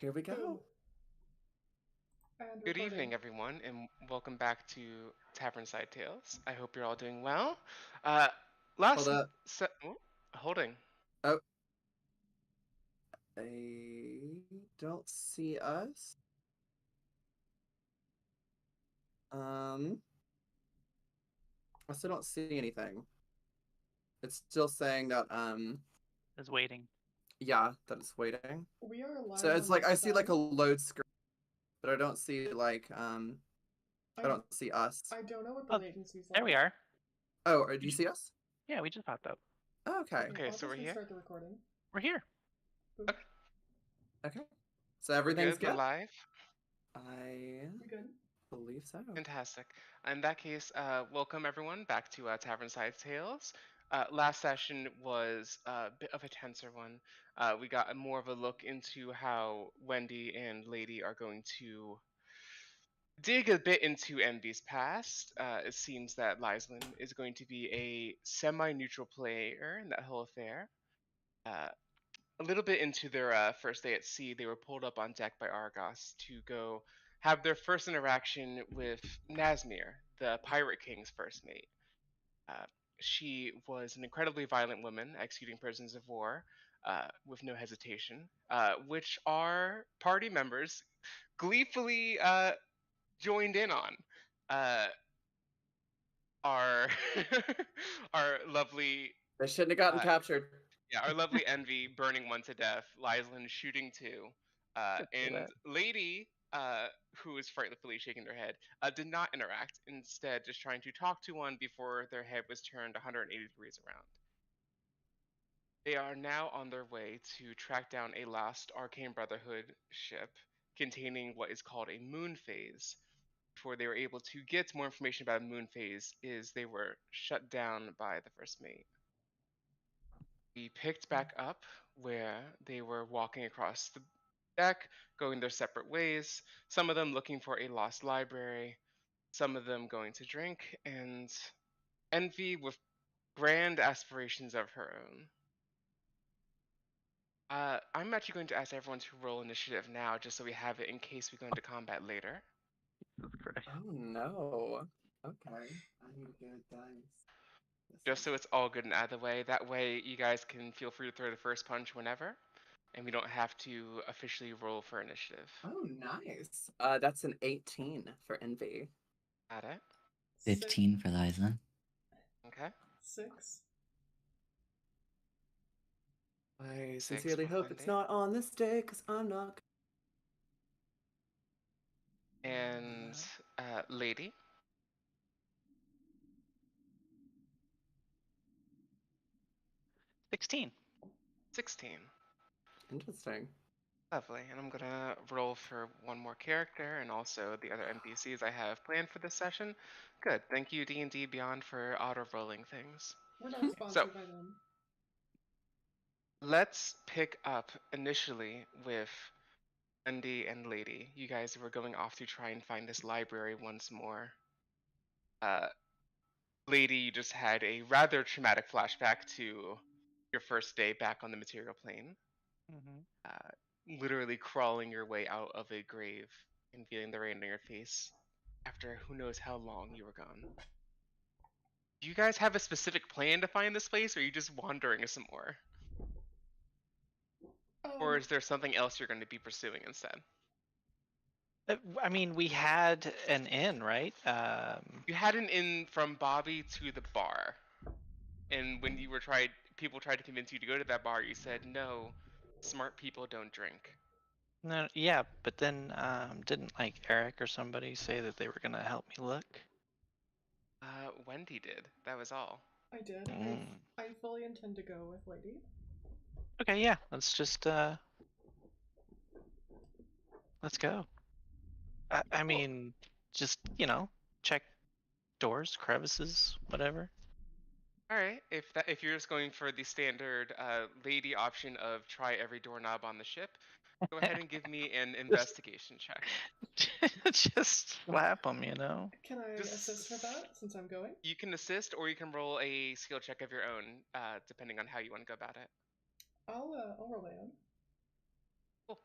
Here we go. And Good recording. evening, everyone, and welcome back to Tavernside Tales. I hope you're all doing well. Hold up. Holding. Oh. I don't see us. I still don't see anything. It's still saying that, Is waiting. yeah, that it's waiting. We are live. So it's on like, I both see like a sides. load screen, but I don't see like, I don't see us. I don't know what the latency's like. There we are. Oh, do you see us? Yeah, we just popped up. Oh, okay. Okay, I'll so we're just here? Start the recording. We're here. Okay. So everything's We're good? live. I We good? believe so. Fantastic. In that case, welcome everyone back to Tavernside Tales. Last session was a bit of a tenser one. We got more of a look into how Wendy and Lady are going to dig a bit into Envy's past. It seems that Lyslin is going to be a semi-neutral player in that whole affair. A little bit into their first day at sea, they were pulled up on deck by Argos to go have their first interaction with Nasmir, the Pirate King's first mate. She was an incredibly violent woman, executing prisoners of war with no hesitation, which our party members gleefully joined in on. Our our lovely They shouldn't have gotten captured. Yeah, our lovely Envy burning one to death, Lyslin shooting two, and Lady, who is frightfully shaking their head, did not interact. Instead, just trying to talk to one before their head was turned 180 degrees around. They are now on their way to track down a lost Arcane Brotherhood ship containing what is called a moon phase. Before they were able to get more information about a moon phase, is they were shut down by the first mate. We picked back up where they were walking across the deck, going their separate ways, some of them looking for a lost library, some of them going to drink, and Envy with grand aspirations of her own. I'm actually going to ask everyone to roll initiative now, just so we have it in case we go into combat later. Oh no. Okay. I need good dice. Just so it's all good and out of the way. That way you guys can feel free to throw the first punch whenever, and we don't have to officially roll for initiative. Oh, nice. That's an 18 for Envy. Got it. 15 for Lyslin. Okay. 6. I 6 sincerely for hope Wendy. it's not on this day, because I'm not. And Lady. 16. 16. Interesting. Lovely. And I'm gonna roll for one more character and also the other NPCs I have planned for this session. Good. Thank you, D&D Beyond, for auto-rolling things. We're not sponsored by them. Let's pick up initially with Wendy and Lady. You guys were going off to try and find this library once more. Lady, you just had a rather traumatic flashback to your first day back on the material plane. Mm-hmm. Literally crawling your way out of a grave and feeling the rain on your face after who knows how long you were gone. Do you guys have a specific plan to find this place, or are you just wandering some more? Or is there something else you're going to be pursuing instead? I mean, we had an inn, right? You had an inn from Bobby to the bar, and when you were people tried to convince you to go to that bar, you said no. Smart people don't drink. No, yeah, but then didn't like Eric or somebody say that they were gonna help me look? Wendy did. That was all. I did. I fully intend to go with Lady. Okay, yeah. Let's just let's go. I mean, just check doors, crevices, whatever. All right. If you're just going for the standard lady option of try every doorknob on the ship, go ahead and give me an investigation check. Just slap them, you know. Can I assist for that since I'm going? You can assist, or you can roll a skill check of your own, depending on how you want to go about it. I'll roll my own. Cool.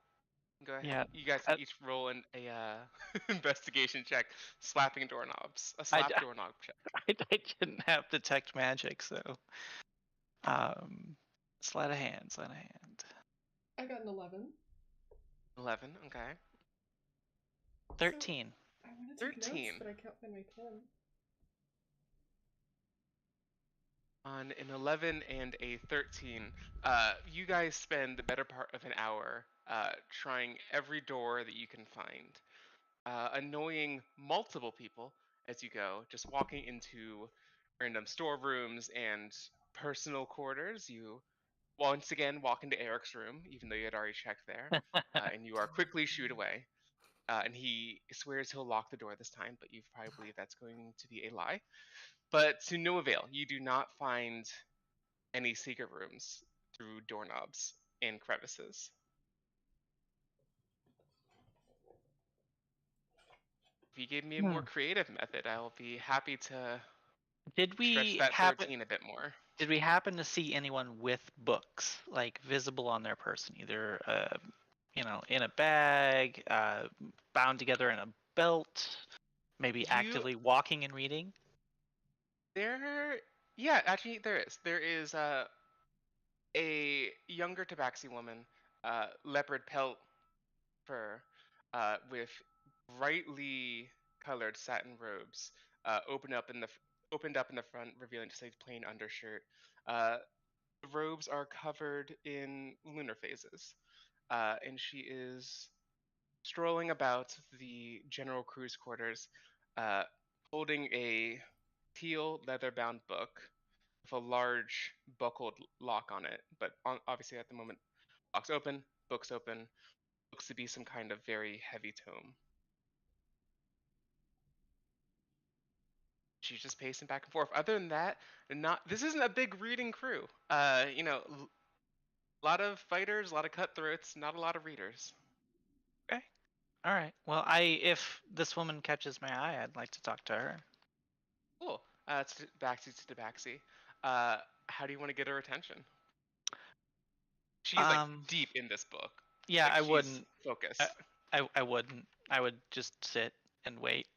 go ahead. Yeah. You guys can each roll a investigation check, slapping doorknobs. A I, slap doorknob check. I didn't have detect magic, so sleight of hand. I got an 11. 11. Okay. 13. I want to take notes, 13. but I can't find my pen. On an 11 and a 13, you guys spend the better part of an hour trying every door that you can find, annoying multiple people as you go, just walking into random storerooms and personal quarters. You once again walk into Eric's room, even though you had already checked there, and you are quickly shooed away. And he swears he'll lock the door this time, but you probably believe that's going to be a lie. But to no avail, you do not find any secret rooms through doorknobs and crevices. If you gave me a more creative method, I'll be happy to Did stretch we that happen? 13 a bit more. Did we happen to see anyone with books, like visible on their person, either in a bag, bound together in a belt, maybe actively walking and reading? Yeah, actually there is. There is a younger Tabaxi woman, leopard pelt fur, with brightly colored satin robes, opened up in the front, revealing just a plain undershirt. The robes are covered in lunar phases, and she is strolling about the general crew's quarters, uh, holding a teal leather-bound book with a large buckled lock on it. But obviously, at the moment, lock's open, book's open. Looks to be some kind of very heavy tome. She's just pacing back and forth. Other than that, this isn't a big reading crew. A lot of fighters, a lot of cutthroats, not a lot of readers. Okay. All right. Well, if this woman catches my eye, I'd like to talk to her. Cool. It's Tabaxi. How do you want to get her attention? She's like deep in this book. Yeah, like, I she's wouldn't. focused. I wouldn't. I would just sit and wait.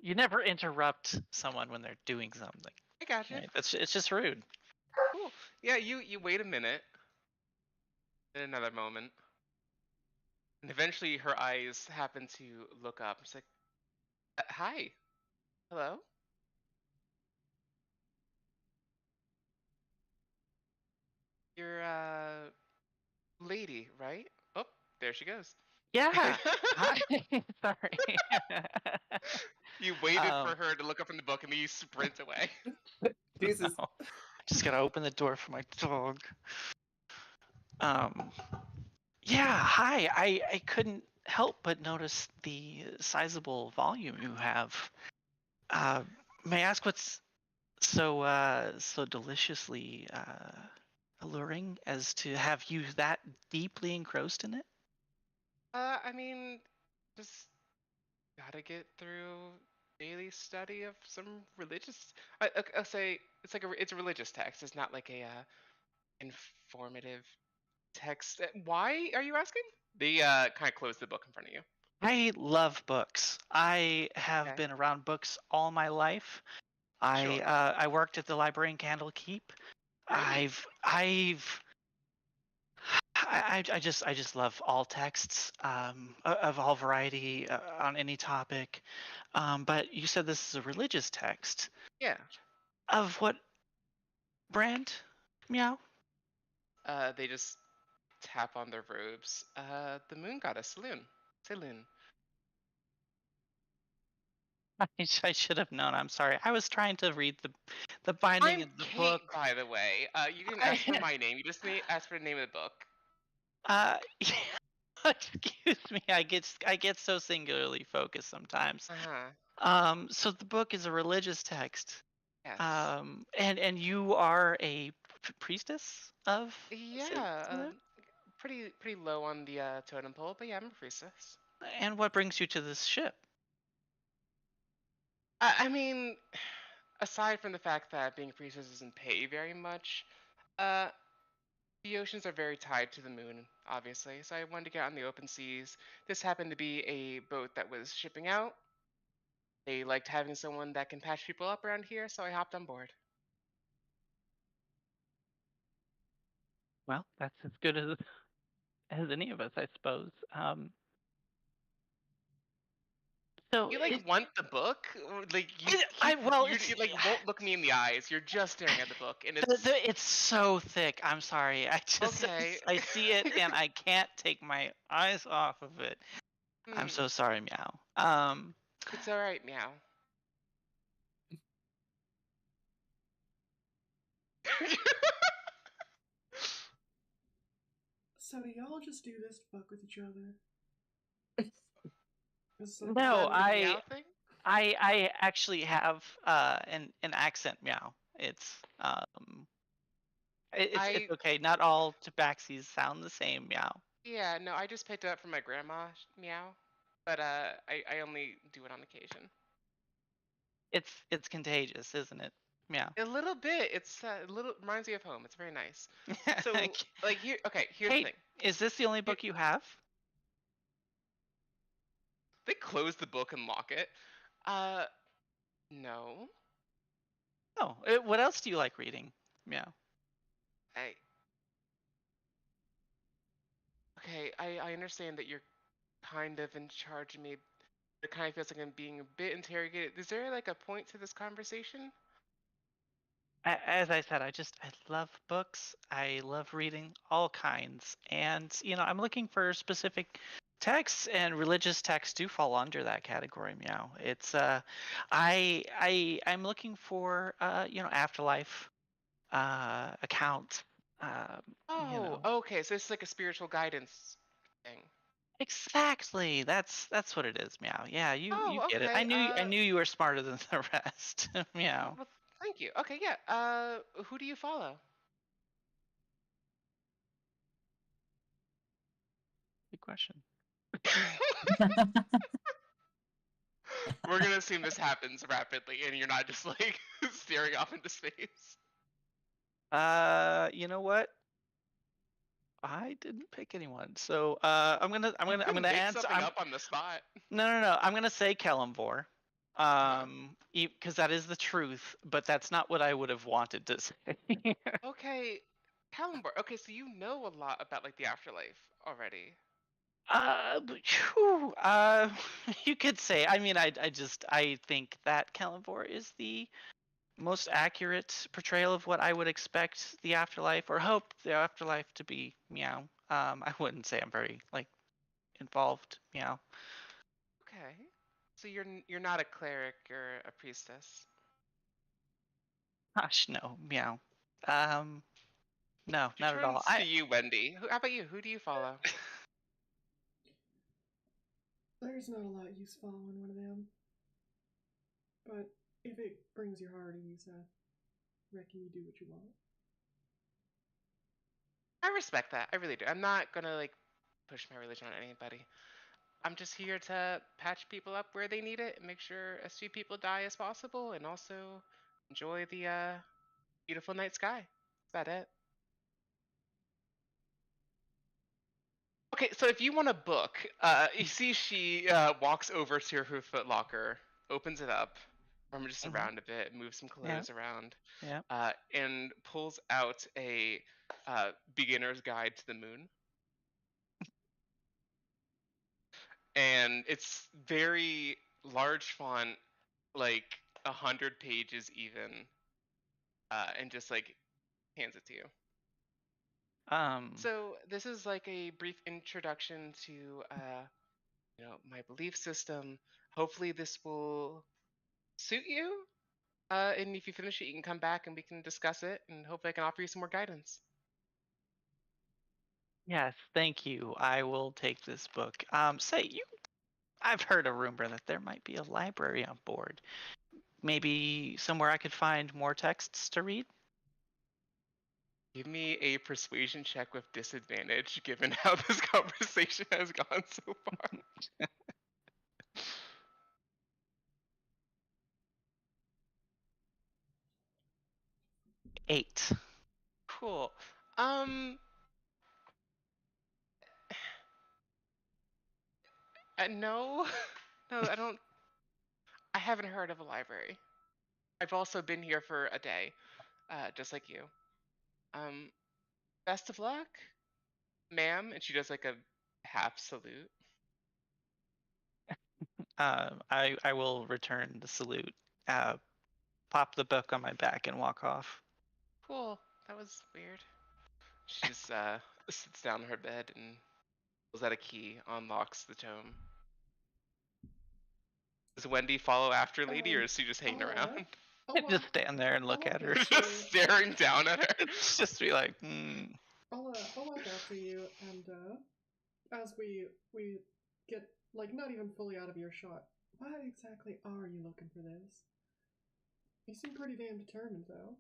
You never interrupt someone when they're doing something. I got you. Right? It's just rude. Cool. Yeah, you wait a minute. Then another moment. And eventually her eyes happen to look up. It's like, hi. Hello? You're lady, right? Oh, there she goes. Yeah. Hi. Sorry. You waited for her to look up from the book and then you sprint away. Jesus. No. I just gotta open the door for my dog. Yeah, hi. I couldn't help but notice the sizable volume you have. May I ask what's so deliciously alluring as to have you that deeply engrossed in it? I mean, just gotta get through daily study of some religious. I'll say it's a religious text. It's not like a informative text. Why are you asking? They kind of close the book in front of you. I love books. I have Okay. been around books all my life. Sure. I worked at the library in Candlekeep. Great. I just love all texts of all variety on any topic. But you said this is a religious text. Yeah. Of what brand? Meow. They just tap on their robes. The moon goddess, Saloon. Saloon. I should have known. I'm sorry. I was trying to read the binding I'm of the Kate, book. by the way. You didn't ask for my name. You just asked for the name of the book. Excuse me. I get so singularly focused sometimes. Uh-huh. So the book is a religious text. Yes. And you are a priestess of? Yeah. Pretty low on the totem pole, but yeah, I'm a priestess. And what brings you to this ship? I mean, aside from the fact that being a priestess doesn't pay very much, the oceans are very tied to the moon obviously, so I wanted to get on the open seas. This happened to be a boat that was shipping out. They liked having someone that can patch people up around here, so I hopped on board. Well, that's as good as any of us, I suppose. So You like want the book? Like you you like won't look me in the eyes. You're just staring at the book, and it's so thick. I'm sorry. I just okay. I see it and I can't take my eyes off of it. I'm so sorry, Meow. It's all right, Meow. So do y'all just do this to fuck with each other? No, The meow thing? I actually have an accent Meow. It's it's okay. Not all tabaxis sound the same Meow. Yeah, no, I just picked it up from my grandma, Meow. But I only do it on occasion. It's contagious, isn't it? Meow. A little bit. It's a little reminds me of home. It's very nice. So like here, okay, here's the thing. Is this the only book you have? They close the book and lock it. No. Oh, what else do you like reading? Meow. I understand that you're kind of in charge of me. It kind of feels like I'm being a bit interrogated. Is there like a point to this conversation? As I said, I love books. I love reading all kinds, and I'm looking for specific texts, and religious texts do fall under that category. Meow. It's I'm looking for afterlife accounts. Oh, okay. So it's like a spiritual guidance thing. Exactly. That's what it is, Meow. Yeah, you get it. Okay. I knew you were smarter than the rest. Meow. Well, thank you. Okay, yeah. Who do you follow? Good question. We're gonna assume this happens rapidly, and you're not just like staring off into space. You know what? I didn't pick anyone, so I'm gonna make answer. something up on the spot. No. I'm gonna say Kellamvor, because that is the truth, but that's not what I would have wanted to say. Okay, Kalimbar. Okay, so you know a lot about like the afterlife already. Phew, you could say. I mean, I think that Kellamvor is the most accurate portrayal of what I would expect the afterlife or hope the afterlife to be. Meow. I wouldn't say I'm very like involved. Meow. Okay, so you're not a cleric or a priestess. Gosh, no. Meow. No, She not at all. turns to you, Wendy. How about you? Who do you follow? There's not a lot use following one of them. But if it brings your heart ease, I reckon you do what you want. I respect that. I really do. I'm not gonna like push my religion on anybody. I'm just here to patch people up where they need it and make sure as few people die as possible, and also enjoy the beautiful night sky. That's about it. Okay, so if you want a book, you see she walks over to her foot locker, opens it up, rummages around a bit, moves some clothes around, and pulls out a beginner's guide to the moon. And it's very large font, like 100 pages even, and just like hands it to you. So this is like a brief introduction to my belief system. Hopefully this will suit you. And if you finish it, you can come back and we can discuss it, and hopefully I can offer you some more guidance. Yes, thank you. I will take this book. I've heard a rumor that there might be a library on board. Maybe somewhere I could find more texts to read? Give me a persuasion check with disadvantage, given how this conversation has gone so far. 8. Cool. No, no, I don't. I haven't heard of a library. I've also been here for a day, just like you. Um, best of luck, ma'am. And she does like a half salute. I will return the salute, pop the book on my back, and walk off. Cool. That was weird. She's sits down on her bed and pulls out a key, unlocks the tome. Does Wendy follow after Lady, or is she just hanging around? Just stand there and look at her. Just staring down at her. Just be like, I'll walk after you, and as we get like not even fully out of your shot, why exactly are you looking for this? You seem pretty damn determined, though.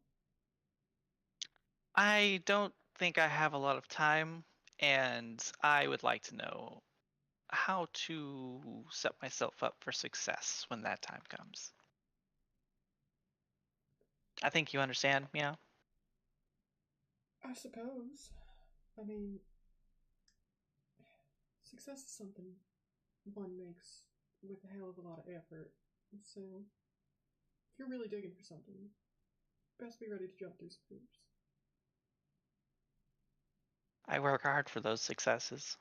I don't think I have a lot of time, and I would like to know how to set myself up for success when that time comes. I think you understand, Meow. I suppose. I mean, success is something one makes with a hell of a lot of effort. So, if you're really digging for something, best be ready to jump through some hoops. I work hard for those successes.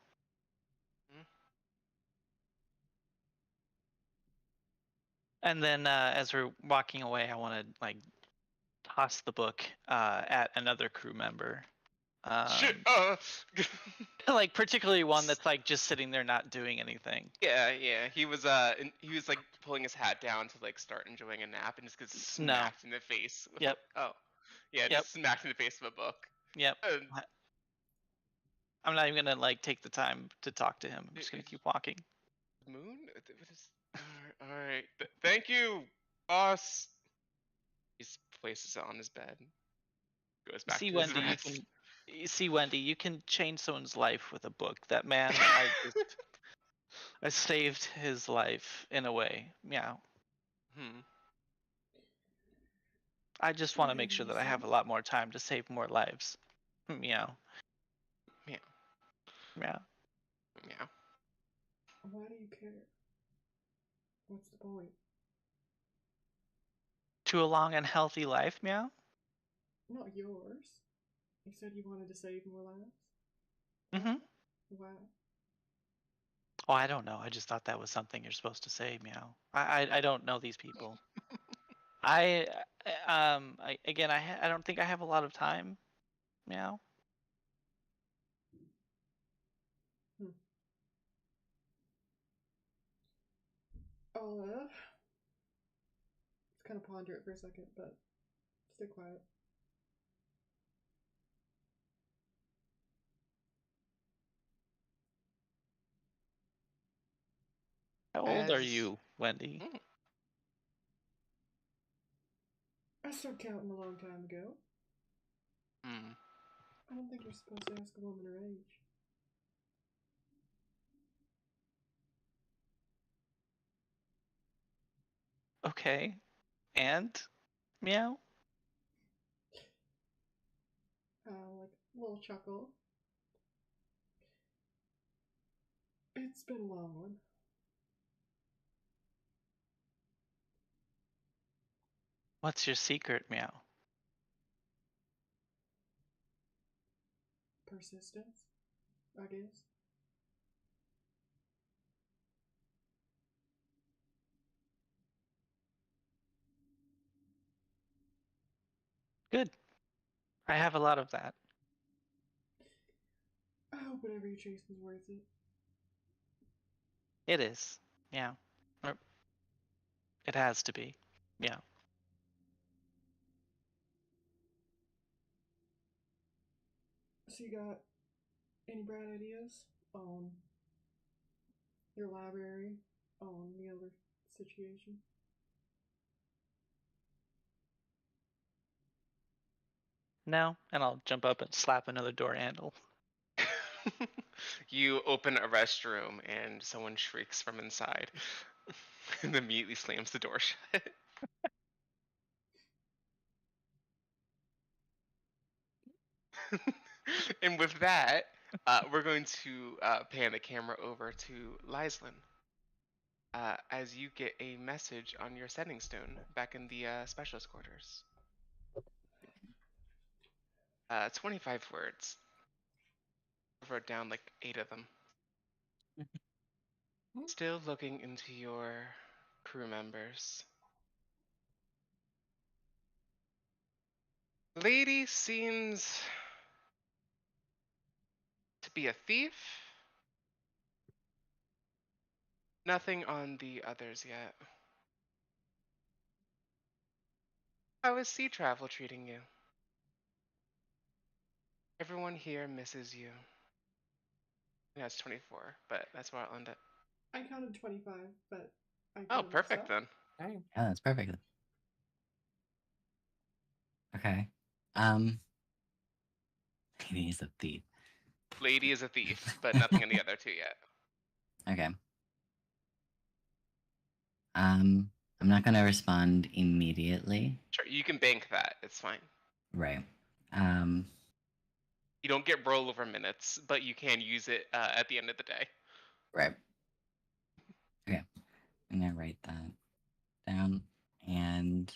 And then as we're walking away, I want to like toss the book at another crew member. Shit. Like particularly one that's like just sitting there not doing anything. Yeah. He was like pulling his hat down to like start enjoying a nap, and just gets smacked in the face. Yep. Oh. Yeah. Just smacked in the face with a book. Yep. I'm not even gonna like take the time to talk to him. I'm just gonna keep walking. Moon? What is... All right. Thank you, boss. He places it on his bed. Goes back to his rest. See, Wendy, you can change someone's life with a book. That man, I saved his life in a way. Meow. I just want to make sure that I have a lot more time to save more lives. Meow. Meow. Meow. Meow. Why do you care? What's the point? To a long and healthy life, Meow? Not yours. You said you wanted to save more lives? Mm-hmm. Why? Oh, I don't know. I just thought that was something you're supposed to say, Meow. I don't know these people. I don't think I have a lot of time, Meow. I'll just kind of ponder it for a second, but stay quiet. How old are you, Wendy? I started counting a long time ago. I don't think you're supposed to ask a woman her age. Okay. And? Meow? Like a little chuckle. It's been a long one. What's your secret, Meow? Persistence, I guess. Good. I have a lot of that. I hope whatever you're chasing is worth it. It is. Yeah. It has to be. Yeah. So you got any bright ideas on your library, on the other situation? No, and I'll jump up and slap another door handle. You open a restroom and someone shrieks from inside and immediately slams the door shut. And with that, we're going to pan the camera over to Lyslin. as you get a message on your sending stone back in the specialist quarters. 25 words. I wrote down like 8 of them. Still looking into your crew members. Lady seems to be a thief. Nothing on the others yet. How is sea travel treating you? Everyone here misses you. Yeah, it's 24, but that's where I'll end it. I counted 25, but I Oh, could have mixed perfect up. then. Dang. Yeah, that's perfect. Okay. He's a thief. Lady is a thief, but nothing on the other 2 yet. Okay. I'm not gonna respond immediately. Sure, you can bank that. It's fine. Right. You don't get rollover minutes, but you can use it at the end of the day. Right. Okay. I'm gonna write that down and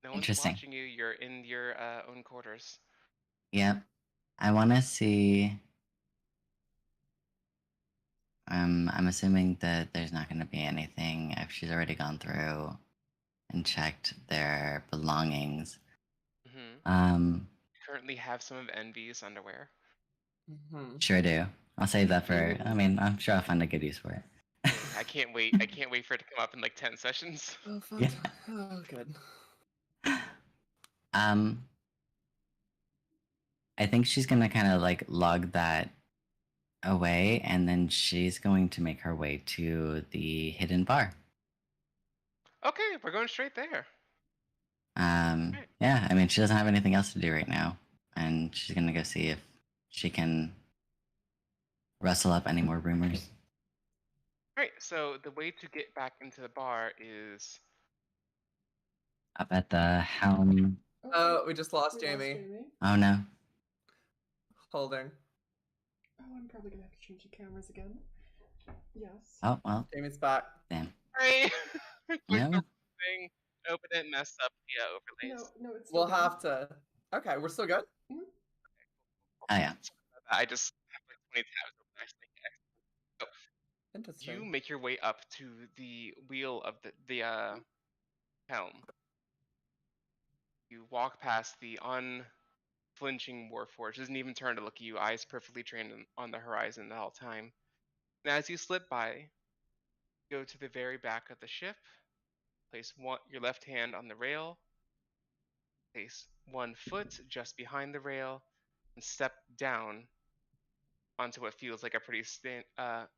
No one's Interesting. watching you. You're in your own quarters. Yep. I wanna see. I'm assuming that there's not gonna be anything if she's already gone through and checked their belongings. You currently have some of Envy's underwear. Sure do. I'll save that for. I mean, I'm sure I'll find a good use for it. I can't wait. I can't wait for it to come up in like 10 sessions. Oh, fun. Yeah. Oh, good. I think she's gonna kind of like log that away, and then she's going to make her way to the hidden bar. Okay, we're going straight there. Yeah, I mean, she doesn't have anything else to do right now, and she's gonna go see if she can rustle up any more rumors. Alright, so the way to get back into the bar is... Up at the helm. Oh, we just lost We Jamie. Oh no. Holding. Oh, I'm probably gonna have to change the cameras again. Yes. Oh well. Jamie's back. Damn. Hey! Yeah. Thing, open it, mess up the overlays. No, it's. We'll still good. have to. Okay, we're still good. Oh yeah. I just have like 20 tabs open actually. So Interesting. you make your way up to the wheel of the helm. You walk past the unflinching Warforged. Doesn't even turn to look at you. Eyes perfectly trained on the horizon the whole time. And as you slip by, go to the very back of the ship. Place your left hand on the rail. Place one foot just behind the rail, and step down onto what feels like a pretty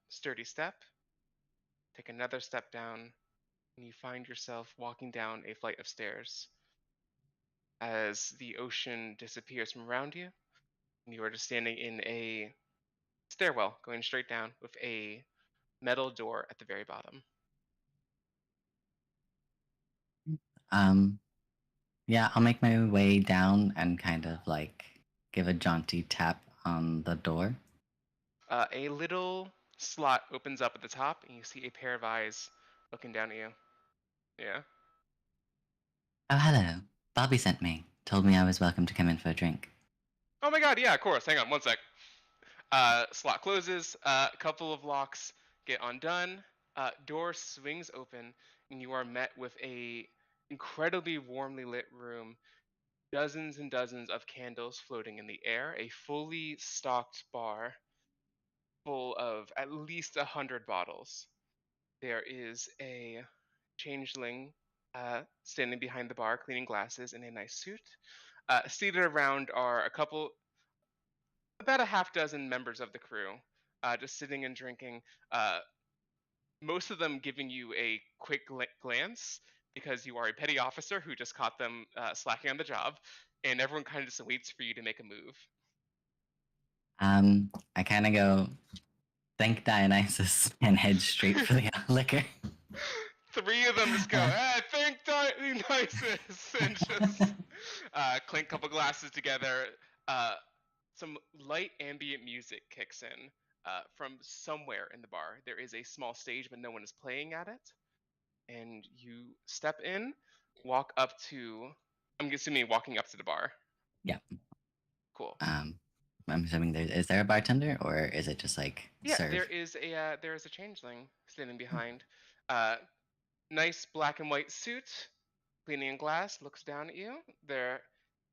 sturdy step. Take another step down, and you find yourself walking down a flight of stairs. As the ocean disappears from around you, and you are just standing in a stairwell going straight down with a metal door at the very bottom. Yeah, I'll make my way down and kind of like give a jaunty tap on the door. A little slot opens up at the top, and you see a pair of eyes looking down at you. Yeah? Oh, hello. Bobby sent me. Told me I was welcome to come in for a drink. Oh my god, yeah, of course. Hang on one sec. Slot closes, a couple of locks get undone, door swings open, and you are met with a incredibly warmly lit room, dozens and dozens of candles floating in the air, a fully stocked bar full of at least 100 bottles. There is a changeling standing behind the bar cleaning glasses in a nice suit. Seated around are about a half dozen members of the crew, just sitting and drinking. Most of them giving you a quick glance because you are a petty officer who just caught them slacking on the job, and everyone kind of just waits for you to make a move. I kind of go, thank Dionysus, and head straight for the liquor. 3 of them just go, thank Dionysus, and just Clink a couple glasses together. Some light ambient music kicks in from somewhere in the bar. There is a small stage, but no one is playing at it. And you step in, walk up to. I'm assuming walking up to the bar. Yeah. Cool. I'm assuming is there a bartender or is it just like Yeah, serve? there is a changeling standing behind. Nice black and white suit, cleaning a glass, looks down at you. Their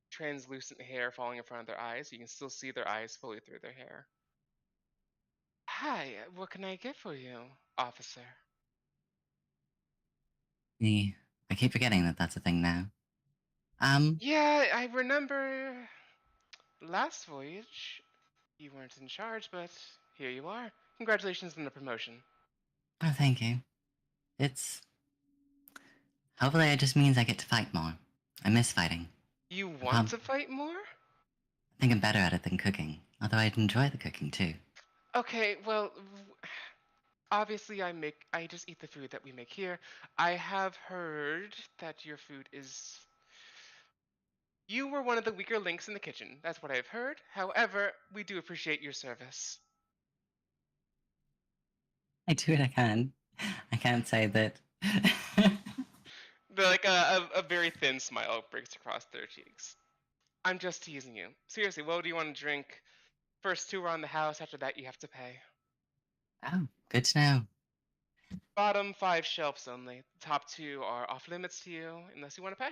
translucent hair falling in front of their eyes. You can still see their eyes fully through their hair. Hi, what can I get for you, officer? I keep forgetting that that's a thing now. Yeah, I remember last voyage you weren't in charge, but here you are. Congratulations on the promotion. Oh, thank you. It's hopefully it just means I get to fight more. I miss fighting. You want to fight more? I think I'm better at it than cooking, although I'd enjoy the cooking too. Okay, well, obviously I just eat the food that we make here. I have heard that your food is you were one of the weaker links in the kitchen. That's what I've heard. However, we do appreciate your service. I do what I can. I can't say that. Like a very thin smile breaks across their cheeks. I'm just teasing you. Seriously, what do you want to drink? First two around the house, after that you have to pay. Oh, good to know. Bottom 5 shelves only. The top 2 are off limits to you unless you want to pay.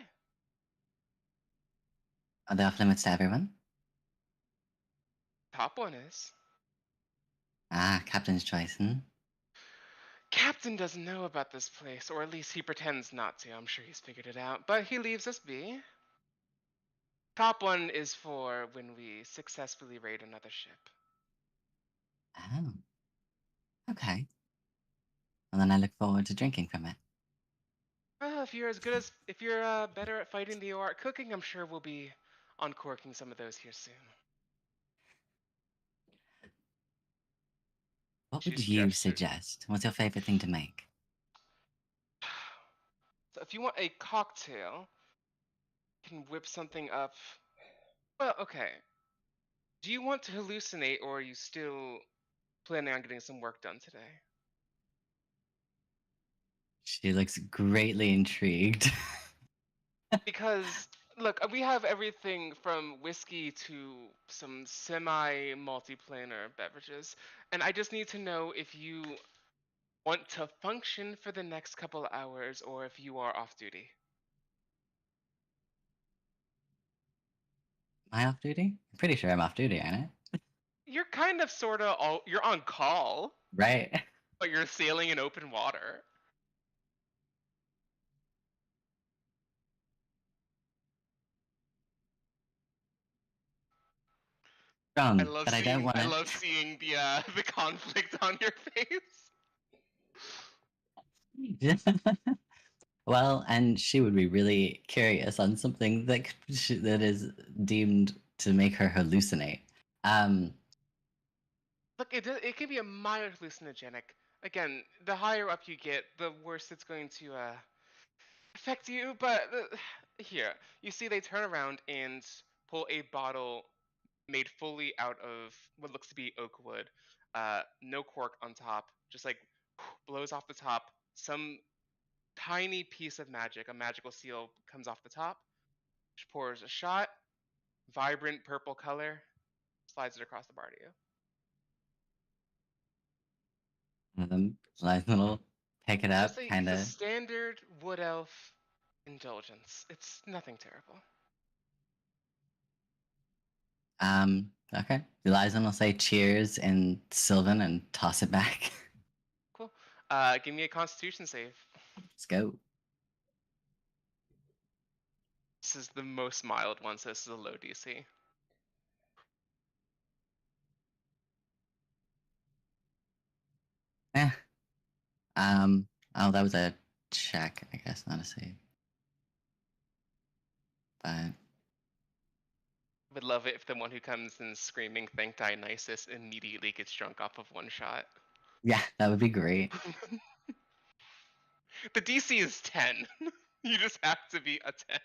Are they off limits to everyone? Top 1 is. Ah, captain's choice, Captain doesn't know about this place, or at least he pretends not to. I'm sure he's figured it out, but he leaves us be. Top 1 is for when we successfully raid another ship. Oh. Okay. Well, then I look forward to drinking from it. Well, if you're better at fighting than you are at cooking, I'm sure we'll be uncorking some of those here soon. What She would you gestures. suggest? What's your favorite thing to make? So if you want a cocktail, you can whip something up. Well, okay. Do you want to hallucinate, or are you still planning on getting some work done today? She looks greatly intrigued. Because look, we have everything from whiskey to some semi-multiplanar beverages, and I just need to know if you want to function for the next couple hours or if you are off duty. Am I off duty? I'm pretty sure I'm off duty, aren't I? You're kind of you're on call, Right. but you're sailing in open water. Strong, but I don't want I to. love seeing the conflict on your face. Well, and she would be really curious on something that is deemed to make her hallucinate. Look, it can be a mild hallucinogenic. Again, the higher up you get, the worse it's going to affect you. But here, you see, they turn around and pull a bottle made fully out of what looks to be oak wood. No cork on top, just like blows off the top. Some tiny piece of magic, a magical seal, comes off the top. She pours a shot, vibrant purple color, slides it across the bar to you. Nice little pick it up, kind It's a of. standard wood elf indulgence. It's nothing terrible. Okay. Eliza will say cheers in Sylvan and toss it back. Cool. Give me a Constitution save. Let's go. This is the most mild one, so this is a low DC. Eh. Oh, that was a check, I guess, not a save. But Would love it if the one who comes in screaming "Thank Dionysus" immediately gets drunk off of one shot. yeah, that would be great. The DC is 10. You just have to be a 10.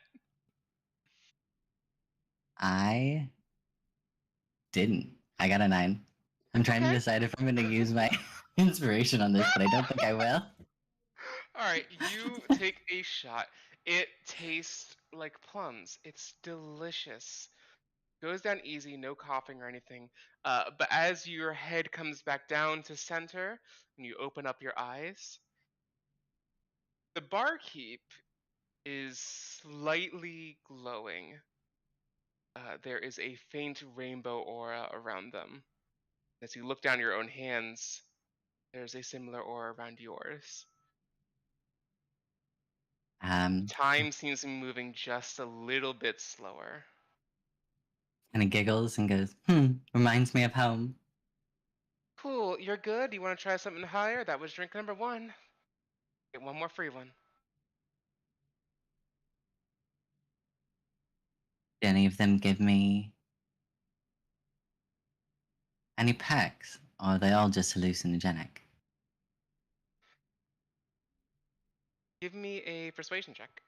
I didn't. I got a 9. I'm trying to Okay. decide if I'm going to use my inspiration on this, but I don't think I will. All right, you take a shot. It tastes like plums. It's delicious. Goes down easy, no coughing or anything. But as your head comes back down to center and you open up your eyes, the barkeep is slightly glowing. There is a faint rainbow aura around them. As you look down your own hands, there's a similar aura around yours. Um, Time seems to be moving just a little bit slower. and he giggles and goes, reminds me of home. Cool, you're good. You want to try something higher? That was drink number 1. Get one more free one. Did any of them give me any perks? Or are they all just hallucinogenic? Give me a persuasion check.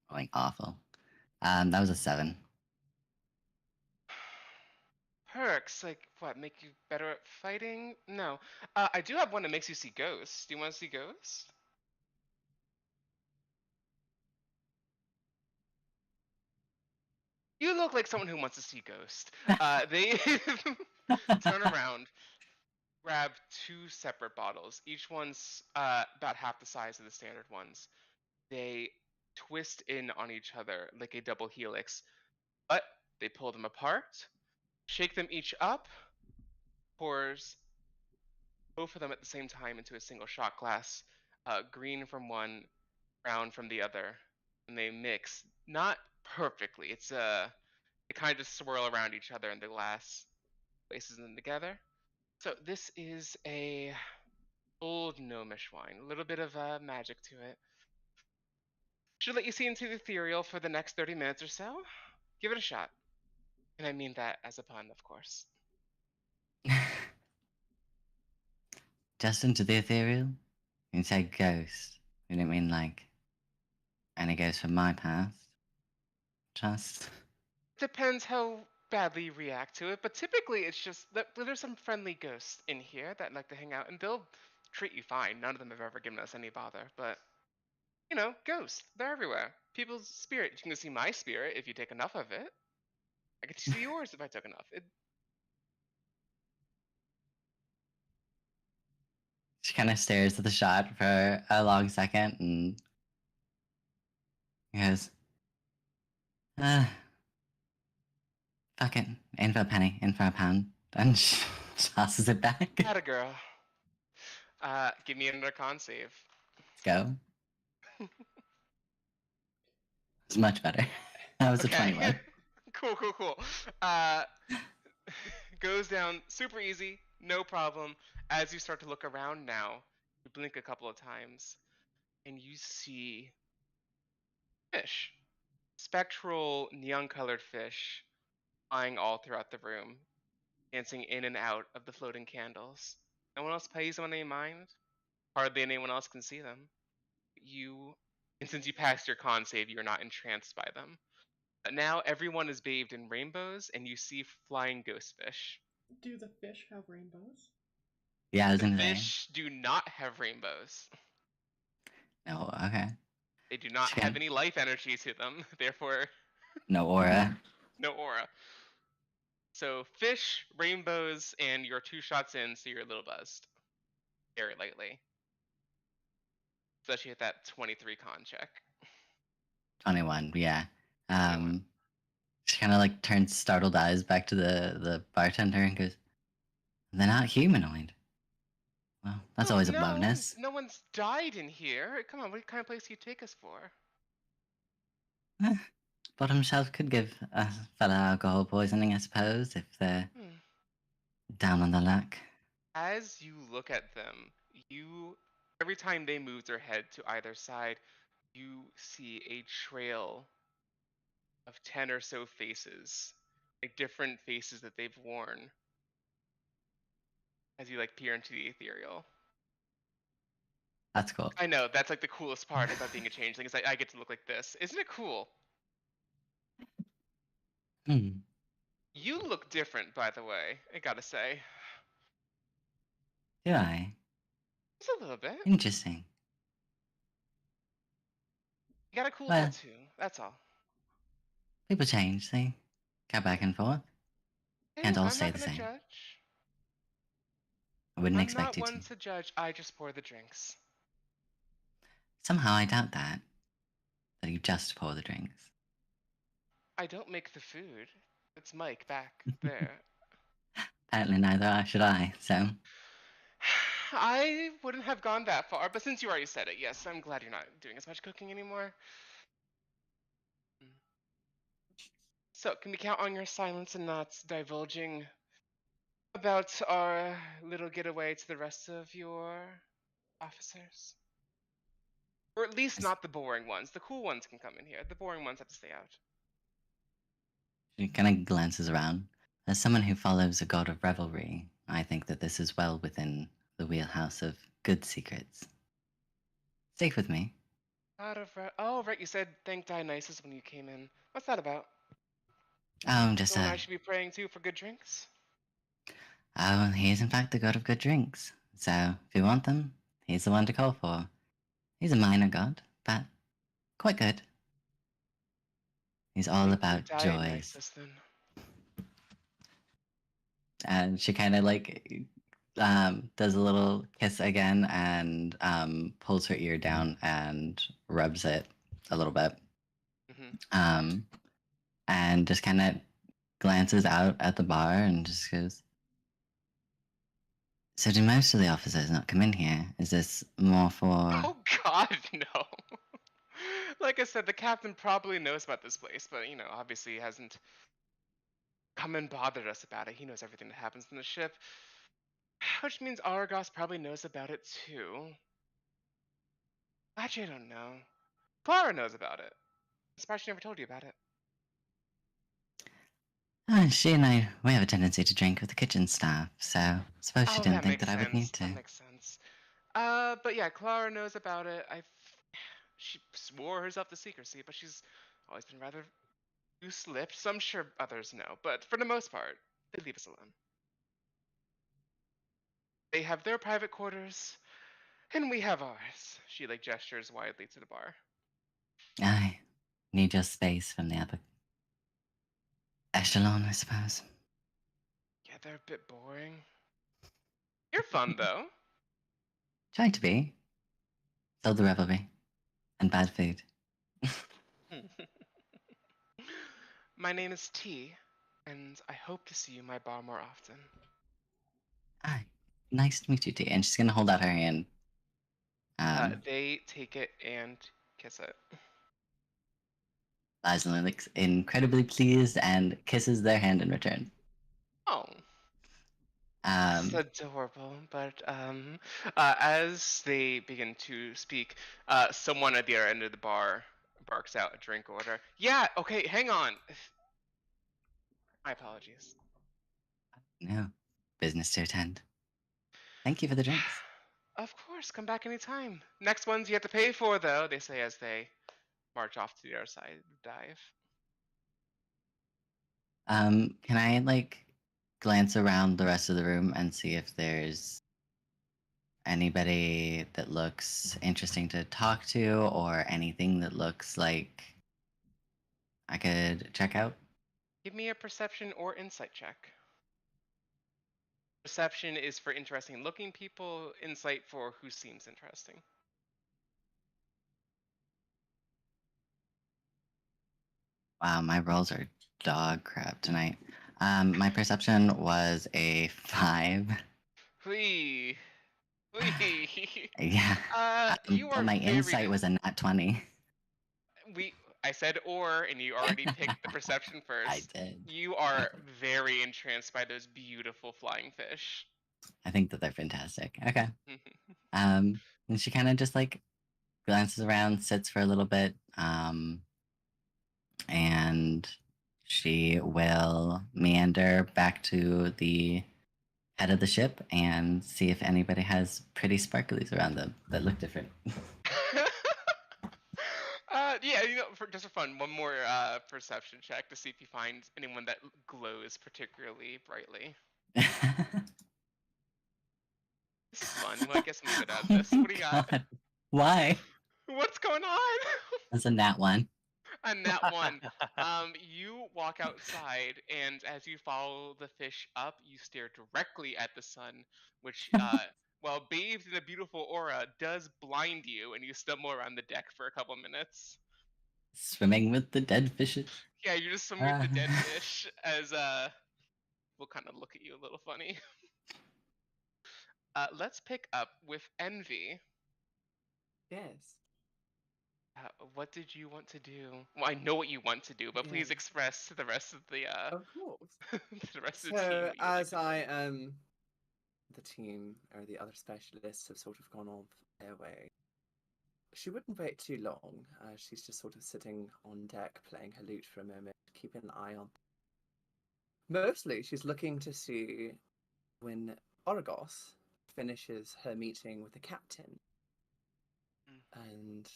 Going awful. That was a 7. Perks, like what, make you better at fighting? No. I do have one that makes you see ghosts. Do you want to see ghosts? You look like someone who wants to see ghosts. They turn around, grab 2 separate bottles. Each one's about half the size of the standard ones. They twist in on each other like a double helix, but they pull them apart, shake them each up, pours both of them at the same time into a single shot glass, green from one, brown from the other, and they mix. Not perfectly. They kind of just swirl around each other in the glass, places them together. So this is a old gnomish wine, a little bit of magic to it. Should let you see into the ethereal for the next 30 minutes or so. Give it a shot. And I mean that as a pun, of course. Just into the ethereal? You said ghost. You didn't mean like any ghost from my past? Just. Depends how badly you react to it, but typically it's just that there's some friendly ghosts in here that like to hang out, and they'll treat you fine. None of them have ever given us any bother, but you know, ghosts, they're everywhere. People's spirit. You can see my spirit if you take enough of it. I could see yours if I took enough. She kind of stares at the shot for a long second and goes, fuck it. In for a penny, in for a pound. And she tosses it back. Had a girl. Give me another con save. Let's go. It's much better. That was a 21. Cool. Goes down super easy, no problem. As you start to look around now, you blink a couple of times, and you see fish. Spectral, neon-colored fish flying all throughout the room, dancing in and out of the floating candles. No one else pays them any mind. Hardly anyone else can see them. And since you passed your con save, you're not entranced by them. But now everyone is bathed in rainbows, and you see flying ghost fish. Do the fish have rainbows? Yeah, I was The gonna say. fish do not have rainbows. No, okay. They do not have any life energy to them, therefore, No aura. no aura. So, fish, rainbows, and you're 2 shots in, so you're a little buzzed. Very lightly. Especially at that 23 con check. 21, yeah. 21. She kind of like turns startled eyes back to the bartender and goes, they're not humanoid. Well, that's always a bonus. No one's died in here. Come on, what kind of place do you take us for? Bottom shelf could give a fella alcohol poisoning, I suppose, if they're down on the luck. As you look at them, every time they move their head to either side, you see a trail of 10 or so faces, like different faces that they've worn, as you like peer into the ethereal. That's cool. I know, that's like the coolest part about being a changeling, is like I get to look like this. Isn't it cool? Hmm. You look different, by the way, I gotta say. Do I? Just a little bit. Interesting. You got a cool Well, tattoo, that's all. people change. They go back and forth. Can't Hey, all I'm stay not the gonna same. judge. I wouldn't I'm expect not you to. one to judge, I just pour the drinks. Somehow I doubt that. That you just pour the drinks. I don't make the food. It's Mike back there. Apparently neither should I, so. I wouldn't have gone that far, but since you already said it, yes, I'm glad you're not doing as much cooking anymore. So, can we count on your silence and not divulging about our little getaway to the rest of your officers? Or at least not the boring ones. The cool ones can come in here. The boring ones have to stay out. She kind of glances around. As someone who follows a god of revelry, I think that this is well within the wheelhouse of good secrets. Safe with me. Oh, right, you said thank Dionysus when you came in. What's that about? Just Someone I should be praying to for good drinks? oh, he is in fact the god of good drinks. So, if you want them, he's the one to call for. He's a minor god, but quite good. He's all Thank about you, joys. Dionysus, then. And she kind of like does a little kiss again and pulls her ear down and rubs it a little bit. Mm-hmm. And just kind of glances out at the bar and just goes, so do most of the officers not come in here? Is this more for... Oh god, no. Like I said, the captain probably knows about this place, but, you know, obviously he hasn't come and bothered us about it. He knows everything that happens in the ship. Which means Argos probably knows about it too. Actually, I don't know. Clara knows about it. I'm surprised she never told you about it. She and I, we have a tendency to drink with the kitchen staff, so I suppose she Oh, didn't that think makes that I would sense. need to. That makes sense. But yeah, Clara knows about it. She swore herself to secrecy, but she's always been rather loose-lipped, so I'm sure others know. But for the most part, they leave us alone. They have their private quarters, and we have ours. She like gestures widely to the bar. I need your space from the upper echelon, I suppose. Yeah, they're a bit boring. You're fun though. Trying to be. Still the revelry. And bad food. My name is T, and I hope to see you in my bar more often. Hi. Nice to meet you, T. And she's gonna hold out her hand. They take it and kiss it. Liza looks incredibly pleased and kisses their hand in return. Oh. That's adorable, but as they begin to speak, someone at the other end of the bar barks out a drink order. Yeah, okay, hang on. My apologies. No. Business to attend. Thank you for the drinks. Of course, come back anytime. Next ones you have to pay for, though, they say as they march off to the other side of the dive. Can I, like, glance around the rest of the room and see if there's anybody that looks interesting to talk to or anything that looks like I could check out? Give me a perception or insight check. Perception is for interesting looking people, insight for who seems interesting. Wow, my rolls are dog crap tonight. My perception was a 5. Whee! Whee! Yeah. You But are my very. insight was a nat 20. I said or, and you already picked the perception first. I did. You are very entranced by those beautiful flying fish. I think that they're fantastic. Okay. And she kind of just like glances around, sits for a little bit, and she will meander back to the head of the ship and see if anybody has pretty sparklies around them that look different. Yeah, just for fun, one more perception check to see if you find anyone that glows particularly brightly. This is fun. You might get something good out of this. What do you got? God. Why? What's going on? That's a nat one. On that one, you walk outside, and as you follow the fish up, you stare directly at the sun, which, while bathed in a beautiful aura, does blind you, and you stumble around the deck for a couple minutes. Swimming with the dead fishes. Yeah, you're just swimming with the dead fish as we'll kind of look at you a little funny. Let's pick up with Envy. Yes. What did you want to do? Well, I know what you want to do, but please Yes. express to the rest of the Of course. to the rest of the team. So What you would like as to do. I the team or the other specialists have sort of gone on their way, she wouldn't wait too long. She's just sort of sitting on deck playing her lute for a moment, keeping an eye on. Mostly, she's looking to see when Oragos finishes her meeting with the captain, and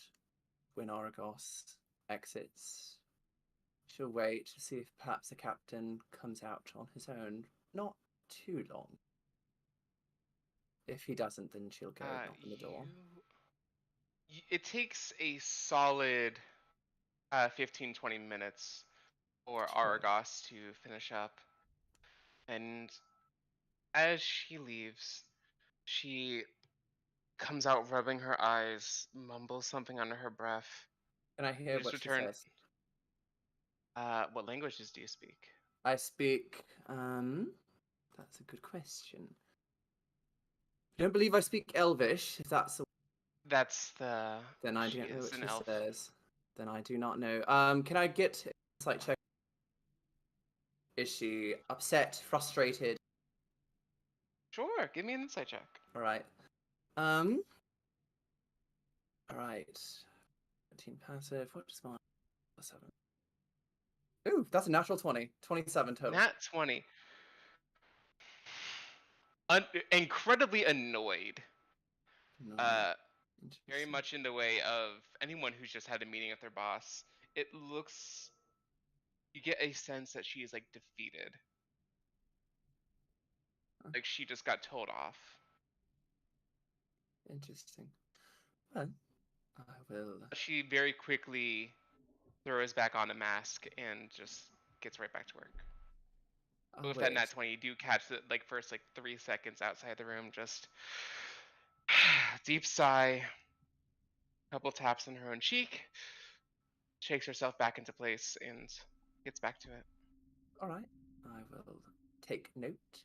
when Oragos exits, she'll wait to see if perhaps the captain comes out on his own. Not too long. If he doesn't, then she'll go knock on the door. It takes a solid 15-20 minutes for Sure. Argos to finish up. And as she leaves, she comes out rubbing her eyes, mumbles something under her breath. Can I hear Just what return- she says? What languages do you speak? I speak, that's a good question. I don't believe I speak Elvish, if that's the That's the... then I she don't know is what an she elf. says. Then I do not know. Can I get an insight check? Is she upset, frustrated? Sure, give me an insight check. Alright. Alright. 13 passive. What is my 7? Ooh, that's a natural 20. 27 total. Nat 20. Incredibly annoyed. No, Very interesting. much in the way of anyone who's just had a meeting with their boss. It looks... You get a sense that she is, like, defeated. Like, she just got told off. Interesting. Well, I will. She very quickly throws back on a mask and just gets right back to work. I'll With that wait. nat 20, you do catch the first 3 seconds outside the room, just deep sigh, couple taps on her own cheek, shakes herself back into place, and gets back to it. Alright. I will take note,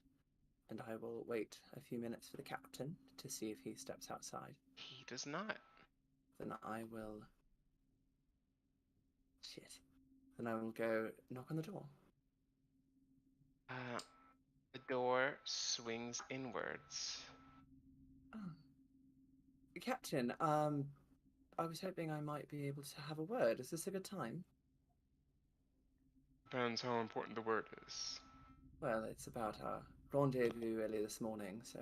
and I will wait a few minutes for the captain to see if he steps outside. He does not. Then I will. Shit. Then I will go knock on the door. The door swings inwards. Oh. Captain, I was hoping I might be able to have a word. Is this a good time? Depends how important the word is. Well, it's about our rendezvous early this morning, so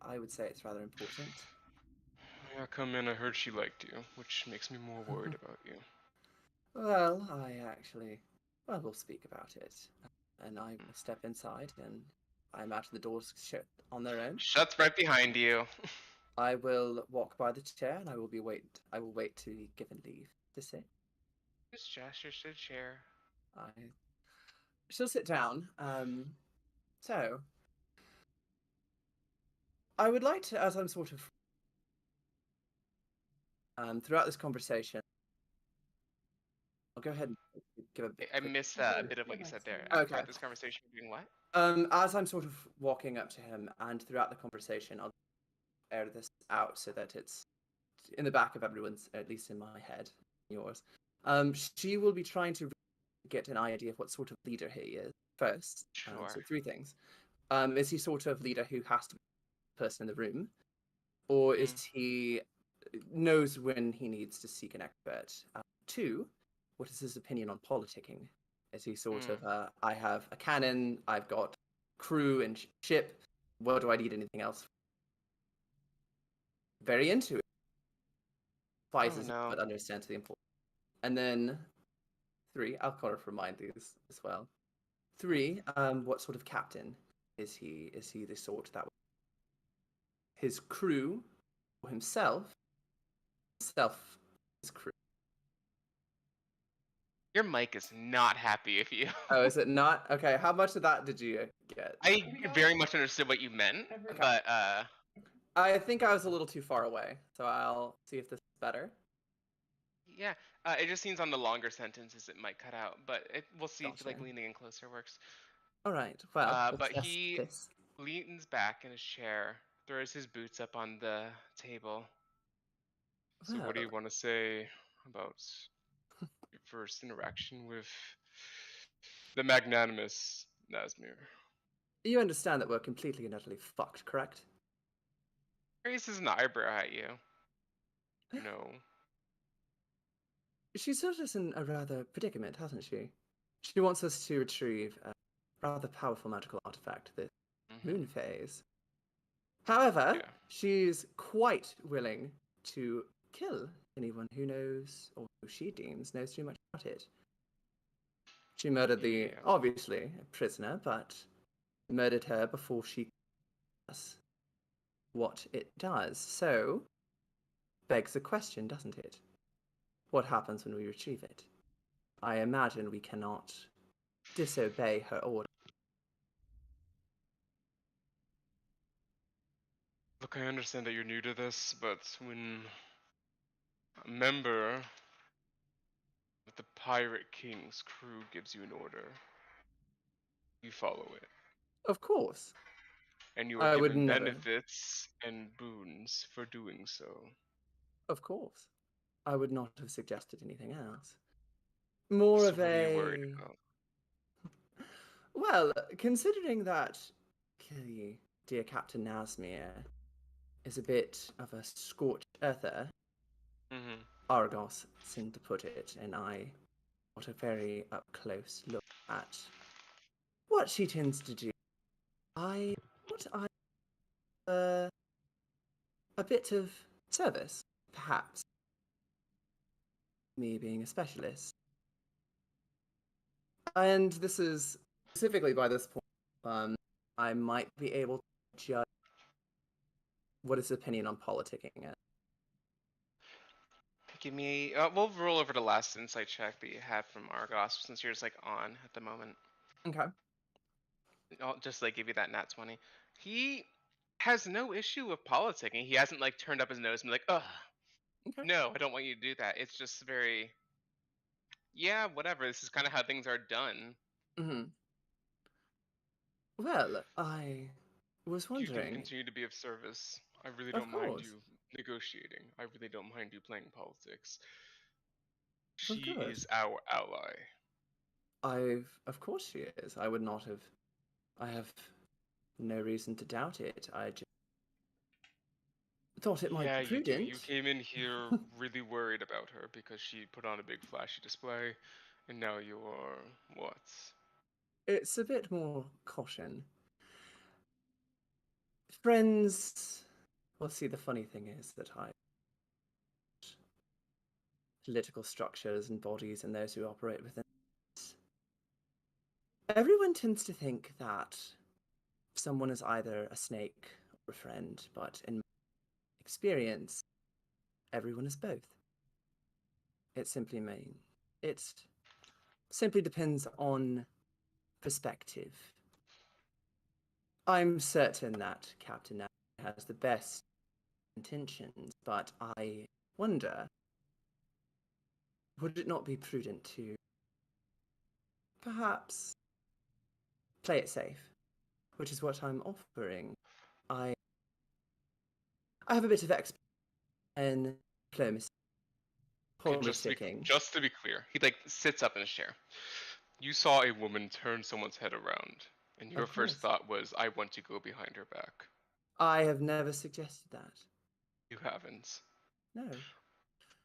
I would say it's rather important. Yeah, come in. I heard she liked you, which makes me more worried about you. Well, we'll speak about it. And I will step inside, and I imagine the doors shut on their own. Shuts right behind you. I will walk by the chair, and I will wait to be given leave to sit. Just gestures to the chair. She'll sit down. So I would like to, as I'm sort of throughout this conversation, I'll go ahead and give a bit. I missed a bit of what you said there. Okay. Throughout this conversation, you're doing what? As I'm sort of walking up to him, and throughout the conversation, I'll air this out so that it's in the back of everyone's, at least in my head, yours. She will be trying to get an idea of what sort of leader he is first. Sure. So 3 things. Is he sort of leader who has to be the person in the room, or is he knows when he needs to seek an expert? 2, what is his opinion on politicking? Is he sort of I have a cannon, I've got crew and ship. What do I need anything else? Very into it. Spices, no. but understands the importance. And then 3, I'll kind of remind these as well. 3, what sort of captain is he? Is he the sort that his crew or himself his crew? Your mic is not happy if you. Oh, is it not? Okay, how much of that did you get? I very much understood what you meant, but I think I was a little too far away, so I'll see if this is better. yeah, it just seems on the longer sentences it might cut out, but we'll see if like Gotcha. leaning in closer works. All right, well, But let's test he this. leans back in his chair, throws his boots up on the table. So what do you Well, want to say about your first interaction with the magnanimous Nazmir? you understand that we're completely and utterly fucked, correct? Raises an eyebrow at you. No. She's put us in a rather predicament, hasn't she? She wants us to retrieve a rather powerful magical artifact, the moon phase. However, Yeah. she's quite willing to kill anyone who knows, or who she deems knows too much about it. She murdered the, Yeah. obviously, a prisoner, but murdered her before she does what it does. So, begs the question, doesn't it? What happens when we retrieve it? I imagine we cannot disobey her order. Look, I understand that you're new to this, but when a member of the Pirate King's crew gives you an order, you follow it. Of course. And you are I would given never. benefits and boons for doing so. Of course. I would not have suggested anything else. More So of what are you worried a... about? Well, considering that the dear Captain Nasmir is a bit of a scorched earther, Argos seemed to put it, and I got a very up-close look at what she tends to do. I a bit of service, perhaps. Me being a specialist. And this is specifically by this point, I might be able to judge what his opinion on politicking is. Give me. We'll roll over the last insight check that you had from Argos, since you're just like on at the moment. Okay. I'll just like give you that nat 20. He has no issue with politicking. He hasn't like turned up his nose and be like, ugh, Okay. no, I don't want you to do that. It's just very, yeah, whatever. This is kind of how things are done. Mm-hmm. Well, I was You can wondering. continue to be of service. I really Of don't mind course. you negotiating. I really don't mind you playing politics. Well, She good. is our ally. Of course she is. I would not have. I have no reason to doubt it. I just thought it might Yeah, be you do. prudent. You came in here really worried about her because she put on a big flashy display, and now you are what? It's a bit more caution. Friends. Well, see, the funny thing is that political structures and bodies and those who operate within it, everyone tends to think that someone is either a snake or a friend, but in my experience, everyone is both. It simply depends on perspective. I'm certain that Captain has the best intentions, but I wonder, would it not be prudent to perhaps play it safe, which is what I'm offering. I have a bit of experience in diplomacy, Okay, politicking. just to be clear, he like sits up in his chair. You saw a woman turn someone's head around, and your Of first course. thought was, "I want to go behind her back." I have never suggested that. You haven't, No.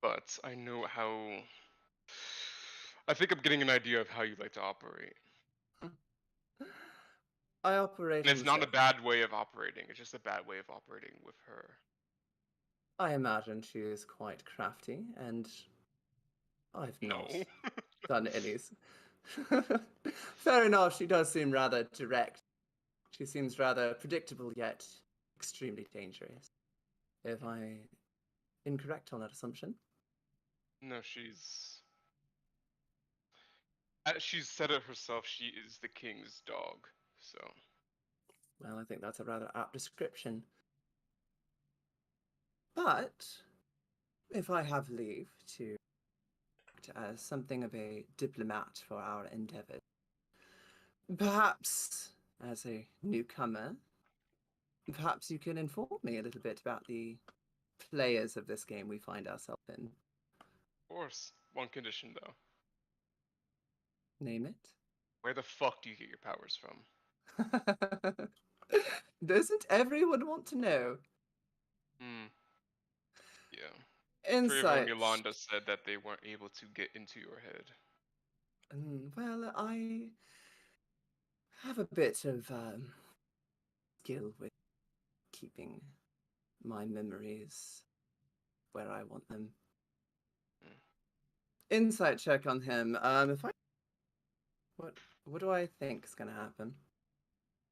but I know how. I think I'm getting an idea of how you like to operate. I operate And on it's the not a surface. bad way of operating. It's just a bad way of operating with her. I imagine she is quite crafty, and I've not No. done any. Fair enough, she does seem rather direct. She seems rather predictable yet extremely dangerous. Am I incorrect on that assumption? No, she's said it herself. She is the king's dog. So Well, I think that's a rather apt description. But if I have leave to act as something of a diplomat for our endeavors, perhaps as a newcomer, perhaps you can inform me a little bit about the players of this game we find ourselves in. of course, one condition though. Name Where the fuck do you get your powers from? it. Doesn't everyone want to know? Hmm. Yeah. Pretty everyone Insight. Yolanda said that they weren't able to get into your head. Well, I have a bit of skill with keeping my memories where I want them. Insight check on him. If I what do I think is gonna happen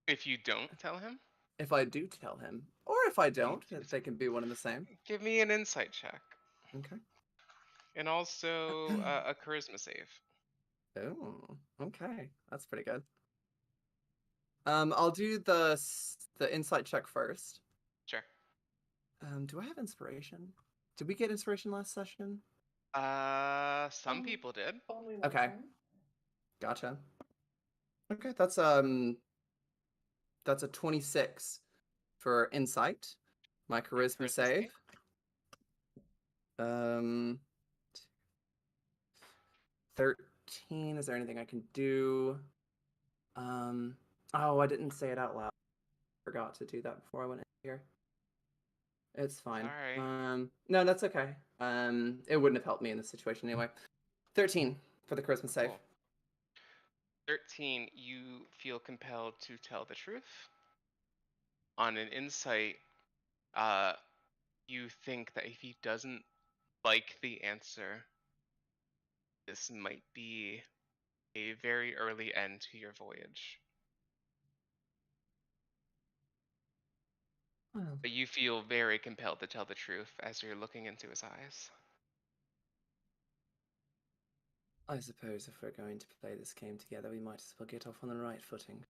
If you don't tell him, if I do tell him, or if I don't? They can be one and the same. give me an insight check. Okay. And also a charisma save. Oh, okay, that's pretty good. I'll do the insight check first. Sure. Do I have inspiration? Did we get inspiration last session? Some people did. Only one Okay. time. Gotcha. Okay, that's a 26 for insight. My charisma charisma save. save? 13. Is there anything I can do? Oh, I didn't say it out loud. Forgot to do that before I went in here. It's fine. Sorry. No, that's okay. It wouldn't have helped me in this situation anyway. 13 for the charisma save. Cool. 13, you feel compelled to tell the truth. On an insight, you think that if he doesn't like the answer, this might be a very early end to your voyage. Well, But you feel very compelled to tell the truth as you're looking into his eyes. I suppose if we're going to play this game together, we might as well get off on the right footing.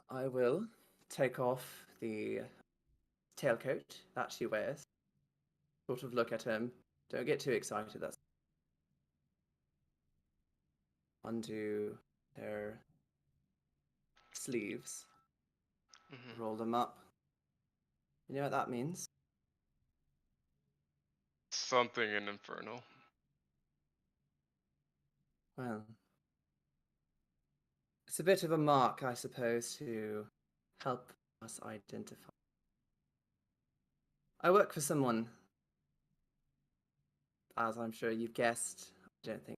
I will take off the tailcoat that she wears. Sort of look at him. Don't get too excited. That's undo her sleeves. Mm-hmm. Roll them up. You know what that means? Something in Infernal. Well, it's a bit of a mark, I suppose, to help us identify. I work for someone, as I'm sure you've guessed. I don't think.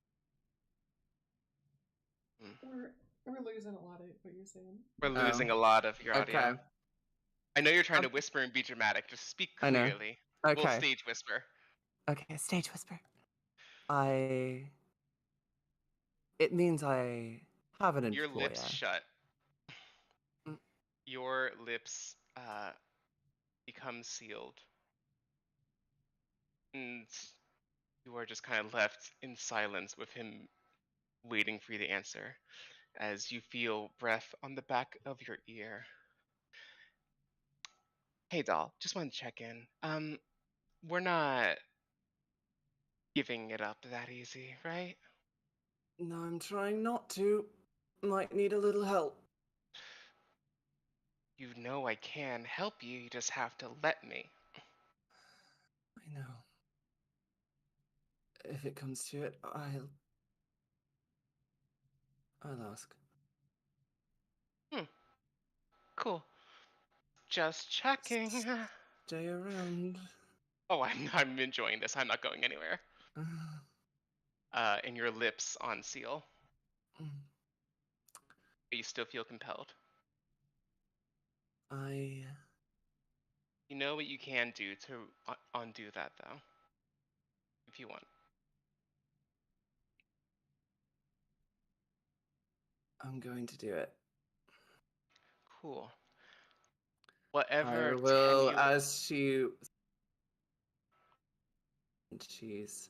We're losing a lot of what you're saying. We're losing a lot of your audio. Okay. I know you're trying to whisper and be dramatic. Just speak I know. clearly. Okay. We'll stage whisper. Okay, stage whisper. It means I have an employer. Your lips shut. Mm. Your lips become sealed. And you are just kind of left in silence with him waiting for you to answer as you feel breath on the back of your ear. Hey doll, just want to check in. We're not giving it up that easy, right? No, I'm trying not to. Might need a little help. You know I can help you, you just have to let me. I know. If it comes to it, I'll ask. Cool. Just checking. Stay around. Oh, I'm enjoying this. I'm not going anywhere. and your lips on seal. But you still feel compelled. I You know what you can do to undo that, though, if you want. I'm going to do it. Cool. I Whatever will, tenuous. as she's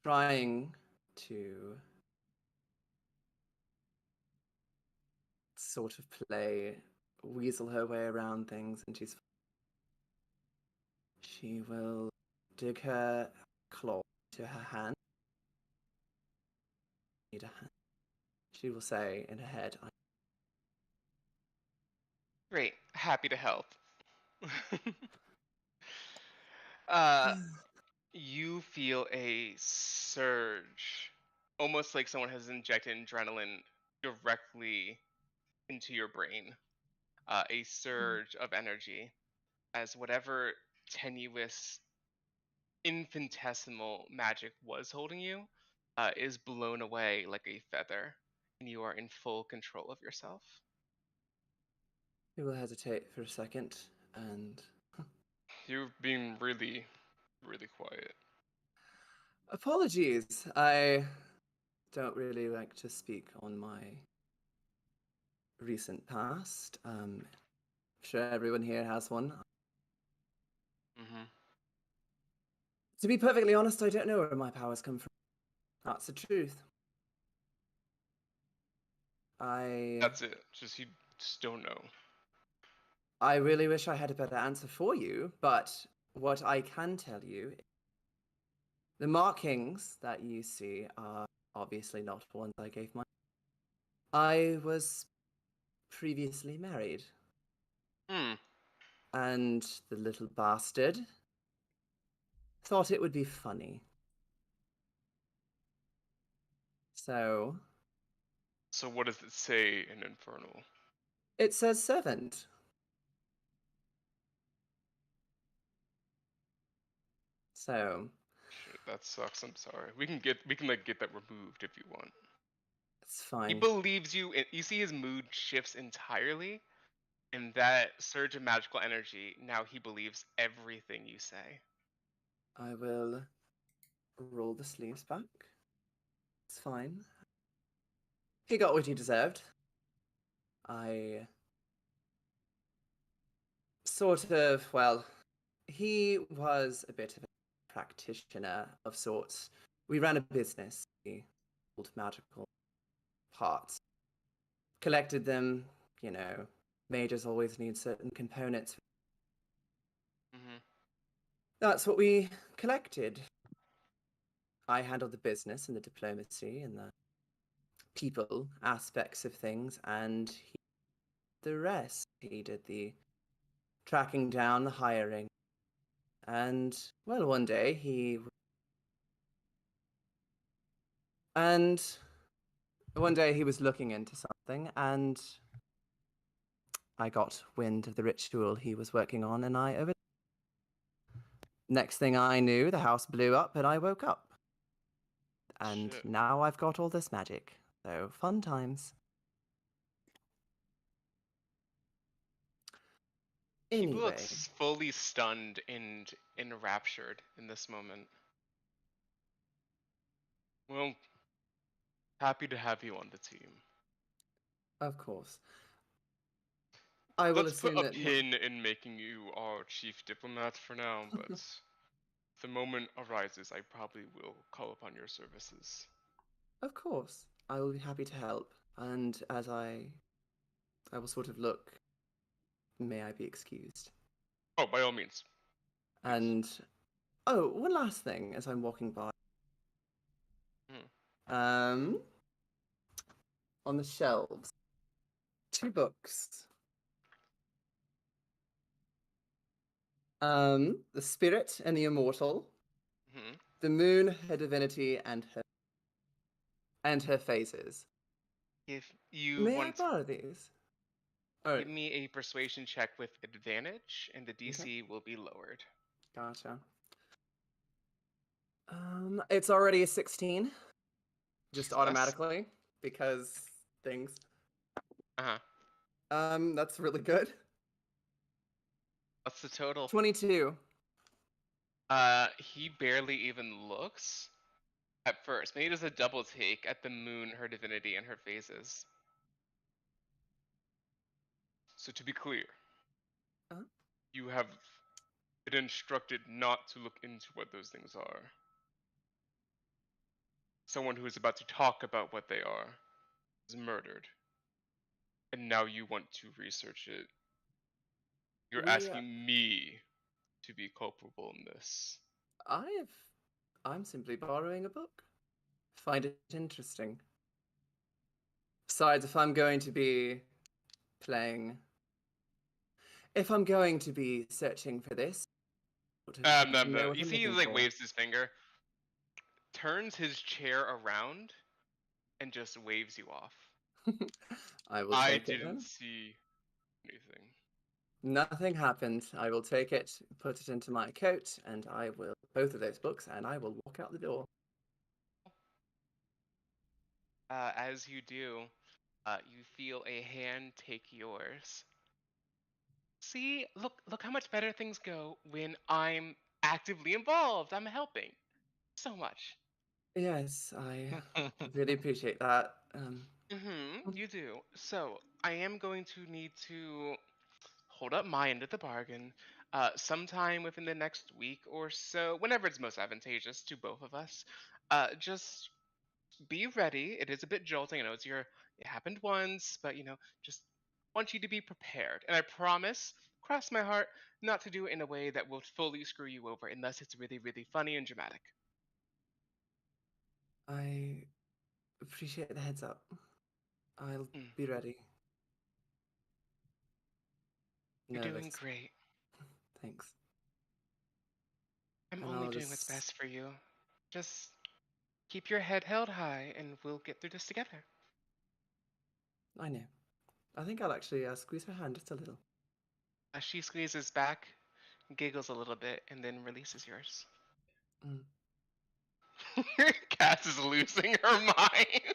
trying to sort of weasel her way around things, and she will dig her claw to her hand. Need a hand. She will say in her head, Great. Happy to help. uh, you feel a surge, almost like someone has injected adrenaline directly into your brain. A surge of energy as whatever tenuous, infinitesimal magic was holding you is blown away like a feather, and you are in full control of yourself. She will hesitate for a second, and You've been really, really quiet. apologies. I don't really like to speak on my recent past. I'm sure everyone here has one. Mm-hmm. To be perfectly honest, I don't know where my powers come from. That's the truth. That's it. You just don't know. I really wish I had a better answer for you, but what I can tell you, the markings that you see are obviously not the ones I gave I was previously married, Hmm. and the little bastard thought it would be funny. So, So what does it say in Infernal? it says servant. So, Shit, that sucks. I'm sorry. We can like get that removed if you want. it's He fine. believes you. You see his mood shifts entirely, and that surge of magical energy. Now he believes everything you say. I will roll the sleeves back. It's fine. He got what he deserved. I well, he was a bit of a practitioner of sorts. We ran a business. We sold magical parts, collected them, mages always need certain components. Mm-hmm. That's what we collected. I handled the business and the diplomacy and the people aspects of things, and he did the rest. He did the tracking down, the hiring, and, well, one day he was looking into something, and I got wind of the ritual he was working on, and next thing I knew, the house blew up, and I woke up. And Shit. now I've got all this magic. So, fun times. He Anyway, looks fully stunned and enraptured in this moment. Well, happy to have you on the team. of course. I will Let's put assume a that... pin in making you our chief diplomat for now, but if the moment arises, I probably will call upon your services. Of course. I will be happy to help. And as I will sort of look, may I be excused? Oh, by all means. Please. And, oh, one last thing as I'm walking by. Hmm. On the shelves, 2 books. The Spirit and the Immortal, Hmm. The Moon, Her Divinity, and her Phases. If you May I want, borrow these? Oh, give me a persuasion check with advantage, and the DC okay. will be lowered. Gotcha. It's already a 16, just Jesus. automatically, because things. Uh-huh. That's really good. What's the total? 22. He barely even looks at first. Maybe he does a double take at the moon, her divinity, and her phases. So to be clear, Uh-huh. you have been instructed not to look into what those things are. Someone who is about to talk about what they are is murdered. And now you want to research it. You're asking me to be culpable in this. I'm simply borrowing a book. Find it interesting. Besides, if I'm going to be searching for this, No. what You I'm see, he looking like for. waves his finger, turns his chair around, and just waves you off. I will I take it didn't then. see anything. Nothing happened. I will take it, put it into my coat, and I will both of those books, and I will walk out the door. As you do, you feel a hand take yours. See, look how much better things go when I'm actively involved. I'm helping so much. Yes, I really appreciate that. You do. So I am going to need to hold up my end of the bargain. Sometime within the next week or so, whenever it's most advantageous to both of us. Just be ready. It is a bit jolting. I know it happened once, but just want you to be prepared. And I promise, cross my heart, not to do it in a way that will fully screw you over unless it's really, really funny and dramatic. I appreciate the heads up. I'll be ready. You're doing Nervous. great. Thanks. I'm And only I'll doing what's just... best for you. Just keep your head held high and we'll get through this together. I know. I think I'll actually squeeze her hand just a little. She squeezes back, giggles a little bit, and then releases yours. Cass is losing her mind.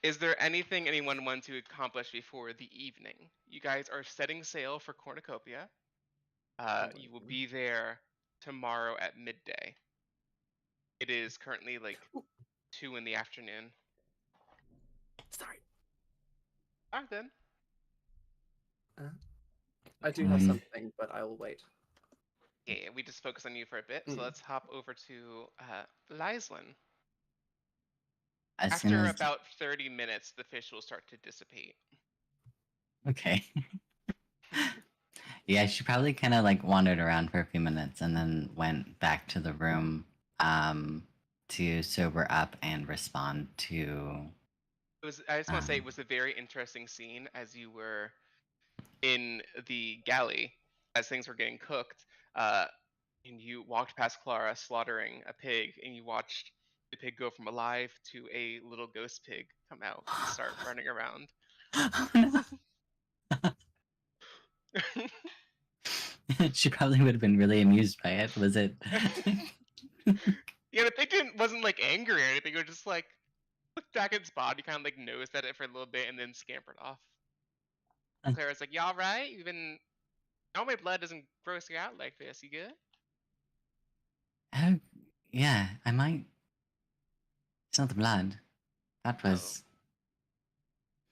Is there anything anyone wants to accomplish before the evening? You guys are setting sail for Cornucopia. You will be there tomorrow at midday. It is currently like 2 in the afternoon. Sorry. Alright then. I do have something, but I will wait. Yeah, we just focus on you for a bit. So let's hop over to Lyslin. After about 30 minutes, the fish will start to dissipate. Okay. Yeah, she probably kind of like wandered around for a few minutes and then went back to the room to sober up and respond to. I just want to say it was a very interesting scene as you were in the galley as things were getting cooked, and you walked past Clara slaughtering a pig, and you watched the pig go from alive to a little ghost pig come out and start running around. She probably would have been really amused by it. Was it? Yeah, the pig wasn't like angry or anything. It was just like looked back at its body, kind of like nosed at it for a little bit, and then scampered off. Clara's like, "Y'all right? You've been. No, my blood doesn't gross you out like this. You good?" Oh, yeah. I might. It's not the blood. That was.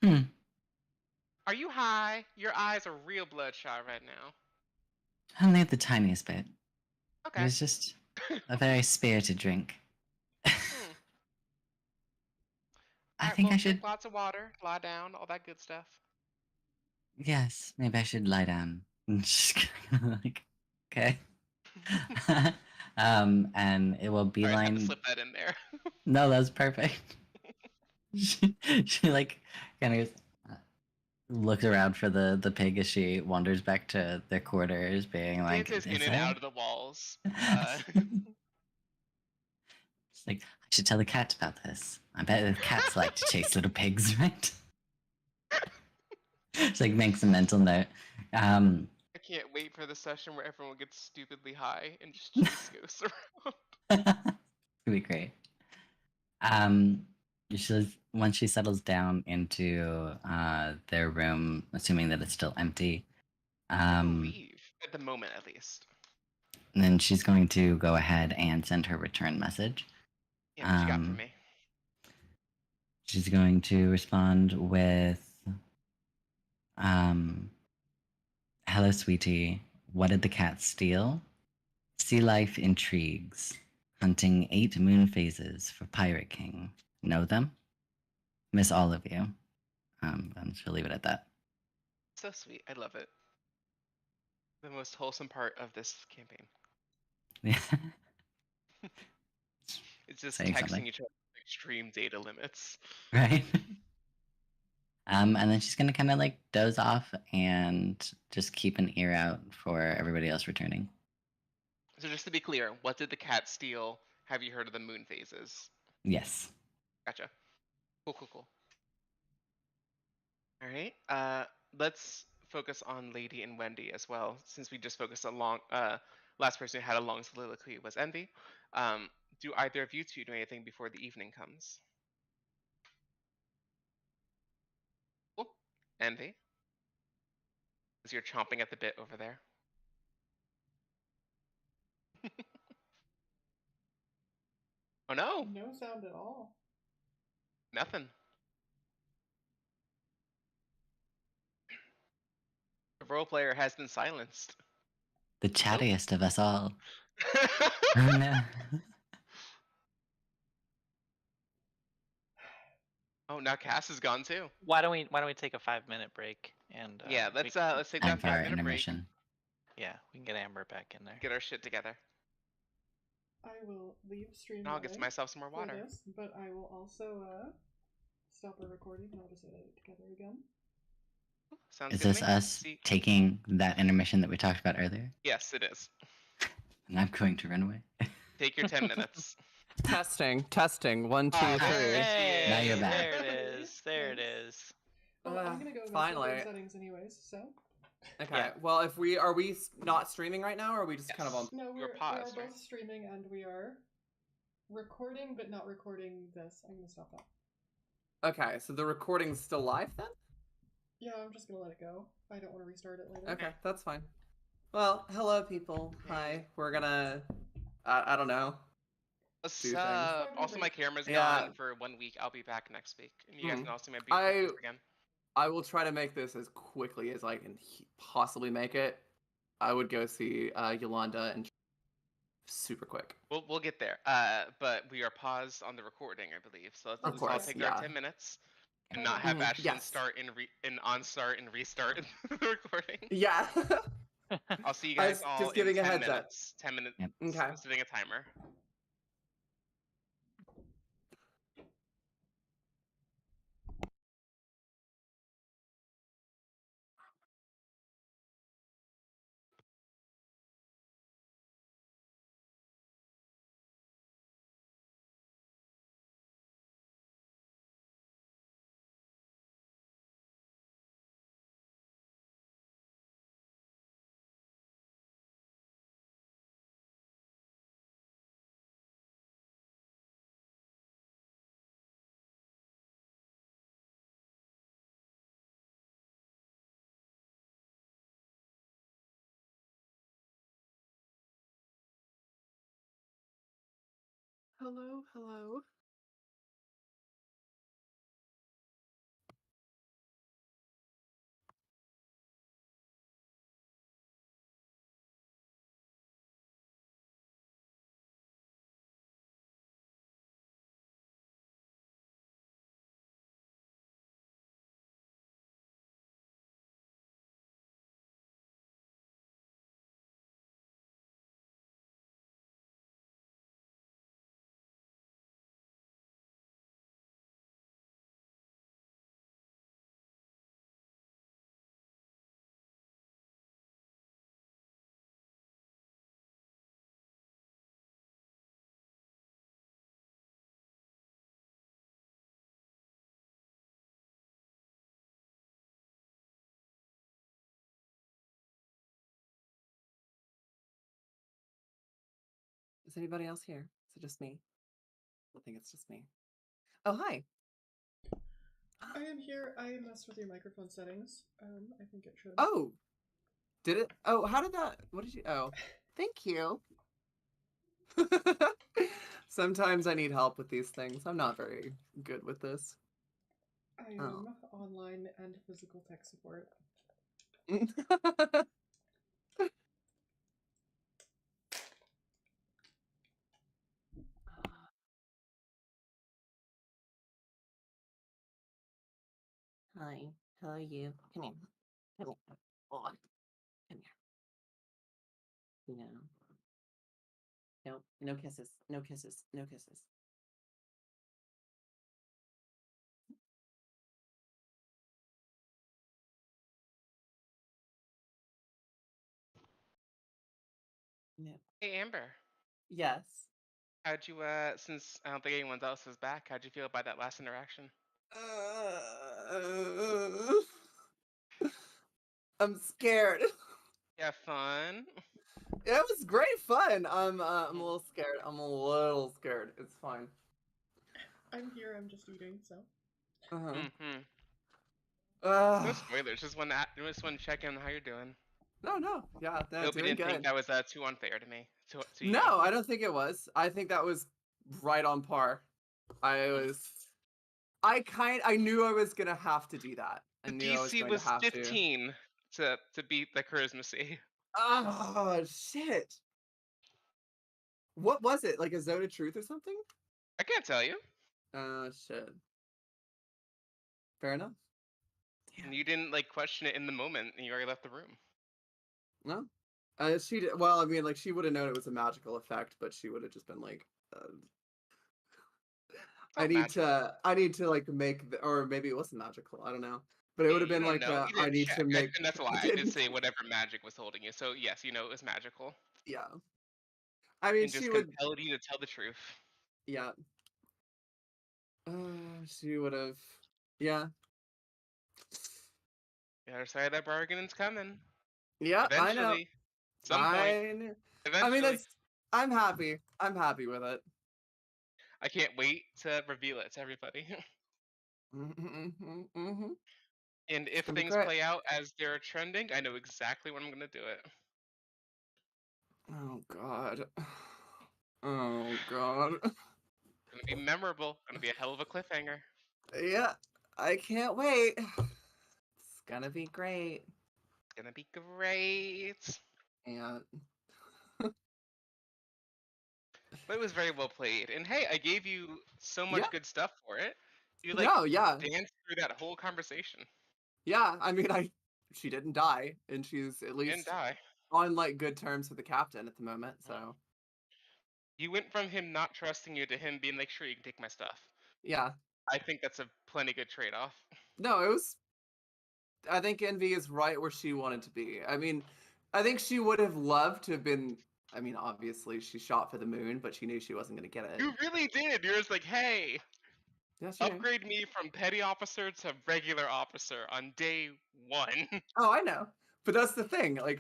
Are you high? Your eyes are real bloodshot right now. Only the tiniest bit. Okay. It was just a very spirited drink. I think I should. Drink lots of water, lie down, all that good stuff. Yes, maybe I should lie down. Just like, okay. And it will beeline. I had to slip that in there. No, that was perfect. she like kind of looks around for the pig as she wanders back to their quarters, being like, It's in and out of the walls. It's like, I should tell the cat about this. I bet the cats like to chase little pigs, right? It's like makes a mental note. A can't wait for the session where everyone gets stupidly high and just chase ghosts around. It'd be great. Once she settles down into their room, assuming that it's still empty, I believe, at the moment at least. then she's going to go ahead and send her return message. Yeah, what you got for me? She's going to respond with, "Hello, sweetie. What did the cat steal? Sea life intrigues. Hunting 8 moon phases for Pirate King. Know them? Miss all of you." And she'll leave it at that. So sweet. I love it. The most wholesome part of this campaign. Yeah. It's just Saying texting something. each other with extreme data limits. Right? And then she's gonna kind of like doze off and just keep an ear out for everybody else returning. So just to be clear, what did the cat steal? Have you heard of the moon phases? Yes. Gotcha. Cool. All right. Let's focus on Lady and Wendy as well, since we just focused on last person who had a long soliloquy was Envy. Do either of you two do anything before the evening comes? Cool. Envy, as you're chomping at the bit over there. Oh no, No sound at all. nothing. The role player has been silenced. The chattiest of us all. Oh no. Oh, now Cass is gone too. Why don't we take a 5-minute break and Yeah, let's take Time that for our 5-minute break. intermission. yeah, we can get Amber back in there. Get our shit together. I will leave stream. I'll get myself some more for water. this, but I will also stop our recording and I'll just edit it together again. Sounds Is good this to me. us taking that intermission that we talked about earlier? Yes, it is. And I'm going to run away. Take your 10 minutes. Testing. 1, 2, 3. Hey, Now you're back. there it is. There it is. Well, I'm gonna go finally. in settings anyways, so. Okay. Yeah. Well, if we are we not streaming right now, or are we just kind of on? Yes. No, We're we are paused, both right? streaming and we are recording, but not recording this. I'm gonna stop that. Okay, so the recording's still live then? Yeah, I'm just gonna let it go. I don't want to restart it later. Okay, that's fine. Well, hello people. Hi. We're gonna I don't know. What's Do things. up? Also, my camera's Yeah. gone for 1 week. I'll be back next week. And you guys Mhm. can all see my beautiful face again. I will try to make this as quickly as I can possibly make it. I would go see Yolanda and super quick. We'll get there. But we are paused on the recording, I believe. So let's Of all course, take our yeah. 10 minutes and not have Mhm, Ashton yes. start and on-start and restart the recording. Yeah. I'll see you I guys was all just in giving a 10 heads up. minutes. 10 minutes. Yep. Okay. Setting a timer. Hello. Is anybody else here? Is it just me? I think it's just me. Oh, hi. I am here. I messed with your microphone settings. I think it should. Oh, did it? Oh, how did that? What did you? Oh, thank you. Sometimes I need help with these things. I'm not very good with this. I am online and physical tech support. Hi, how are you? Come here. Come here. Oh, come here. No. No, no kisses. No kisses. No kisses. No. Hey, Amber. Yes. How'd you, since I don't think anyone else is back, how'd you feel about that last interaction? I'm scared. Yeah, fun. It was great fun. I'm a little scared. I'm a little scared. It's fine. I'm here. I'm just eating. So. Uh-huh. Mm-hmm. No Uh, spoilers. Just want to check in on how you're doing. no. Yeah, no, Hope you doing didn't think good. that was too unfair to me. To you. No, I don't think it was. I think that was right on par. I knew I was gonna have to do that. I The knew I was DC going to was have to. 15 to beat the Charisma C. Oh shit. What was it? Like a zone of truth or something? I can't tell you. Oh shit. Fair enough. And you didn't like question it in the moment, and you already left the room. No. She did, well, I mean, like she would have known it was a magical effect, but she would have just been like, I Not need magical. to like make the, or maybe it wasn't magical. I don't know. But it Hey, would have you been don't like, know. You I didn't need check, to make. and that's I why I did didn't. say whatever magic was holding you. So yes, you know it was magical, Yeah. I mean, and she just would. compelled you to tell the truth. Yeah. She would have. Yeah. The other side of that bargaining's coming. Yeah, I know. Eventually, some point. I mean, Eventually, that's. I'm happy. I'm happy with it. I can't wait to reveal it to everybody. Mm-hmm. And It's if gonna be things great. play out as they're trending, I know exactly when I'm gonna do it. Oh God. Oh God. Gonna be memorable. Gonna be a hell of a cliffhanger. Yeah, I can't wait. It's gonna be great. Gonna be great. And But it was very well played. And hey, I gave you so yeah, much good stuff for it. You like no, yeah, danced through that whole conversation. yeah. I mean, she didn't die, and she's at You didn't least die. on like good terms with the captain at the moment. Mm. So You went from him not trusting you to him being like, sure, you can take my stuff. yeah, I think that's a plenty good trade-off. no, it was. I think Envy is right where she wanted to be. I mean, I think she would have loved to have been. I mean, obviously, she shot for the moon, but she knew she wasn't going to get it. You really did. You're just like, hey, Yeah, she knew. upgrade me from petty officer to regular officer on day 1. Oh, I know. But that's the thing. Like,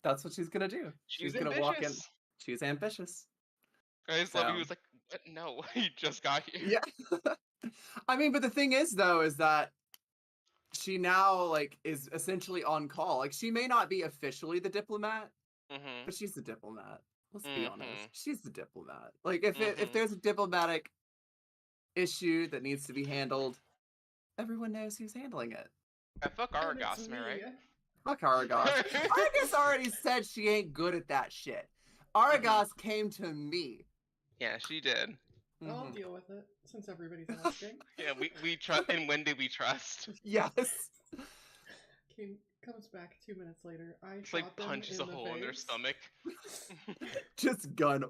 that's what she's gonna do. She's She's gonna walk in. ambitious. She's ambitious. I just love he So was like, what? No, he just got here. yeah. I mean, but the thing is, though, is that she now like is essentially on call. Like, she may not be officially the diplomat, Mm-hmm. but she's the diplomat. Let's be honest. Mm-hmm. She's the diplomat. Like, if Mm-hmm. there's a diplomatic issue that needs to be handled, everyone knows who's handling it. Fuck And it's Argos, am I right? Fuck Aragos. Aragos already said she ain't good at that shit. Aragos came to me. Yeah, she did. I'll Mhm. deal with it since everybody's asking. Yeah, we trust. And when did we trust? Yes. Comes back 2 minutes later. I It's shot like them punches in a the hole in their face. stomach. Just gun.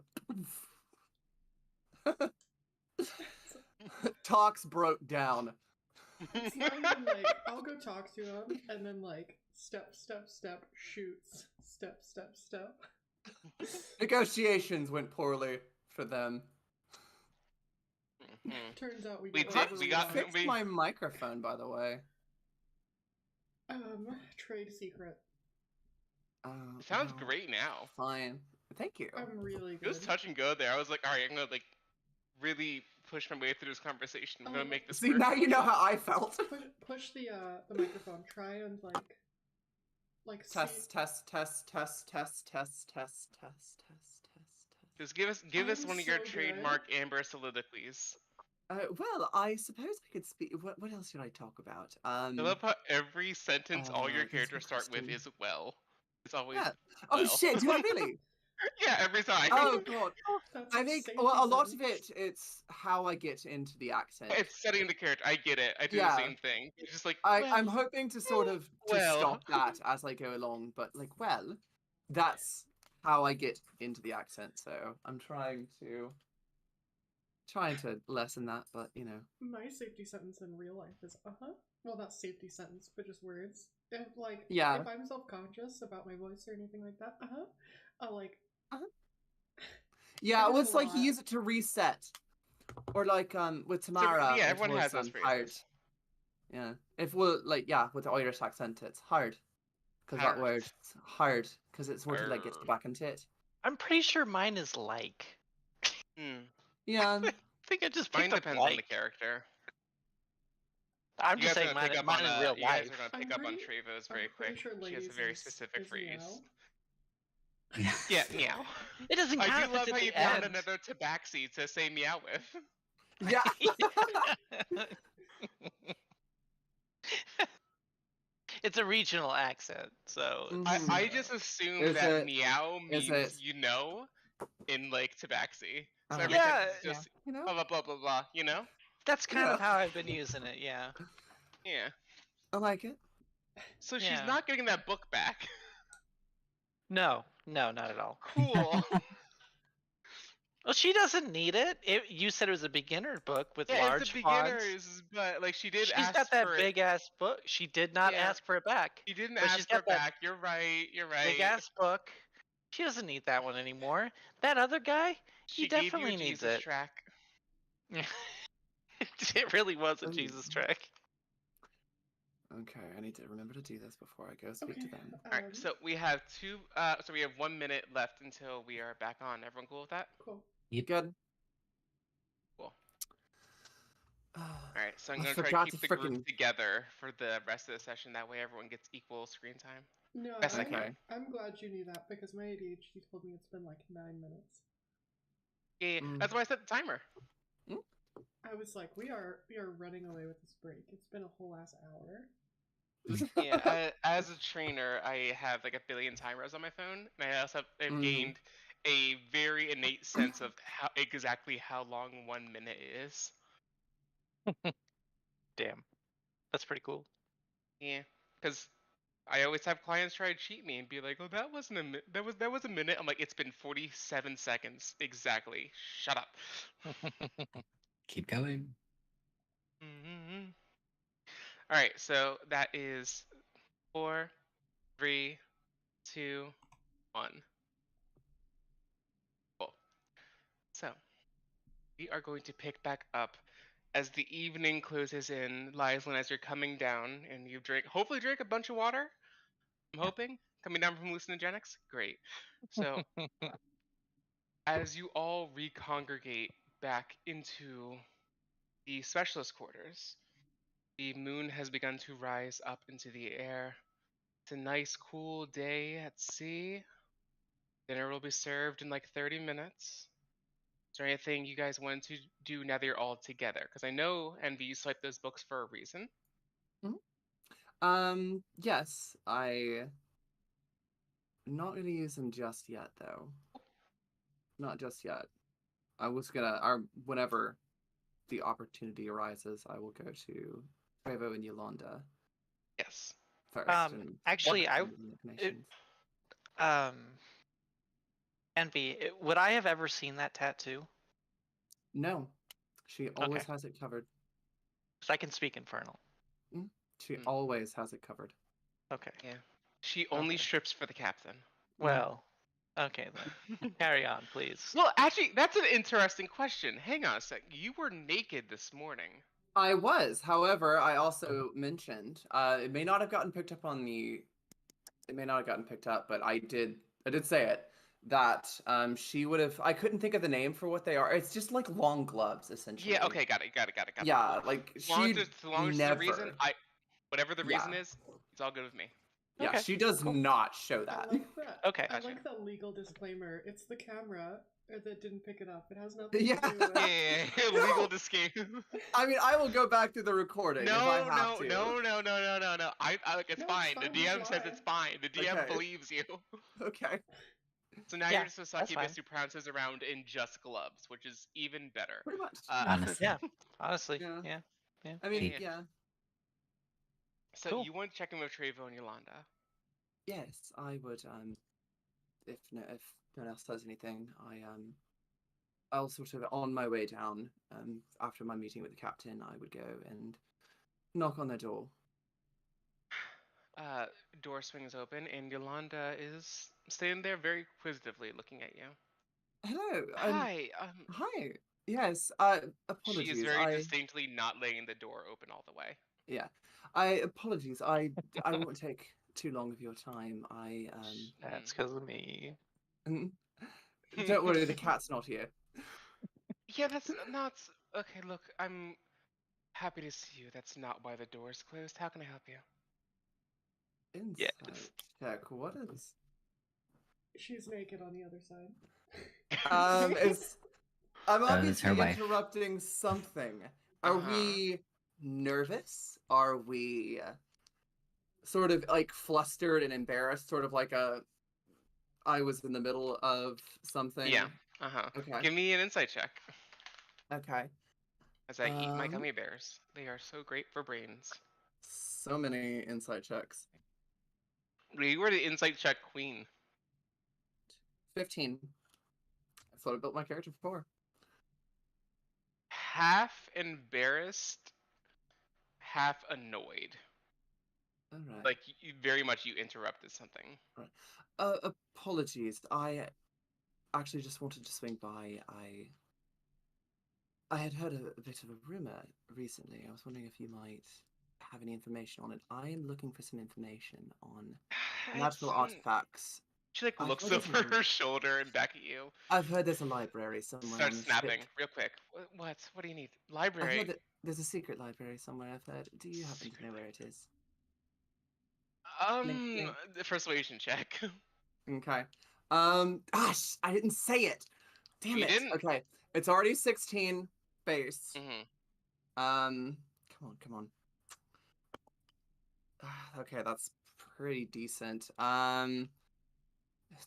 Talks broke down. It's not even like I'll go talk to him and then like step, shoots, step. Negotiations went poorly for them. Mhm. Turns out we We got did- How we did got- you fix we- my microphone, by the way? trade secret. Sounds well, great now. Fine. Thank you. I'm really It was good. touch and go there. I was like, all right, I'm gonna like really push my way through this conversation. I'm gonna make this See, work. now you know how I felt. Push the microphone. Try and like see. Test. Just give us I'm one of your so trademark Amber soliloquies. Well, I suppose I could speak. What else should I talk about? I love how every sentence all your that's a characters start with question. is well. It's always Yeah. well. Oh shit! Do I really? Yeah, every time. Oh god. That's I a think safety well, a lot of sentence. it's how I get into the accent. It's setting the character. I get it. I do the Yeah. same thing. It's just like I'm hoping to sort of just well. stop that as I go along, but like, well, that's how I get into the accent. So I'm trying to lessen that, but you know. My safety sentence in real life is Well, not safety sentence, but just words. If Yeah. if I'm self-conscious about my voice or anything like that, I'll like Yeah, It well, is it's a like you lot. use it to reset, or like with Tamara. Yeah, it everyone has was, those hard. phrases. Yeah, if well, like with the Irish accent, it's hard because that Hard. word's hard because it sort of like gets you back into it. I'm pretty sure mine is like. Yeah. I think I just Mine picked up depends like. on the character. I'm You just guys are saying gonna mine, pick up mine on in real you guys life. are gonna I'm pick up on pretty- Trevo's I'm very pretty quick. sure She has a ladies very is specific phrase. meow. Yeah, meow. It doesn't count I if do love it's how at you the found end. another tabaxi to say meow with. Yeah. It's a regional accent, so it's, I just assumed Is that it- meow is means it- you know in like tabaxi. So Uh-huh. every Yeah, sentence is just you know. blah blah blah blah blah. You know? that's kind of Yeah. how I've been using it. Yeah. Yeah. I like it. So she's Yeah. not getting that book back. No, not at all. Cool. Well, she doesn't need it. You said it was a beginner book with Yeah, large it's the fonts. beginners, but like she did She's ask got that for big ass book. She did not Yeah. ask for it back. She didn't but she's ask for got it that back. You're right. You're right. Big ass book. She doesn't need that one anymore. That other guy, She he gave you definitely a needs Jesus it. track. It really was a Ooh. Jesus track. Okay, I need to remember to do this before I go speak to them. All right, so we have we have 1 minute left until we are back on. Everyone cool with that? Cool. Good. Cool. All right, so I'm I gonna try to forgot keep to the frickin- group together for the rest of the session. That way, everyone gets equal screen time. No, Best I I'm, can. I'm glad you knew that because my ADHD told me it's been like 9 minutes. Yeah, that's why I set the timer. I was like, we are running away with this break. It's been a whole ass hour. Yeah, as a trainer, I have like a billion timers on my phone, and I also have gained a very innate sense of exactly how long 1 minute is. Damn, that's pretty cool. Yeah, because I always have clients try to cheat me and be like, "Oh, that wasn't a that was a minute." I'm like, "It's been 47 seconds exactly. Shut up." Keep going. Mm-hmm. All right, so that is 4, 3, 2, 1. Cool. So we are going to pick back up as the evening closes in. Lyslin, as you're coming down and you hopefully drink a bunch of water. I'm hoping coming down from hallucinogenics. Great. So as you all recongregate back into the specialist quarters, the moon has begun to rise up into the air. It's a nice, cool day at sea. Dinner will be served in like 30 minutes. Is there anything you guys want to do now that you're all together? Because I know, Envy, you swiped those books for a reason. Yes, I'm not gonna use them just yet, though. Not just yet. I was gonna, whenever the opportunity arises, I will go to Trevo and Yolanda Yes. first. And actually, Envy, would I have ever seen that tattoo? No, she always has it covered. Because I can speak Infernal. She always has it covered. Okay. Yeah. She only strips for the captain. Well, okay then. Carry on, please. Well, actually, that's an interesting question. Hang on a sec. You were naked this morning. I was. However, I also mentioned it may not have gotten picked up but I did say it that she would have. I couldn't think of the name for what they are. It's just like long gloves, essentially. Yeah. Okay. Got it. Yeah, like As long as she it's the reason, never. whatever the Yeah. reason is, it's all good with me. Yeah, Okay, she does cool. not show I that. like that. Okay. I Gotcha. like that legal disclaimer. It's the camera that didn't pick it up. It has nothing Yeah. to do with. Yeah. No. Legal disclaim. I mean, I will go back through the recording if I No, have no, to. no, no, no, no, no, no. I like it's No, fine. it's The fine, just DM says lie. it's fine. The DM Okay. believes you. Okay. So now Yeah, you're just a that's succubus fine. who prounces around in just gloves, which is even better. Pretty much. Honestly. Yeah, honestly, Yeah. yeah. I mean, Yeah. yeah. So Cool. you want to check in with Trevo and Yolanda. Yes, I would. If no one else says anything, I'll sort of on my way down. After my meeting with the captain, I would go and knock on their door. Door swings open, and Yolanda is standing there very inquisitively looking at you. Hello. Hi. Hi. Yes. She is Apologies. very distinctly not laying the door open all the way. Yeah. Apologies. I won't take too long of your time. That's because of me. Don't worry, the cat's not here. Yeah, that's not okay. Look, I'm happy to see you. That's not why the door is closed. How can I help you? Insight Yes. check. What is? She's naked on the other side. I'm Oh, that's her obviously wife. interrupting something. Are we nervous? Are we sort of like flustered and embarrassed? Sort of like I was in the middle of something. Yeah. Okay. Give me an insight check. Okay. As I eat my gummy bears. They are so great for brains. So many insight checks. You were the insight check queen. 15. That's what I built my character for. Half embarrassed, half annoyed. All right. Like very much you interrupted something. Apologies. I actually just wanted to swing by. I had heard a bit of a rumor recently. I was wondering if you might have any information on it. I am looking for some information on magical artifacts. She like I've looks heard there's over her shoulder and back at you. I've heard there's a library somewhere on Starts the snapping ship. real quick. What? What do you need? I've Library. heard that there's a secret library somewhere. I've heard. Do you happen to know where it is? Blink. The persuasion check. Okay. Gosh, I didn't say it. Damn You it. didn't. Okay, it's already 16 base. Mm-hmm. Come on. Okay, that's pretty decent.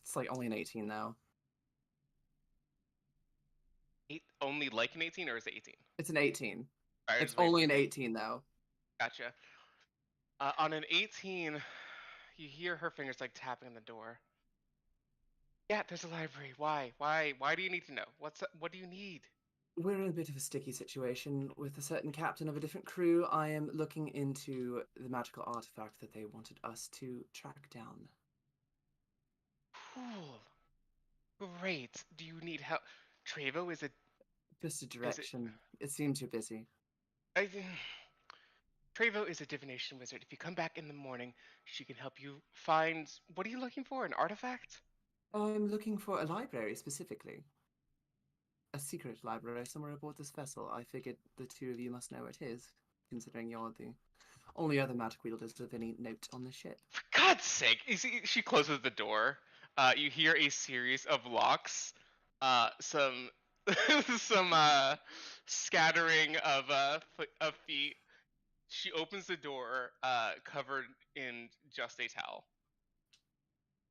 It's like only an 18 though. Only like an 18, or is it 18? It's an 18. Alright, It's just wait. only an 18 though. Gotcha. On an 18, you hear her fingers like tapping on the door. Yeah, there's a library. Why? Why do you need to know? What do you need? We're in a bit of a sticky situation with a certain captain of a different crew. I am looking into the magical artifact that they wanted us to track down. Cool. Great. Do you need help? Trevo, is it? Just a direction. It seems you're busy. Trevo is a divination wizard. If you come back in the morning, she can help you find. What are you looking for? An artifact? I'm looking for a library specifically. A secret library somewhere aboard this vessel. I figured the two of you must know where it is, considering you're the only other magic wielders of any note on the ship. For God's sake! You see, she closes the door. You hear a series of locks. Some scattering of feet. She opens the door, covered in just a towel.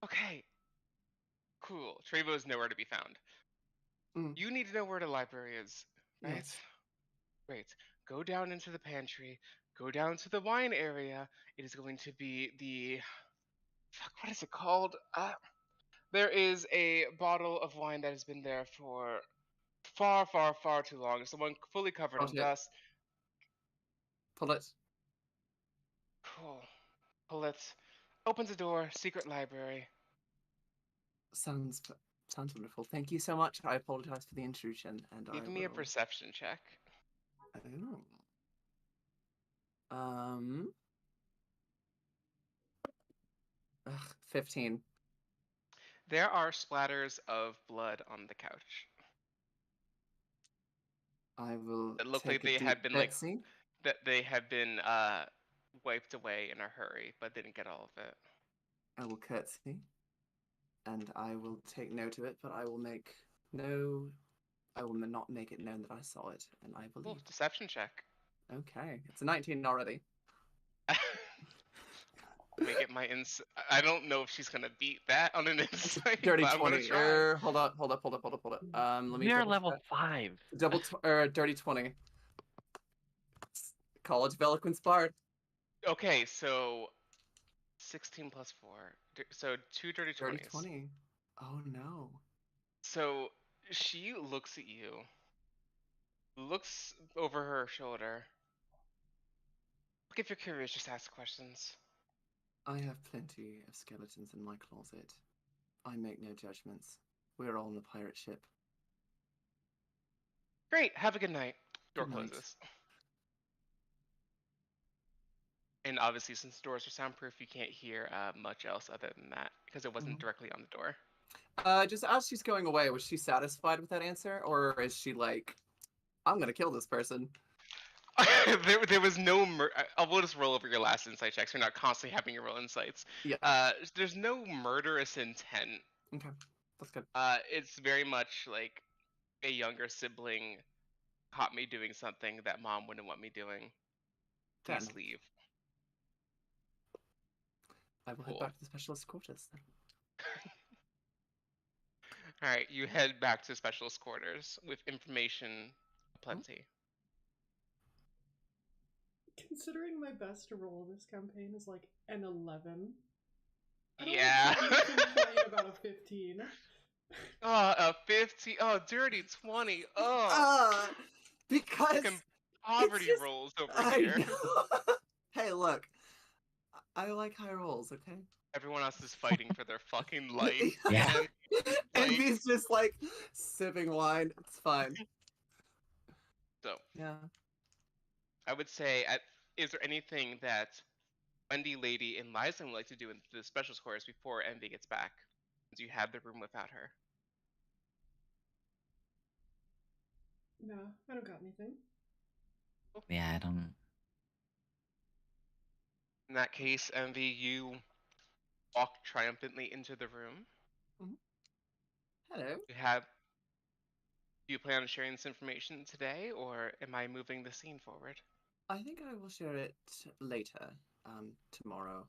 Okay. Cool. Trevo is nowhere to be found. You need to know where the library is, right? Yes. Great. Go down into the pantry. Go down to the wine area. It is going to be the... Fuck, what is it called? There is a bottle of wine that has been there for far, far, far too long. It's the one fully covered in dust. Pull it. Cool. Pull it. Opens the door. Secret library. Sounds wonderful. Thank you so much. I apologize for the intrusion, and Give me a perception check. Oh. 15. There are splatters of blood on the couch. I will It looked like take a they deep had been curtsy. wiped away in a hurry, but didn't get all of it. I will curtsy, and I will take note of it, but I will make no. I will not make it known that I saw it, and I Cool. believe. Deception check. Okay, it's a 19 already. Let me get my I don't know if she's gonna beat that on an insight, Dirty but I'm gonna 20. try. Hold up. Let me We are double level check. 5. Dirty 20. College of Eloquence Bard. Okay, so 16 plus 4. So 2 dirty Dirty 20s. 20. Oh no. So she looks at you, looks over her shoulder. Look, if you're curious, just ask questions. I have plenty of skeletons in my closet. I make no judgments. We're all on a pirate ship. Great, have a good night. Door Good night. closes. And obviously, since doors are soundproof, you can't hear much else other than that, because it wasn't directly on the door. Just as she's going away, was she satisfied with that answer? Or is she like, I'm gonna kill this person? there was no. We'll just roll over your last insight checks. You're not constantly having your roll insights. Yeah. There's no murderous intent. Okay. That's good. It's very much like a younger sibling caught me doing something that mom wouldn't want me doing. Fair Please enough. leave. I will head Cool. back to the specialist quarters then. All right, you head back to specialist quarters with information aplenty. Considering my best roll this campaign is like an 11, I don't Yeah. actually complain about a 15. Oh, a 15. Oh, dirty 20. Oh, Because fucking poverty just- rolls over I here. know. Hey, look. I like high rolls, okay? Everyone else is fighting for their fucking life. Yeah. man. And Like- he's just like sipping wine. It's fine. So, Yeah. I would say, is there anything that Wendy, Lady, and Liza would like to do in the specialist quarters before Envy gets back? Do you have the room without her? No, I don't got anything. Yeah, I don't. In that case, Envy, you walk triumphantly into the room. Hello. Do you plan on sharing this information today, or am I moving the scene forward? I think I will share it later. Tomorrow.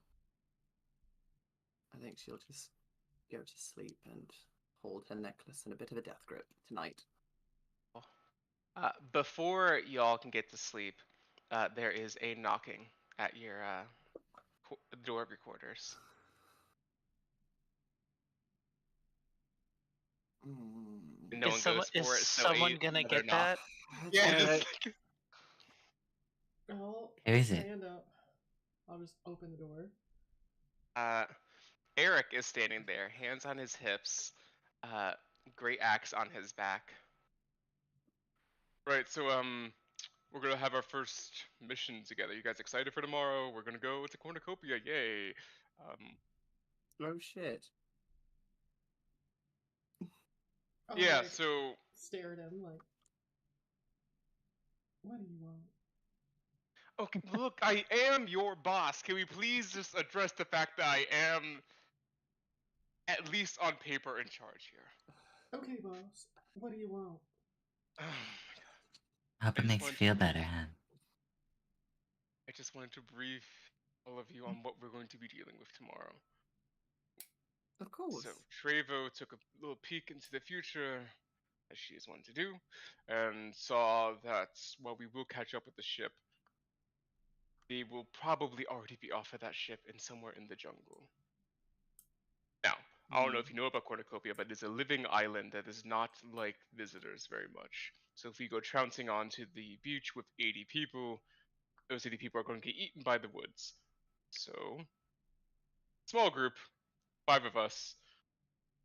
I think she'll just go to sleep and hold her necklace in a bit of a death grip tonight. Before y'all can get to sleep, there is a knocking at your door of your quarters. And no one goes for it. So someone eight, gonna another get knock. that? Yeah, Uh, just I'll Who is it? stand up. I'll just open the door. Eric is standing there, hands on his hips, great axe on his back. Right, so we're gonna have our first mission together. You guys excited for tomorrow? We're gonna go to Cornucopia, yay! Oh shit. I'll, Yeah, like, so stare at him like, what do you want? okay, look, I am your boss. Can we please just address the fact that I am, at least on paper, in charge here? Okay, boss. What do you want? Oh my god. Hope I it just makes you wanted feel to- better, Han. I just wanted to brief all of you on what we're going to be dealing with tomorrow. Of course. So Trevo took a little peek into the future, as she is wont to do, and saw that while we will catch up with the ship, they will probably already be off of that ship and somewhere in the jungle. Now, I don't know if you know about Cornucopia, but it's a living island that is not like visitors very much. So if we go trouncing onto the beach with 80 people, those 80 people are going to get eaten by the woods. So, small group, 5 of us.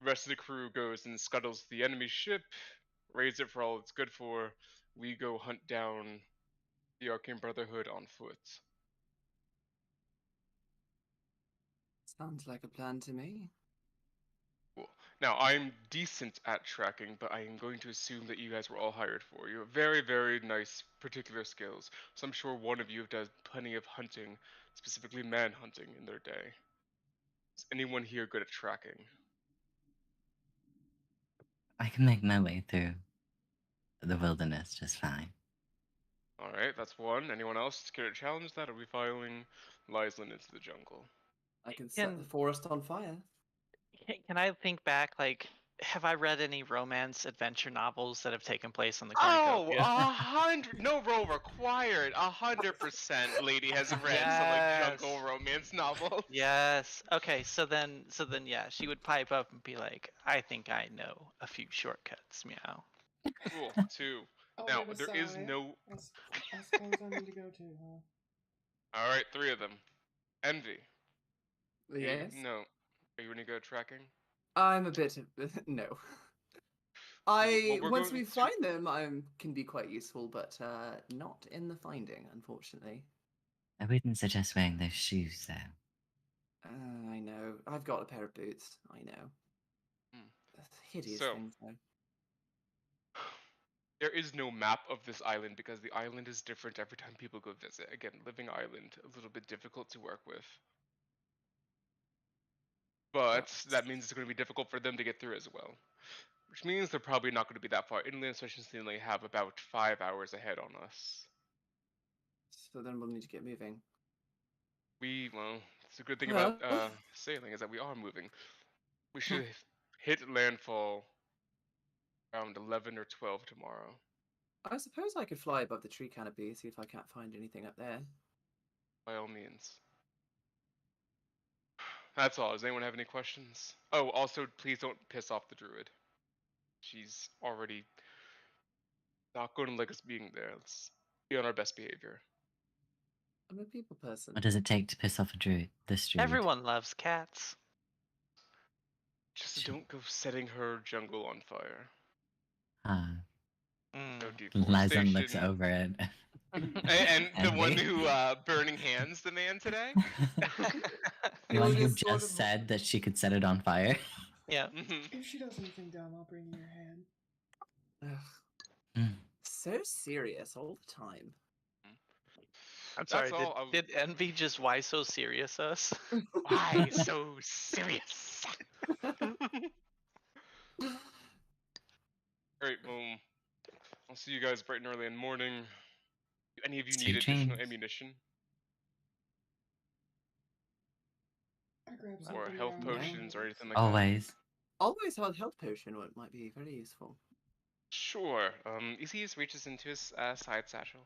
The rest of the crew goes and scuttles the enemy ship, raids it for all it's good for. We go hunt down the Arcane Brotherhood on foot. Sounds like a plan to me. Cool. Now, I'm decent at tracking, but I am going to assume that you guys were all hired for. You have very, very nice particular skills. So I'm sure one of you does plenty of hunting, specifically man hunting, in their day. Is anyone here good at tracking? I can make my way through the wilderness just fine. Alright, that's one. Anyone else care to challenge that? Or are we following Lyslin into the jungle? I can set the forest on fire. Can I think back? Like, have I read any romance adventure novels that have taken place in the Oh, cornucopia? 100! No role required. 100% lady has read some like jungle Yes. romance novel. Yes. Okay. So then, yeah, she would pipe up and be like, "I think I know a few shortcuts." Meow. Cool. 2. I'll Now, give a there is sigh. no. I suppose I need to go too, huh? Alright, 3 of them. Envy. Yes. No. Are you any good at tracking? I'm a bit no. Well, we're Once going we to- find them, I can be quite useful, but not in the finding, unfortunately. I wouldn't suggest wearing those shoes, though. I know. I've got a pair of boots. I know. Hmm. Hideous So- things, though. There is no map of this island because the island is different every time people go visit. Again, living island, a little bit difficult to work with. But that means it's going to be difficult for them to get through as well. Which means they're probably not going to be that far inland, especially since they only have about 5 hours ahead on us. So then we'll need to get moving. Well, it's a good thing about Well. sailing is that we are moving. We should hit landfall around 11 or 12 tomorrow. I suppose I could fly above the tree canopy, see if I can't find anything up there. By all means. That's all. Does anyone have any questions? Oh, also, please don't piss off the druid. She's already not going to like us being there. Let's be on our best behavior. I'm a people person. What does it take to piss off a druid? This druid. Everyone loves cats. Just don't go setting her jungle on fire. Ah. No Mm. Lyson looks deforestation. over it. And the one Envy. who burning hands the man today. The one who is sort just of- said that she could set it on fire. Yeah. Mhm. If she does anything dumb, I'll bring you your head. Ugh. Mm. So serious all the time. I'm That's sorry. all. Did Envy just why so serious us? Why so serious? Alright, well, I'll see you guys bright and early in the morning. Do any of you need Sweet additional dreams. ammunition I grabbed or something health around potions or there. anything like that? Always. Always have a health potion might be very useful. Sure. Isis reaches into his side satchel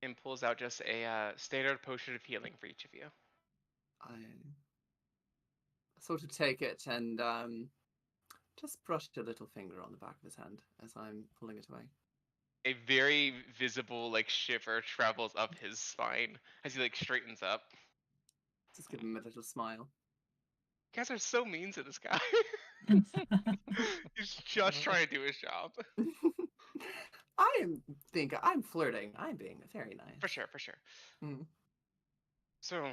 and pulls out just a standard potion of healing for each of you. I sort of take it and just brush a little finger on the back of his hand as I'm pulling it away. A very visible like shiver travels up his spine as he like straightens up. Just give him a little smile. You guys are so mean to this guy. He's just trying to do his job. I'm flirting. I'm being very nice. For sure, for sure. Mm. So,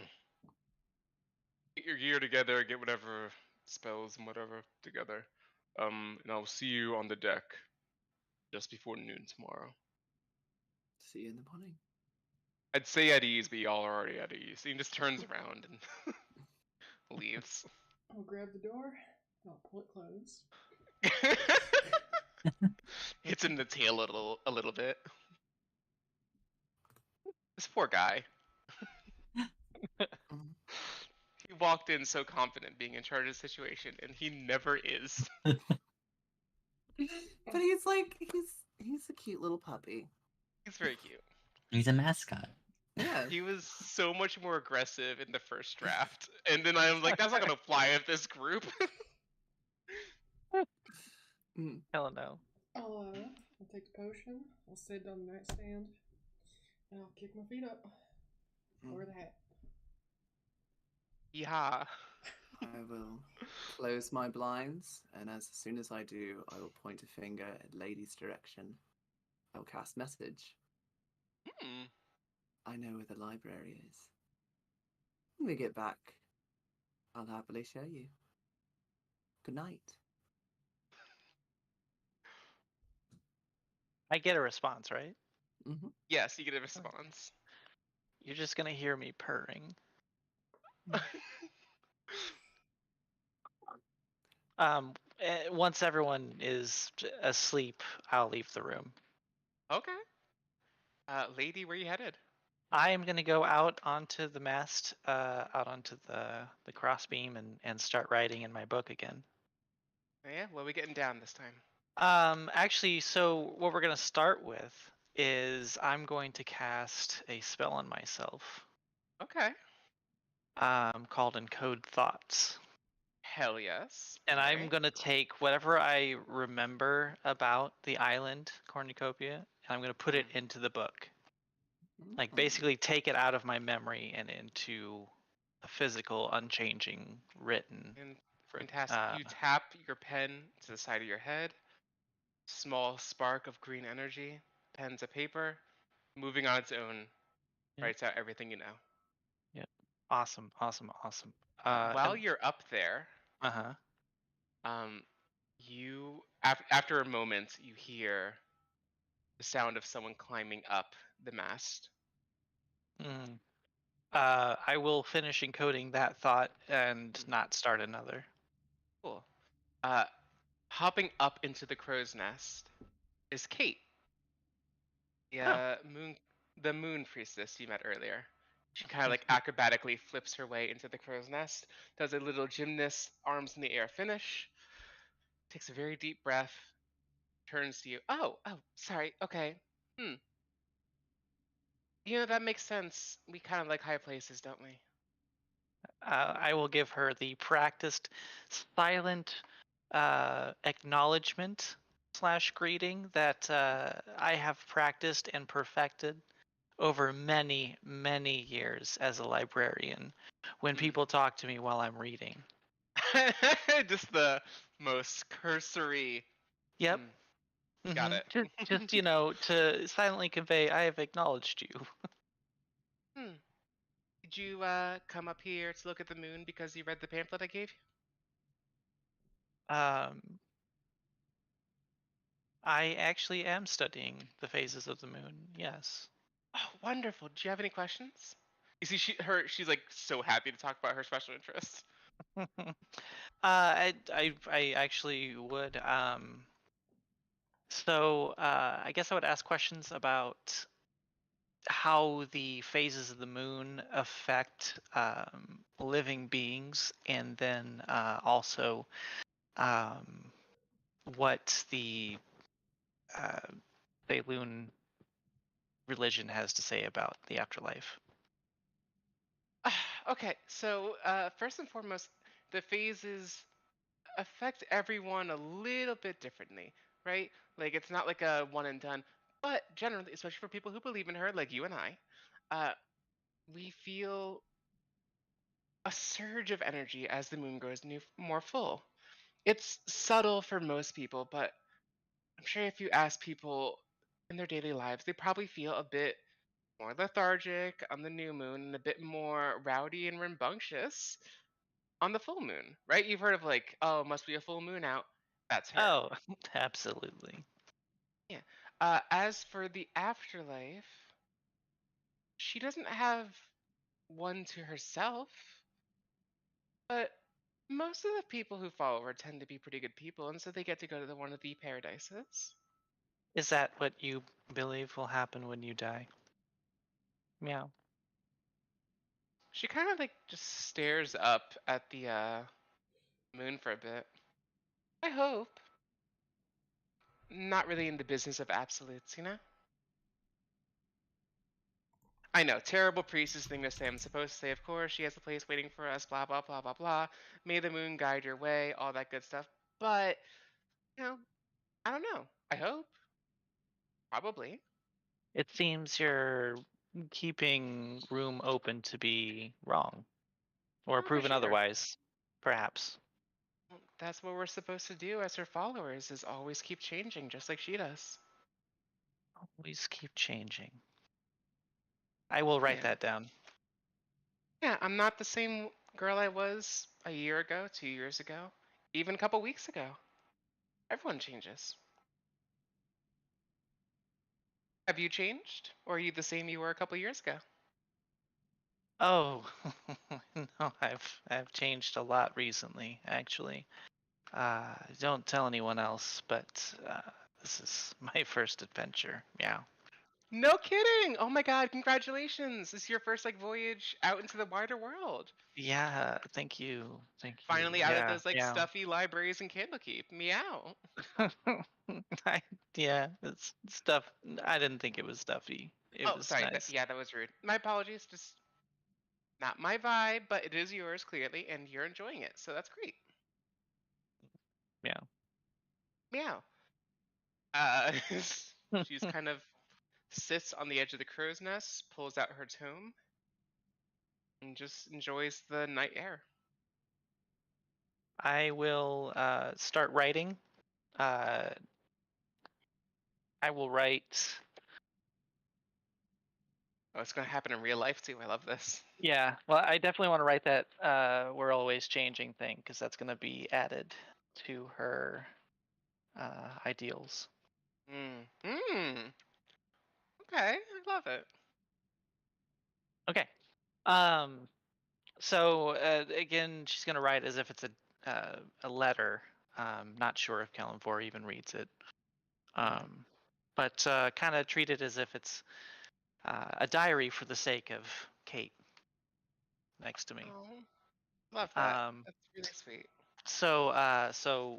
get your gear together, get whatever spells and whatever together. And I'll see you on the deck just before noon tomorrow. See you in the morning. I'd say at ease, but y'all are already at ease. He just turns around and leaves. I'll grab the door. I'll pull it closed. Hits him in the tail a little bit. This poor guy. Mm. He walked in so confident being in charge of the situation, and he never is. But he's like he's a cute little puppy. He's very cute. He's a mascot. Yeah. He was so much more aggressive in the first draft, and then I'm like, that's not gonna fly with this group. Mm. Hell no. I'll take the potion. I'll sit it on the nightstand, and I'll kick my feet up. Lower the hat. Yeah. I will close my blinds, and as soon as I do, I will point a finger at Lady's direction. I'll cast message. Hmm. I know where the library is. When we get back, I'll happily show you. Good night. I get a response, right? Mm-hmm. Yes, you get a response. You're just gonna hear me purring. Once everyone is asleep, I'll leave the room. Okay. Lady, where you headed? I am gonna go out onto the mast, out onto the crossbeam, and start writing in my book again. Oh, yeah, what are we getting down this time? Actually, so what we're gonna start with is I'm going to cast a spell on myself, Okay. called Encode Thoughts. Hell yes. And All I'm right. gonna take whatever I remember about the island Cornucopia, and I'm gonna put it into the book. Like basically take it out of my memory and into a physical, unchanging, written. And fantastic. You tap your pen to the side of your head. Small spark of green energy. Pen to paper. Moving on its own. Yep. Writes out everything you know. Yep. Awesome. While you're up there, Uh-huh. you after a moment you hear the sound of someone climbing up the mast. Mm. I will finish encoding that thought and not start another. Cool. Hopping up into the crow's nest is Kate, the moon priestess you met earlier. She kind of like acrobatically flips her way into the crow's nest, does a little gymnast arms in the air finish, takes a very deep breath, turns to you. Oh, sorry. Okay. That makes sense. We kind of like high places, don't we? I will give her the practiced silent acknowledgement / greeting that I have practiced and perfected over many, many years as a librarian when people talk to me while I'm reading. Just the most cursory. Yep. Got it. Just to silently convey, I have acknowledged you. Did you come up here to look at the moon because you read the pamphlet I gave you? I actually am studying the phases of the moon. Yes. Oh, wonderful. Do you have any questions? You see, she's like so happy to talk about her special interests. I actually would. So I guess I would ask questions about how the phases of the moon affect living beings, and then also what the Loon religion has to say about the afterlife. Okay, so first and foremost, the phases affect everyone a little bit differently, right? Like it's not like a one and done, but generally, especially for people who believe in her, like you and I, we feel a surge of energy as the moon grows more full. It's subtle for most people, but I'm sure if you ask people in their daily lives, they probably feel a bit more lethargic on the new moon and a bit more rowdy and rambunctious on the full moon, right? You've heard of like, oh, must be a full moon out. That's her. Oh, absolutely. Yeah. As for the afterlife, she doesn't have one to herself, but most of the people who follow her tend to be pretty good people, and so they get to go to one of the paradises. Is that what you believe will happen when you die? Meow. She kind of like just stares up at the moon for a bit. I hope. Not really in the business of absolutes, you know? I know, terrible priestess thing to say. I'm supposed to say, of course, she has a place waiting for us, blah, blah, blah, blah, blah. May the moon guide your way, all that good stuff. But, I don't know. I hope. Probably. It seems you're keeping room open to be wrong, or Oh, for proven sure. otherwise, perhaps. That's what we're supposed to do as her followers, is always keep changing, just like she does. Always keep changing. I will write Yeah. that down. Yeah, I'm not the same girl I was a year ago, 2 years ago, even a couple weeks ago. Everyone changes. Have you changed, or are you the same you were a couple years ago? Oh, no, I've changed a lot recently, actually. Don't tell anyone else, but this is my first adventure. Yeah. No kidding! Oh my god, congratulations! This is your first like voyage out into the wider world. Yeah, thank you. Thank you. Finally out of Yeah, those like yeah. stuffy libraries in Candlekeep. Meow. Yeah, it's stuff. I didn't think it was stuffy. It Oh, was sorry. nice. Yeah, that was rude. My apologies. Just not my vibe, but it is yours clearly, and you're enjoying it, so that's great. Yeah. Meow. She's kind of sits on the edge of the crow's nest, pulls out her tome, and just enjoys the night air. I will start writing. Uh, I will write. Oh, it's gonna happen in real life too. I love this. Yeah, well, I definitely want to write that "we're always changing" thing because that's going to be added to her ideals. Okay, I love it. Okay. So again, she's going to write as if it's a letter. Not sure if Kalimvor even reads it. But kind of treat it as if it's a diary for the sake of Kate next to me. Oh, love that. That's really sweet. So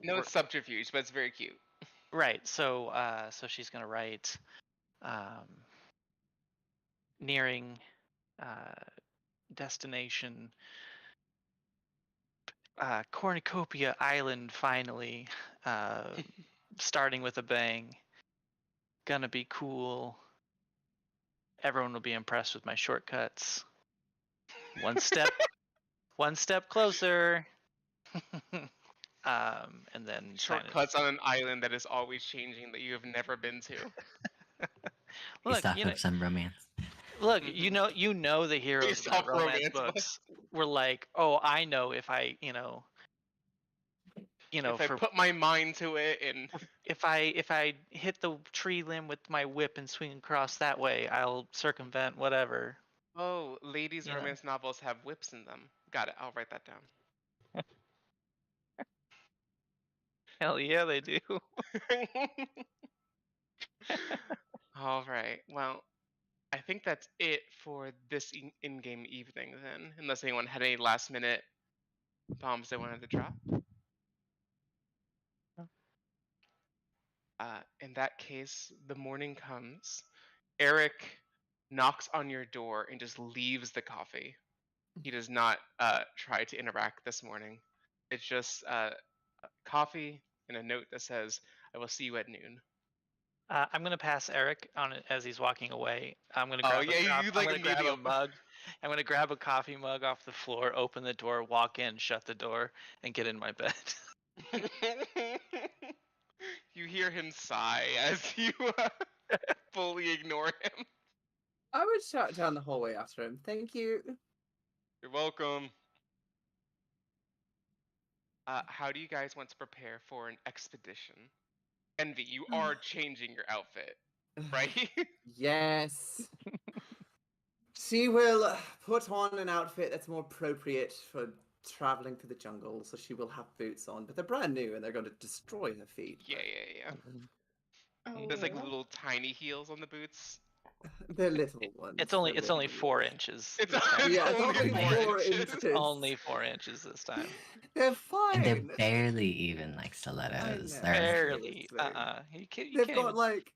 No, it's subterfuge, but it's very cute. right. So she's gonna write, nearing destination, Cornucopia Island. Finally, starting with a bang. Gonna be cool. Everyone will be impressed with my shortcuts. One step closer. And then Shortcuts on an island that is always changing that you have never been to. Based off of some romance. Look, you know the heroes Based of that off romance romance books were like, oh, I know if I, if I put my mind to it, and if I hit the tree limb with my whip and swing across that way, I'll circumvent whatever. oh, ladies' You know. romance novels have whips in them. Got it. I'll write that down. Hell yeah, they do. All right. Well, I think that's it for this in-game evening then, unless anyone had any last-minute bombs they wanted to drop. In that case, the morning comes. Eric knocks on your door and just leaves the coffee. He does not try to interact this morning. It's just coffee and a note that says, "I will see you at noon." I'm gonna pass Eric on it as he's walking away. I'm gonna Oh grab yeah, you like I'm gonna grab a immediately. mug. I'm gonna grab a coffee mug off the floor, open the door, walk in, shut the door, and get in my bed. You hear him sigh as you fully ignore him. I would shout down the hallway after him. Thank you. You're welcome. How do you guys want to prepare for an expedition? Envy, you are changing your outfit, right? Yes. She will put on an outfit that's more appropriate for traveling through the jungle, so she will have boots on, but they're brand new and they're going to destroy her feet. Yeah. Oh, There's like well. little tiny heels on the boots. They're little ones. It's only They're 4 inches. It's this time. Yeah, it's only only 4 inches. inches. Only 4 inches this time. They're fine. And they're barely even like stilettos. know. They're Barely. seriously. You They've can't got even... like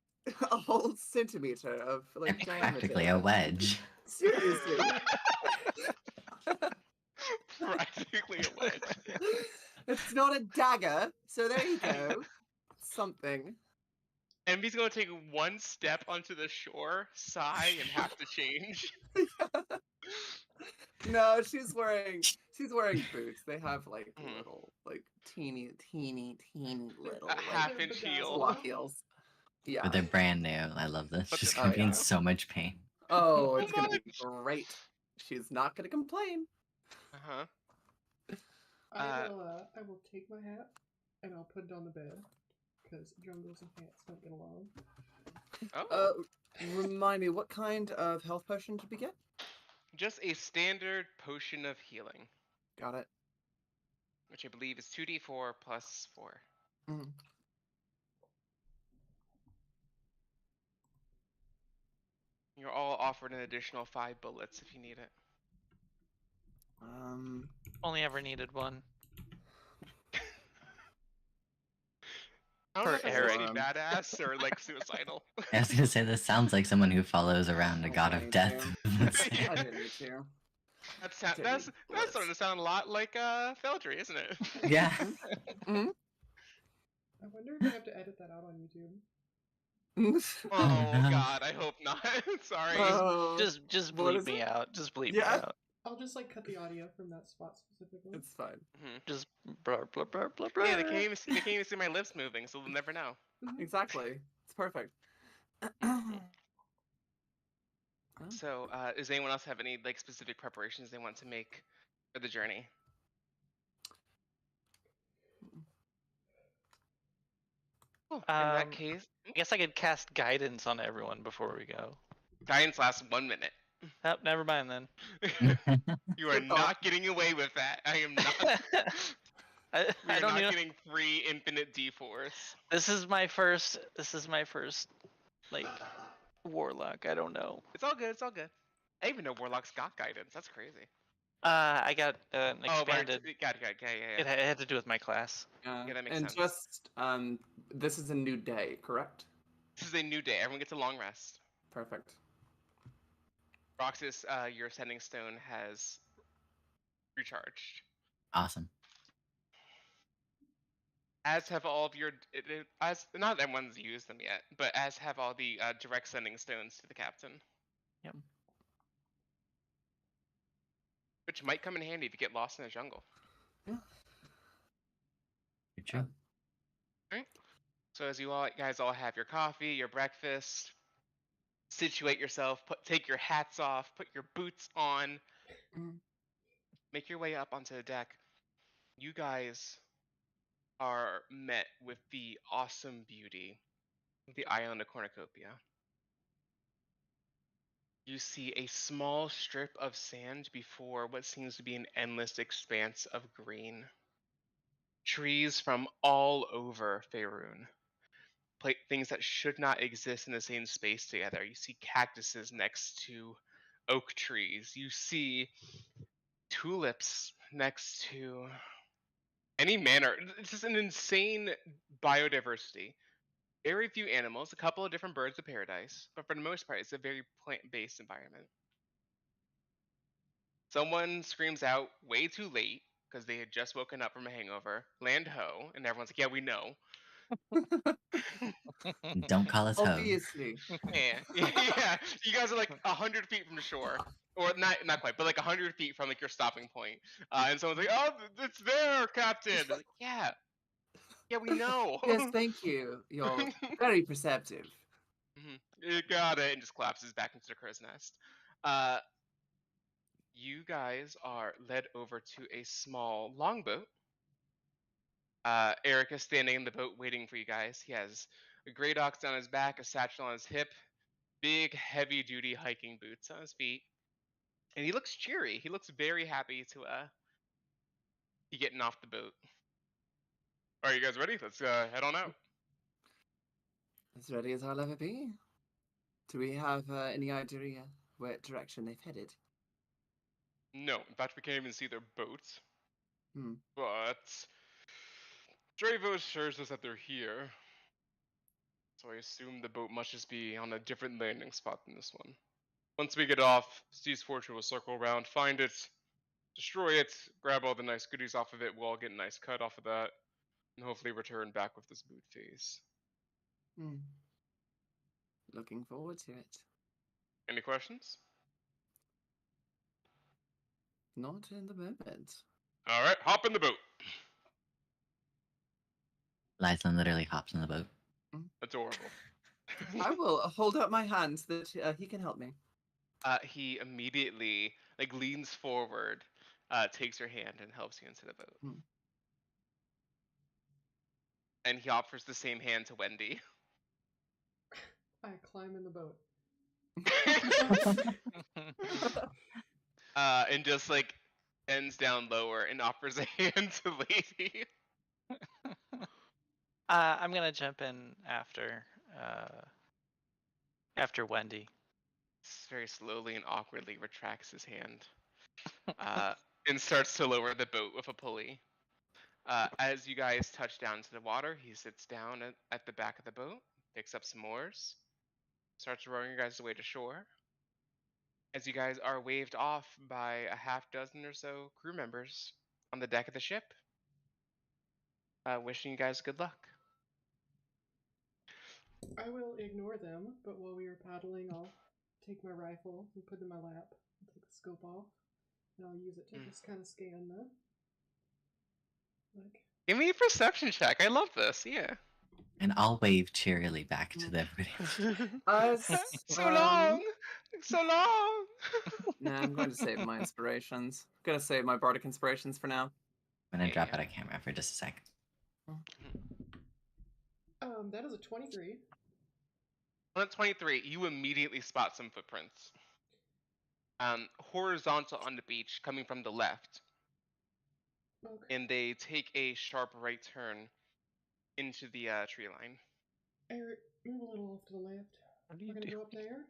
a whole centimeter of like practically diameter. a wedge. Seriously. Practically a wedge. It's not a dagger, so there you go. Something. Envy's gonna take one step onto the shore, sigh, and have to change. No, she's wearing boots. They have like little, like teeny little like, half-inch heel. block heels. Yeah. But they're brand new. I love this. But She's they're- gonna be yeah. in so much pain. Oh, So it's gonna be much. great. She's not gonna complain. I will take my hat and I'll put it on the bed because jungles and hats don't get along. Oh. Remind me, what kind of health potion did we get? Just a standard potion of healing, Got it. which I believe is 2d4 plus 4. Mm. You're all offered an additional 5 bullets if you need it. Only ever needed one. I don't know if For that's Eric. really badass or like suicidal. I was gonna say this sounds like someone who follows around a I god don't of need death. to. Let's say. Yeah. I didn't need to. That's Didn't that's need that's starting to bullets. sound a lot like Feldry, isn't it? Yeah. Mm-hmm. I wonder if I have to edit that out on YouTube. Oh no. God, I hope not. Sorry. Oh, Just what bleep is me it? out. Just bleep me Yeah. out. I'll just like cut the audio from that spot specifically. It's fine. Mhm. Just blah blah blah blah blah. Yeah, they can't even see my lips moving, so they'll never know. Exactly. It's perfect. Oh. So, does anyone else have any like specific preparations they want to make for the journey? Cool. In that case, I guess I could cast guidance on everyone before we go. guidance lasts 1 minute. Oh, never mind then. You are Good thought. not getting away with that. I am not. I We are don't not know. getting free infinite D4s. This is my first. Like warlock. I don't know. It's all good. It's all good. I even know Warlock's got guidance. That's crazy. I got an Oh, but expanded. got it. Yeah. It had to do with my class. Yeah, that makes and sense. just this is a new day, correct? This is a new day. Everyone gets a long rest. Perfect. Roxas, your sending stone has recharged. Awesome. As have all of your, as not everyone's used them yet, but as have all the direct sending stones to the captain. Yep. Which might come in handy if you get lost in the jungle. Yeah. You're true. So as you guys all have your coffee, your breakfast, situate yourself, take your hats off, put your boots on, make your way up onto the deck. You guys are met with the awesome beauty of the island of Cornucopia. You see a small strip of sand before what seems to be an endless expanse of green. Trees from all over Faerun. Things that should not exist in the same space together. You see cactuses next to oak trees. You see tulips next to any manner. It's just an insane biodiversity. Very few animals, a couple of different birds of paradise, but for the most part, it's a very plant-based environment. Someone screams out way too late because they had just woken up from a hangover, land ho, and everyone's like, yeah, we know. Don't call us ho. Obviously. Yeah. You guys are like 100 feet from the shore. Or not quite, but like 100 feet from like your stopping point. And someone's like, oh, it's there, Captain. Like, yeah, we know. Yes, thank you. You're very perceptive. You got it, and just collapses back into the crow's nest. You guys are led over to a small longboat. Eric is standing in the boat waiting for you guys. He has a great ox on his back, a satchel on his hip, big heavy-duty hiking boots on his feet, and he looks cheery. He looks very happy to be getting off the boat. Are you guys ready? Let's head on out. As ready as I'll ever be. Do we have any idea what direction they've headed? No, in fact, we can't even see their boats. Hmm. But Dravo assures us that they're here. So I assume the boat must just be on a different landing spot than this one. Once we get off, Steve's fortune will circle around, find it, destroy it, grab all the nice goodies off of it, we'll all get a nice cut off of that, and hopefully return back with this boot phase. Looking forward to it. Any questions? Not in the moment. Alright, hop in the boat. Lysan literally hops in the boat. Adorable. I will hold out my hand so that he can help me. He immediately leans forward, takes your hand, and helps you into the boat. And he offers the same hand to Wendy. I climb in the boat. And just like bends down lower and offers a hand to Lady. I'm gonna jump in after Wendy. Very slowly and awkwardly retracts his hand and starts to lower the boat with a pulley. As you guys touch down to the water, he sits down at the back of the boat, picks up some oars, starts rowing you guys away to shore. As you guys are waved off by a half dozen or so crew members on the deck of the ship, wishing you guys good luck. I will ignore them, but while we are paddling, I'll take my rifle and put it in my lap and take the scope off, and I'll use it to just kind of scan the. Like, Give me a perception check. I love this. Yeah. And I'll wave cheerily back to everybody. So long. So long. Nah, I'm going to save my inspirations. I'm going to save my bardic inspirations for now. I'm gonna drop Yeah. out of camera for just a sec. that is a 23. On 23, you immediately spot some footprints. Horizontal on the beach, coming from the left, Okay. and they take a sharp right turn into the tree line. Eric, move a little off to the left. What are We're you gonna doing? go up there.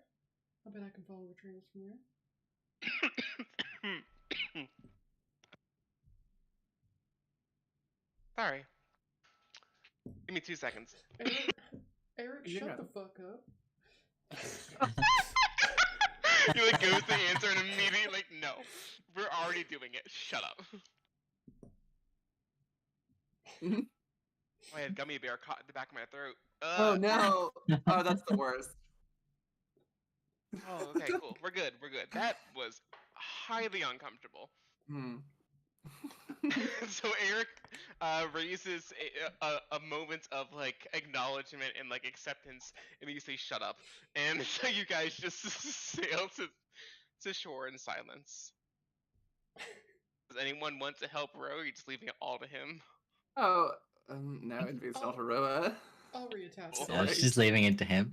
I bet I can follow the trails from there. Sorry. Give me 2 seconds. Eric, Yeah. shut the fuck up. He like goes to answer and immediately like, no, we're already doing it. Shut up. I had gummy bear caught in the back of my throat. Oh no! Oh, that's the worst. Oh, okay, cool. We're good. We're good. That was highly uncomfortable. So Eric raises a moment of like acknowledgement and like acceptance, and you say "shut up," and so you guys just sail to shore in silence. Does anyone want to help row? Or are you just leaving it all to him? Oh, no, Envy's not a rower. I'll reattach. So I was just leaving it to him.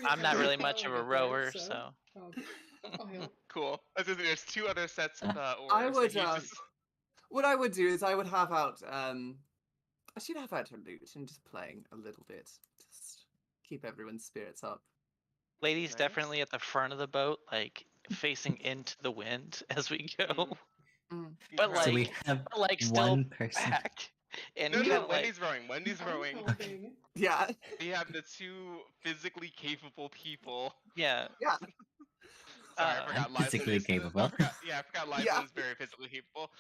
I'm not really the much of a bow rower, there, so. I'll help. Cool. There's 2 other sets of oars. I so would, you just... What I would do is I would have out, I should have out a lute and just playing a little bit. Just keep everyone's spirits up. Lady's Nice. definitely at the front of the boat, like facing into the wind as we go. But Okay. So we like- have Like still one person. back. And No, kinda no, Wendy's rowing. Wendy's I'm rowing. helping. Yeah, We have the 2 physically capable people. yeah. yeah. Sorry, I Uh, forgot. I'm Liza physically is- capable. I forgot Liza Yeah. is very physically capable.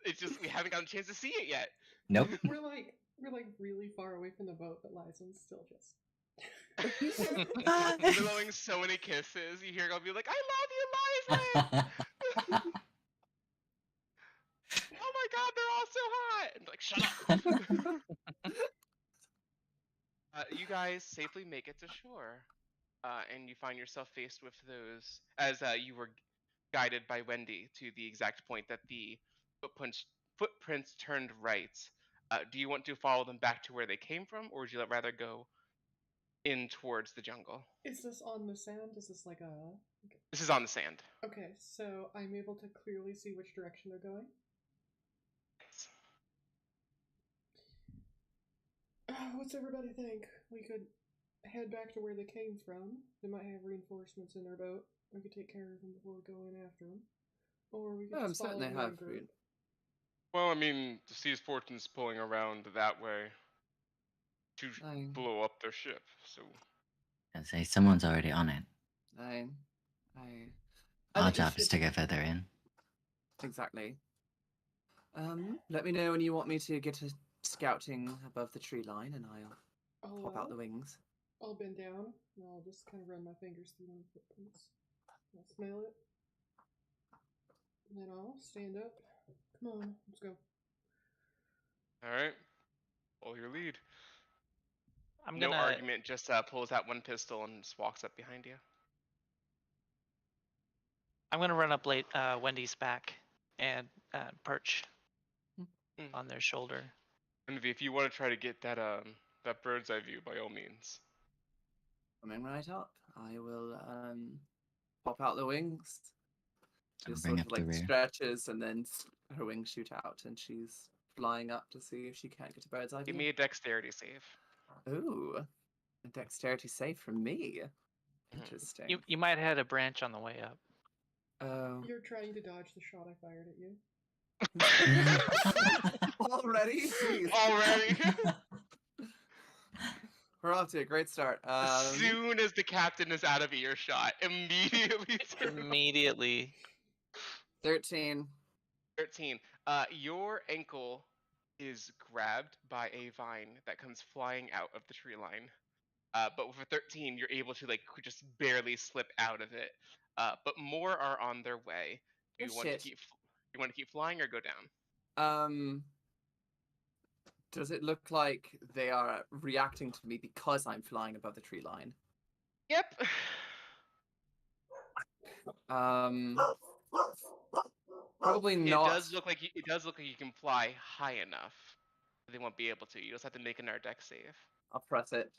It's just we haven't gotten a chance to see it yet. Nope. We're like really far away from the boat, but Lizen's still just. Blowing so many kisses. You hear her be like, "I love you, Liza! Oh my God, they're all so hot!" And like, shut up. You guys safely make it to shore, and you find yourself faced with those as you were guided by Wendy to the exact point that the footprints turned right. Do you want to follow them back to where they came from, or would you rather go in towards the jungle? Is this on the sand? Is this like a? This is on the sand. Okay, so I'm able to clearly see which direction they're going. What's everybody think? We could head back to where they came from. They might have reinforcements in their boat. We could take care of them before we go in after them. Or we could I'm just follow certain they the main have group. food. Well, I mean, the sea's fortune's pulling around that way to blow up their ship, so... I'd say someone's already on it. I Our think we job is should- to go further in. Exactly. Let me know when you want me to get to scouting above the tree line, and I'll pop out the wings. I'll bend down and I'll just kind of run my fingers through one of the footprints. I'll smell it. And then I'll stand up. Come on, let's go. Alright. Follow your lead. I'm No gonna argument, just pulls out one pistol and just walks up behind you. run up Wendy's back and perch Mm. on their shoulder. And if you want to try to get that that bird's eye view, by all means. Coming right up. I will pop out the wings. Just bring sort up of the like rear. stretches and then her wings shoot out and she's flying up to see if she can't get a bird's eye Give view. me a dexterity save. Ooh, a dexterity save from me. Interesting. You might have had a branch on the way up. Oh. You're trying to dodge the shot I fired at you. Already? Jeez. Already? We're off to a great start. As soon as the captain is out of earshot, immediately turn Immediately. 13. 13. Your ankle is grabbed by a vine that comes flying out of the tree line. But with a 13, you're able to like just barely slip out of it. But more are on their way. Do Oh, you want to shit. keep flying or go down? Does it look like they are reacting to me because I'm flying above the tree line? Yep. Probably not. It does look like you can fly high enough. They won't be able to. You just have to make another dex save. I'll press it.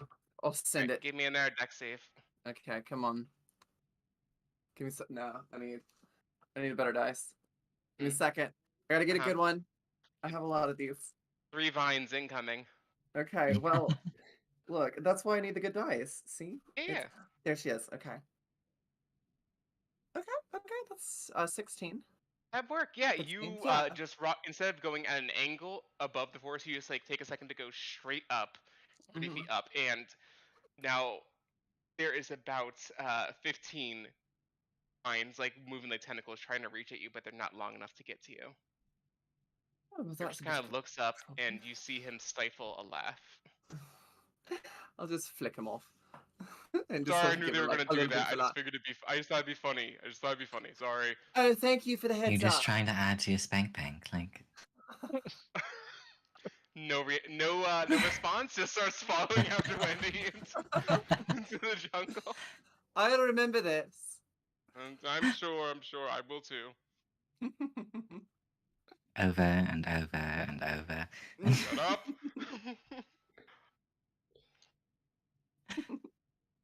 I'll send Alright, it. give me another dex save. Okay, come on. Give me some. No, I need a better dice. Give me a second. I gotta get a good one. I have a lot of these. 3 vines incoming. Okay, well, look, that's why I need the good dice. See? Yeah. There she is. Okay. Okay, that's 16. That'd work. Yeah, 16, you yeah. just rock instead of going at an angle above the forest, you just like take a second to go straight up, 30 feet up, and now there is about 15 vines like moving like tentacles trying to reach at you, but they're not long enough to get to you. Oh, well, He that's just a kind bit of looks up trouble. and you see him stifle a laugh. I'll just flick him off. And just Sorry, I sort of knew give they him, were like, gonna a do little bit that. I of just that. figured I just thought it'd be funny. Sorry. Oh, thank you for the heads You're just up. trying to add to your spank bank, like. No response. Just starts following after Wendy into the jungle. I'll remember this. And I'm sure I will too. Over and over and over. Shut up.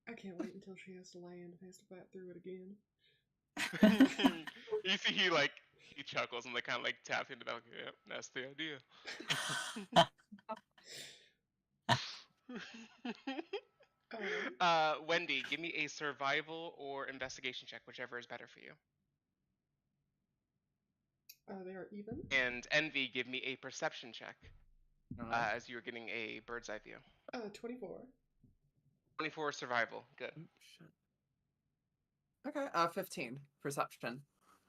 I can't wait until she has to land and has to fight through it again. You see he chuckles and kind of taps into the back. Yep, that's the idea. Wendy, give me a survival or investigation check, whichever is better for you. They are even. And Envy, give me a perception check, Alright. as you are getting a bird's eye view. 24. 24 survival. Good. Okay, 15 perception.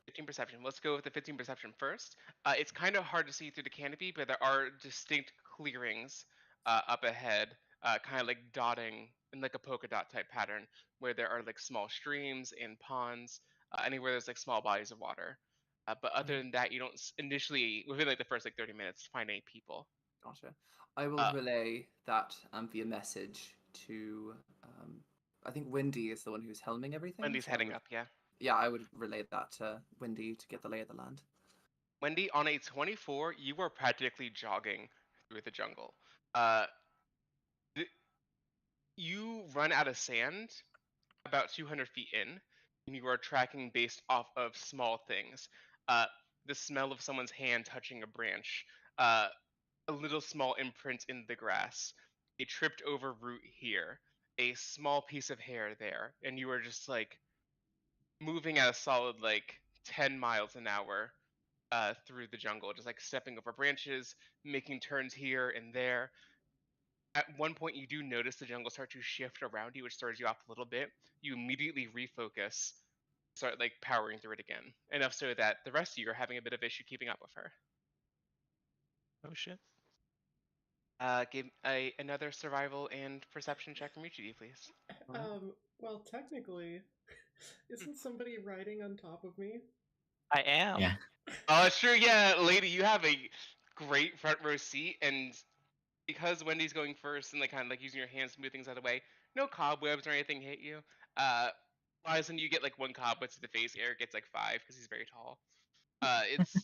15 perception. Let's go with the 15 perception first. It's kind of hard to see through the canopy, but there are distinct clearings up ahead, kind of like dotting in like a polka dot type pattern, where there are like small streams and ponds, anywhere there's like small bodies of water. But other than that, you don't initially, within like the first like 30 minutes, find any people. Gotcha. I will relay that via message to, I think Wendy is the one who's helming everything. Wendy's so heading up, yeah. Yeah, I would relay that to Wendy to get the lay of the land. Wendy, on a 24, you are practically jogging through the jungle. You run out of sand about 200 feet in, and you are tracking based off of small things. The smell of someone's hand touching a branch, a little small imprint in the grass, a tripped over root here, a small piece of hair there, and you are just like moving at a solid like 10 miles an hour through the jungle, just like stepping over branches, making turns here and there. At one point, you do notice the jungle start to shift around you, which throws you off a little bit. You immediately refocus, start like powering through it again, enough so that the rest of you are having a bit of issue keeping up with her. Oh shit. Give another survival and perception check from each of you, please. Well, technically, isn't somebody riding on top of me? I am. Yeah. Oh, sure, yeah, lady, you have a great front row seat, and because Wendy's going first and kind of like using your hands to move things out of the way, no cobwebs or anything hit you. Lizen, you get like 1 cobweb to the face. Eric gets like 5 because he's very tall. It's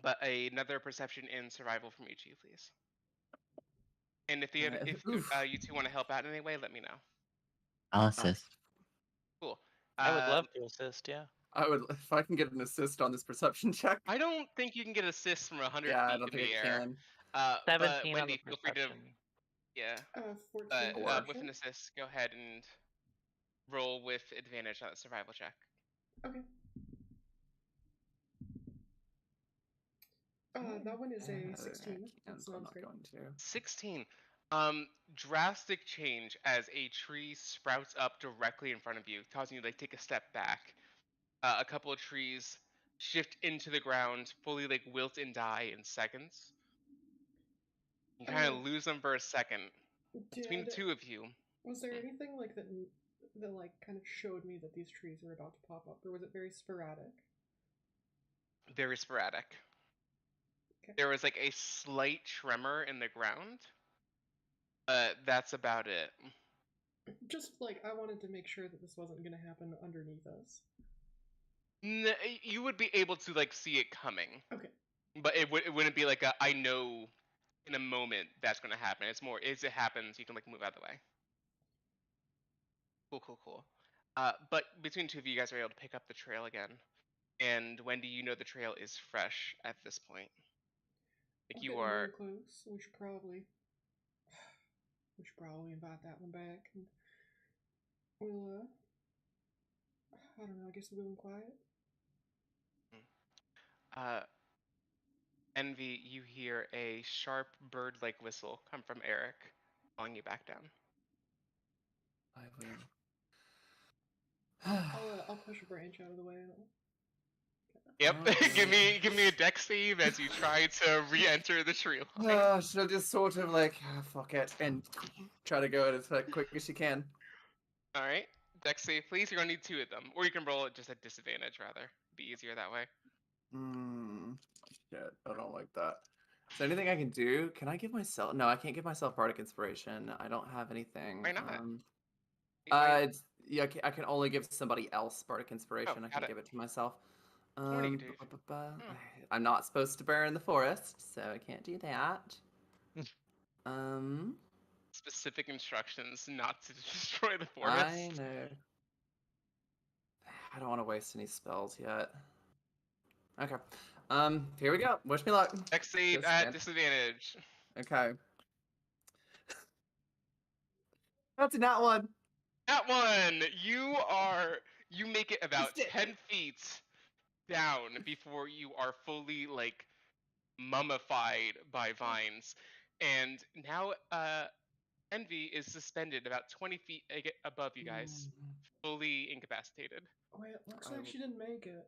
but another perception and survival from each of you, please. And if you two want to help out in any way, let me know. I'll assist. Cool. I would love to assist. Yeah. I would, if I can get an assist on this perception check. I don't think you can get assists from 100 Yeah, I feet don't in think the I air. can. But 17 on the Wendy, feel free to, perception. yeah. 14 Four. With an perception. assist, go ahead and roll with advantage on that survival check. Okay. That one is a 16. And So I'm that's not great. going to. 16. Drastic change as a tree sprouts up directly in front of you, causing you to like take a step back. A couple of trees shift into the ground, fully like wilt and die in seconds. You kind of lose them for a second. Between the two of you, Was there anything like that like kind of showed me that these trees were about to pop up, or was it very sporadic? very sporadic. Okay. There was like a slight tremor in the ground, but that's about it. Just like I wanted to make sure that this wasn't going to happen underneath us. You would be able to like see it coming. Okay. But it wouldn't be like a I know in a moment that's gonna happen. It's more as it happens, you can like move out of the way. Cool. But between two of you guys are able to pick up the trail again. And Wendy, you know the trail is fresh at this point. Like I'm you getting are real close. We should probably invite that one back, and we'll I don't know. I guess we'll and quiet. Envy, you hear a sharp bird-like whistle come from Eric, calling you back down. I will. I'll push a branch out of the way. Yep. Okay. give me a deck save as you try to re-enter the tree line. She'll just sort of like, fuck it, and try to go as quick as she can. All right. Deck save, please. You're gonna need two of them, or you can roll it just at disadvantage. Rather, be easier that way. Shit, I don't like that. Is there anything I can do? Can I give myself? No, I can't give myself bardic inspiration. I don't have anything. Why not? Yeah, I can only give somebody else bardic inspiration. I got can't it. give it to myself. Morning, dude. I'm not supposed to burn in the forest, so I can't do that. Specific instructions not to destroy the I forest. know. I don't want to waste any spells yet. Okay. Here we go. Wish me luck. Deck save at disadvantage. Okay. That's not one. That one! You make it about 10 feet down before you are fully, like, mummified by vines. And now, Envy is suspended about 20 feet above you guys, fully incapacitated. Wait, looks like she didn't make it.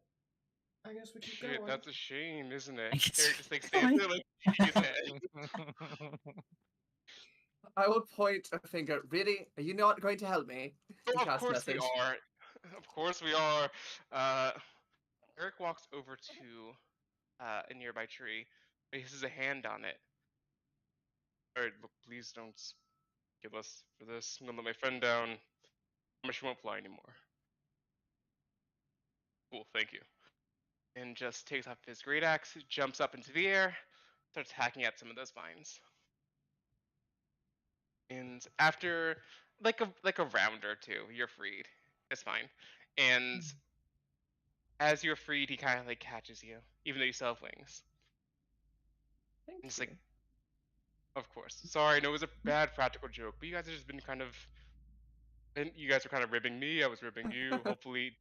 I guess we keep Shit, going. that's a shame, isn't it? It's Eric just like stands there like his head. I will point a finger. Really? Are you not going to help me? Oh, of Cast course message. we are. Of course we are. Eric walks over to a nearby tree, places a hand on it. Alright, look, please don't kill us for this. I'm gonna let my friend down. I promise she won't fly anymore. Cool, thank you. And just takes off his great axe, jumps up into the air, starts hacking at some of those vines. And after like a round or two, you're freed. It's fine. And as you're freed, he kind of like catches you, even though you still have wings. Thank And it's you. like, of course. Sorry, I know it was a bad practical joke, but you guys have just been kind of. And you guys were kind of ribbing me. I was ribbing you. Hopefully,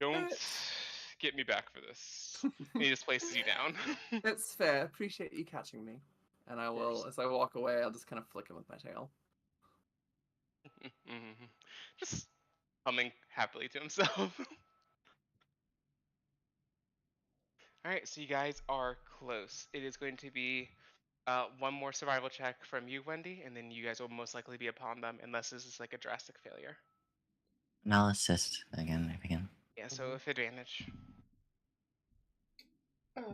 don't get me back for this. And he just places you down. It's fair. Appreciate you catching me. And I will, as I walk away, I'll just kind of flick him with my tail. Just humming happily to himself. Alright, so you guys are close. It is going to be one more survival check from you, Wendy, and then you guys will most likely be upon them unless this is like a drastic failure. And I'll assist again if I can. Yeah, so with advantage.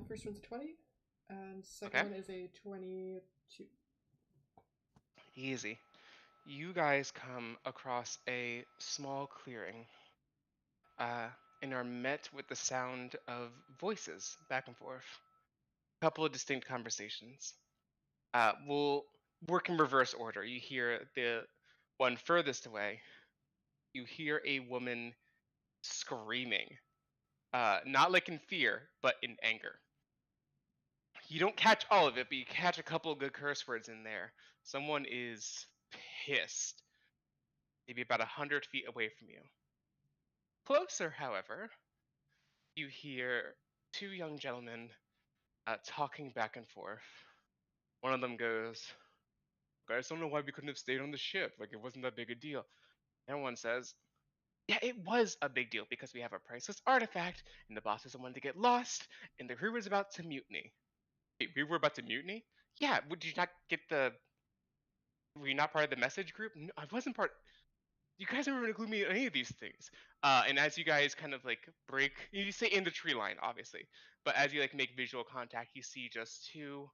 First one's a 20, and second one is a 22. Easy. You guys come across a small clearing and are met with the sound of voices back and forth. A couple of distinct conversations. We'll work in reverse order. You hear the one furthest away. you hear a woman screaming. Not like in fear, but in anger. You don't catch all of it, but you catch a couple of good curse words in there. Someone is pissed. Maybe about 100 feet away from you. Closer, however, you hear two young gentlemen talking back and forth. One of them goes, "Guys, don't know why we couldn't have stayed on the ship. Like, it wasn't that big a deal." The other one says, "Yeah, it was a big deal because we have a priceless artifact, and the boss doesn't want to get lost, and the crew was about to mutiny." Wait, we were about to mutiny? Yeah, did you not get the... Were you not part of the message group? No, I wasn't part... You guys never include me in any of these things. And as you guys kind of like break... You say in the tree line, obviously. But as you like make visual contact, you see just two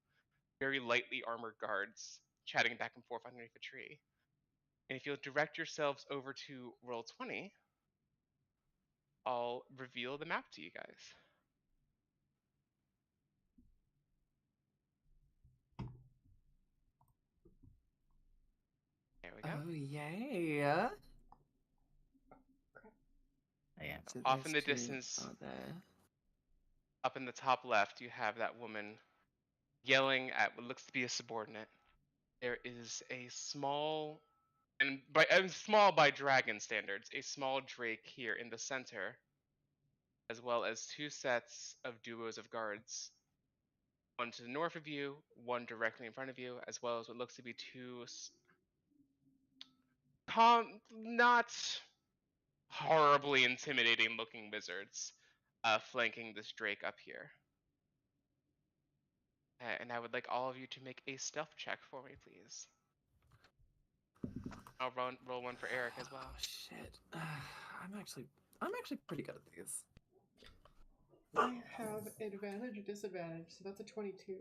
very lightly armored guards chatting back and forth underneath a tree. And if you'll direct yourselves over to roll 20, I'll reveal the map to you guys. There we go. Oh, yay. Yeah. So Off in those the two distance, are there. up in the top left, you have that woman yelling at what looks to be a subordinate. There is a small, and small by dragon standards, a small drake here in the center, as well as two sets of duos of guards. One to the north of you, one directly in front of you, as well as what looks to be two not horribly intimidating looking wizards flanking this drake up here. And I would like all of you to make a stealth check for me, please. I'll roll one for Eric as well. Oh, shit. I'm actually pretty good at these. I have advantage or disadvantage, so that's a 22.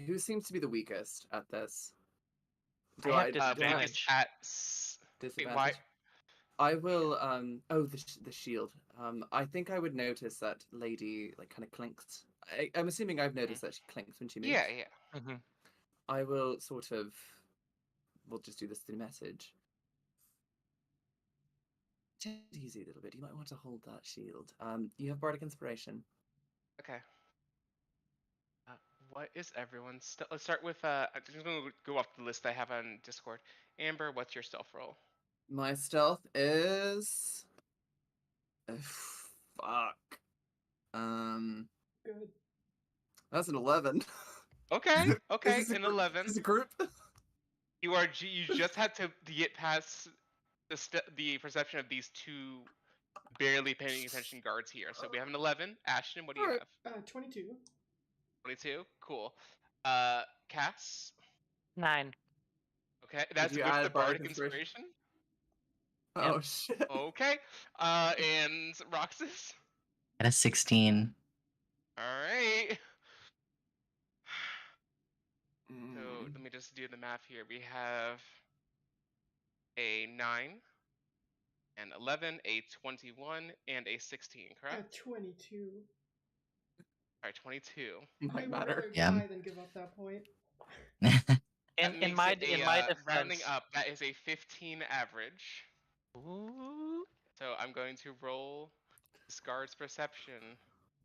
Who seems to be the weakest at this? I have do I- disadvantage. disadvantage? Why? I will the shield. I think I would notice that lady like kind of clinks. I'm assuming I've noticed that she clinks when she moves. Yeah, yeah. Mm-hmm. I will sort of we'll just do this through message. Take it easy a little bit. You might want to hold that shield. You have bardic inspiration. Okay. What is everyone's let's start with I'm just gonna go off the list I have on Discord. Amber, what's your stealth roll? My stealth is fuck. Good. That's an 11. Okay, okay, Is this an 11. Is a group? You just had to get past the perception of these two barely paying attention guards here. So we have an 11. Ashton, what do you Alright. have? 22. 22. Cool. Cass. 9. Okay, that's you with add the bardic bardic inspiration? inspiration. Oh Yep. shit. Okay. And Roxas. At a 16. All right. So Mm. let me just do the math here. We have a 9, an 11, a 21, and a 16, correct? 22. All right, 22. I Might would matter. rather Yeah. die than give up that point. That In makes my it in my rounding defense, up, that is a 15 average. Ooh. So I'm going to roll this guard's perception.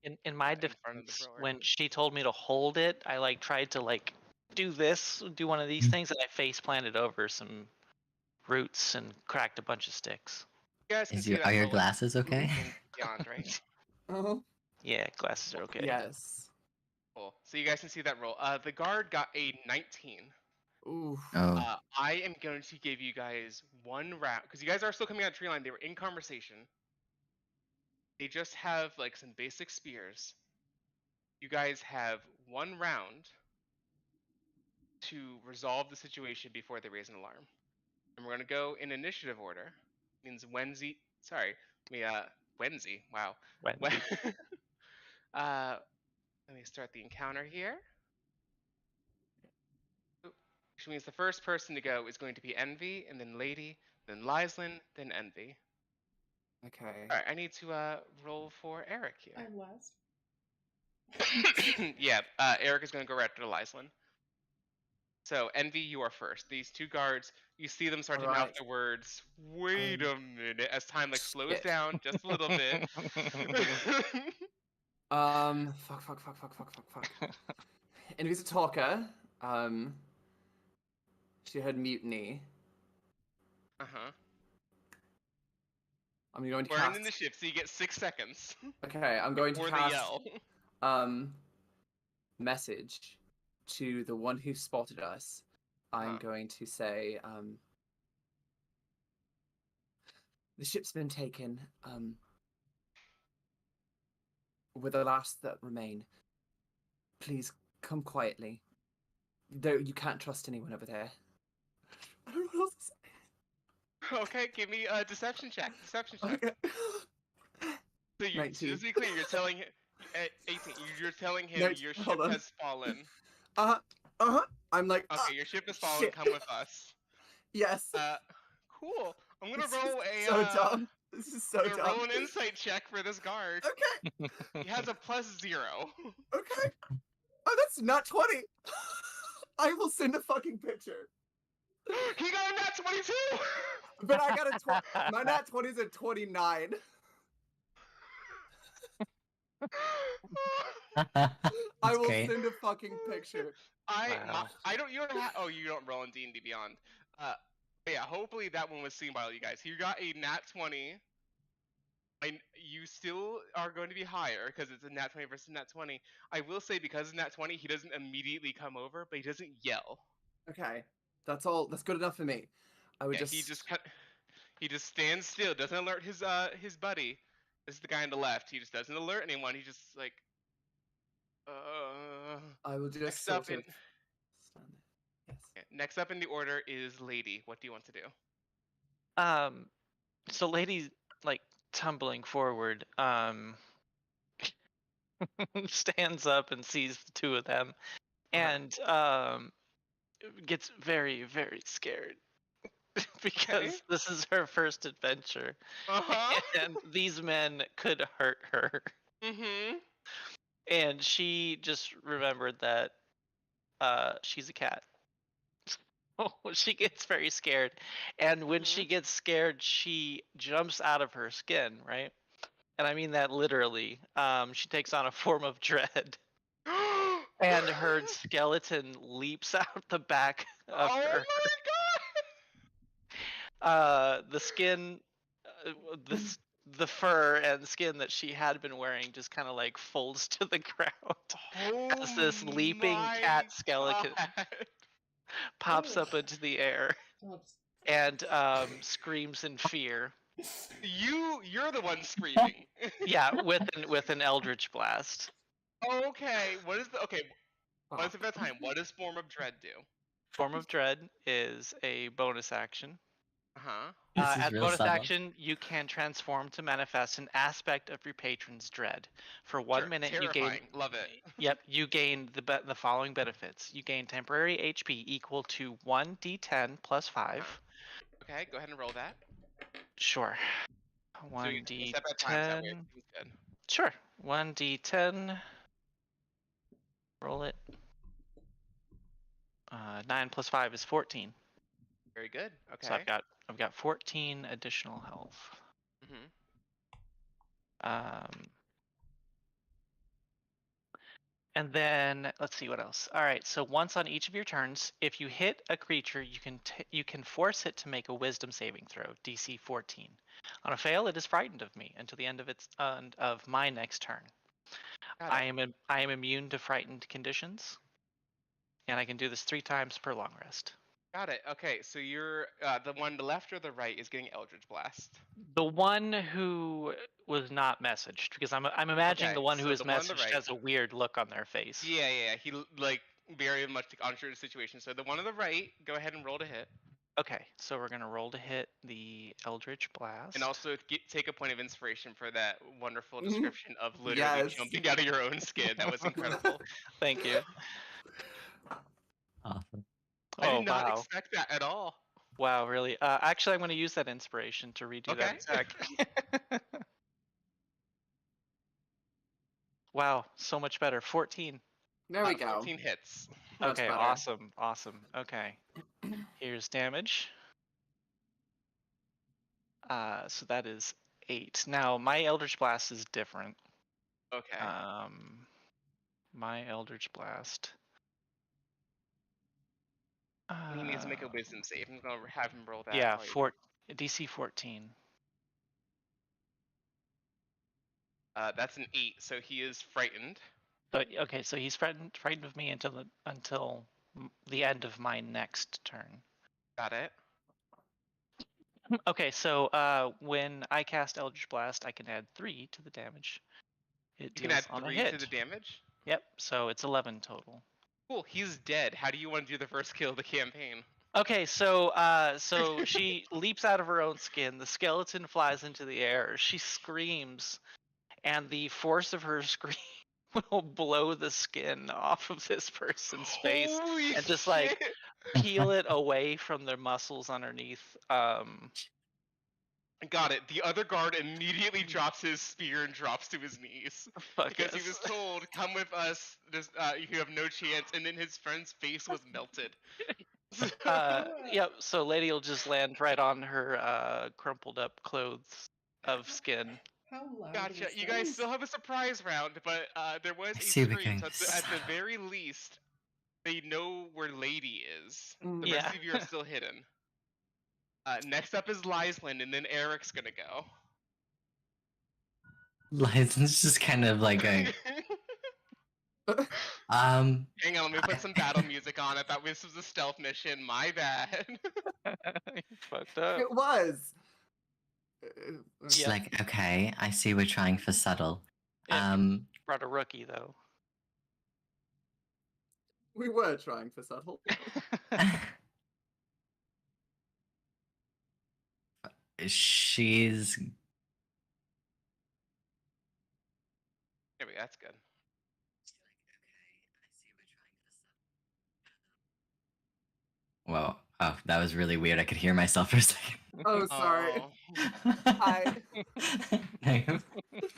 In my in front of the defense, thrower. when she told me to hold it, I like tried to like do one of these things, and I face planted over some roots and cracked a bunch of sticks. You guys can see that Are your roll glasses okay? in beyond, right? Oh Yeah, glasses are okay. yes. Cool. So you guys can see that roll. The guard got a 19. Ooh. Oh, I am going to give you guys one round because you guys are still coming out of tree line. They were in conversation. They just have like some basic spears. You guys have one round to resolve the situation before they raise an alarm. And we're gonna go in initiative order. Means Wednesday. Sorry, Wednesday. Wow. Wednesday. Let me start the encounter here. Which means the first person to go is going to be Envy, and then Lady, then Lyslin, then Envy. Okay. All right, I need to roll for Eric here. I'm last. Yeah, Eric is going to go right after Lyslin. So, Envy, you are first. These two guards, you see them start to mouth Alright. the words, wait a minute, as time like slows Shit. down just a little bit. Fuck. Envy's a talker. She heard mutiny. Uh-huh. I'm going to We're cast. in the ship, so you get 6 seconds. Okay, I'm going to Before the cast yell. message to the one who spotted us. I'm Uh-huh. going to say, the ship's been taken. We're the last that remain. Please come quietly. You can't trust anyone over there. I don't know what else to say. Okay, give me a deception check. Okay. So you, 19. just to be clear, you're telling him, 18, you're telling him 19, your ship hold on. has fallen. I'm like, Okay, your ship has fallen, shit. come with us. Yes. Cool. I'm gonna This roll is a, so dumb. This is so I'm gonna dumb. roll an insight check for this guard. Okay. He has a +0. Okay. Oh, that's not 20. I will send a fucking picture. He got a nat 22! But I got a my nat 20 is a 29. I will great. send a fucking picture. Wow. You don't have, oh, you don't roll in D&D Beyond. But yeah, hopefully that one was seen by all you guys. You got a nat 20. You still are going to be higher because it's a nat 20 versus nat 20. I will say because it's nat 20, he doesn't immediately come over, but he doesn't yell. Okay. That's all. That's good enough for me. I would Yeah, just he just stands still, doesn't alert his buddy. This is the guy on the left. He just doesn't alert anyone. He just like I will just next up sort in of stand there. Yes. next up in the order is Lady. What do you want to do? So Lady's like tumbling forward, stands up and sees the two of them, and gets very, very scared because this is her first adventure, and these men could hurt her. Mm-hmm. And she just remembered that she's a cat. She gets very scared, and when she gets scared, she jumps out of her skin, right? And I mean that literally. She takes on a form of dread, and her skeleton leaps out the back of Oh her. my god! The skin, the fur and skin that she had been wearing just kind of like folds to the ground as this leaping cat skeleton pops up into the air and screams in fear. You're the one screaming. Yeah, with an eldritch blast. Okay, what is the time? What does Form of Dread do? Form of Dread is a bonus action. Uh-huh. This is As real bonus subtle. action, you can transform to manifest an aspect of your patron's dread. For 1 minute, terrifying. you gain. Love it. Yep, you gain the following benefits. You gain temporary HP equal to 1d10 plus 5. Okay, go ahead and roll that. Sure. So you take a step at a time, so that way 1d10. everything's good. Sure. 1d10. Roll it. 9 plus 5 is 14. Very good. Okay. So I've got 14 additional health. And then let's see what else. All right. So once on each of your turns, if you hit a creature, you can force it to make a Wisdom saving throw, DC 14. On a fail, it is frightened of me until the end of my next turn. I am immune to frightened conditions, and I can do this 3 times per long rest. Got it. Okay, so you're the one on the left or the right is getting Eldritch Blast. The one who was not messaged, because I'm imagining Okay, the one who so is the one on the messaged right. has a weird look on their face. Yeah. He like very much unsure of the situation. So the one on the right, go ahead and roll to hit. Okay, so we're gonna roll to hit the Eldritch Blast. And also take a point of inspiration for that wonderful description of literally jumping out of your own skin. That was incredible. Thank you. Awesome. I did not expect that at all. Wow, really? Actually, I'm going to use that inspiration to redo that attack. Wow, so much better. 14. There we go. 14 hits. Much Okay, better. awesome. Okay. Here's damage. So that is 8. Now, my Eldritch Blast is different. Okay. My Eldritch Blast. He needs to make a wisdom save. I'm gonna have him roll that. Yeah, while you- DC 14. That's an 8, so he is frightened. So okay, so he's frightened of me until the end of my next turn. Got it. Okay, so when I cast Eldritch Blast, I can add 3 to the damage. It You can deals add on 3 a hit. to the damage. Yep, so it's 11 total. Cool. He's dead. How do you want to do the first kill of the campaign? Okay, so so she leaps out of her own skin. The skeleton flies into the air. She screams, and the force of her scream will blow the skin off of this person's face Holy and just shit. like peel it away from their muscles underneath. Got it. The other guard immediately drops his spear and drops to his knees. Fuck Because he yes. was told, come with us, you have no chance, and then his friend's face was melted. Yep. So Lady will just land right on her crumpled up clothes of skin. How loud Gotcha. was You that? guys still have a surprise round, but there was I a see we're scream, going so at the very least, they know where Lady is. The Yeah. rest of you are still hidden. Next up is Lysland, and then Eric's gonna go. License just kind of like going. Hang on, let me put some battle music on. I thought this was a stealth mission. My bad. Fucked up. It was. Just Yeah. like, okay, I see we're trying for subtle. Yeah. Brought a rookie though. We were trying for subtle. She's There we go, that's good. Whoa. Oh, that was really weird. I could hear myself for a second. Oh, sorry. Oh. I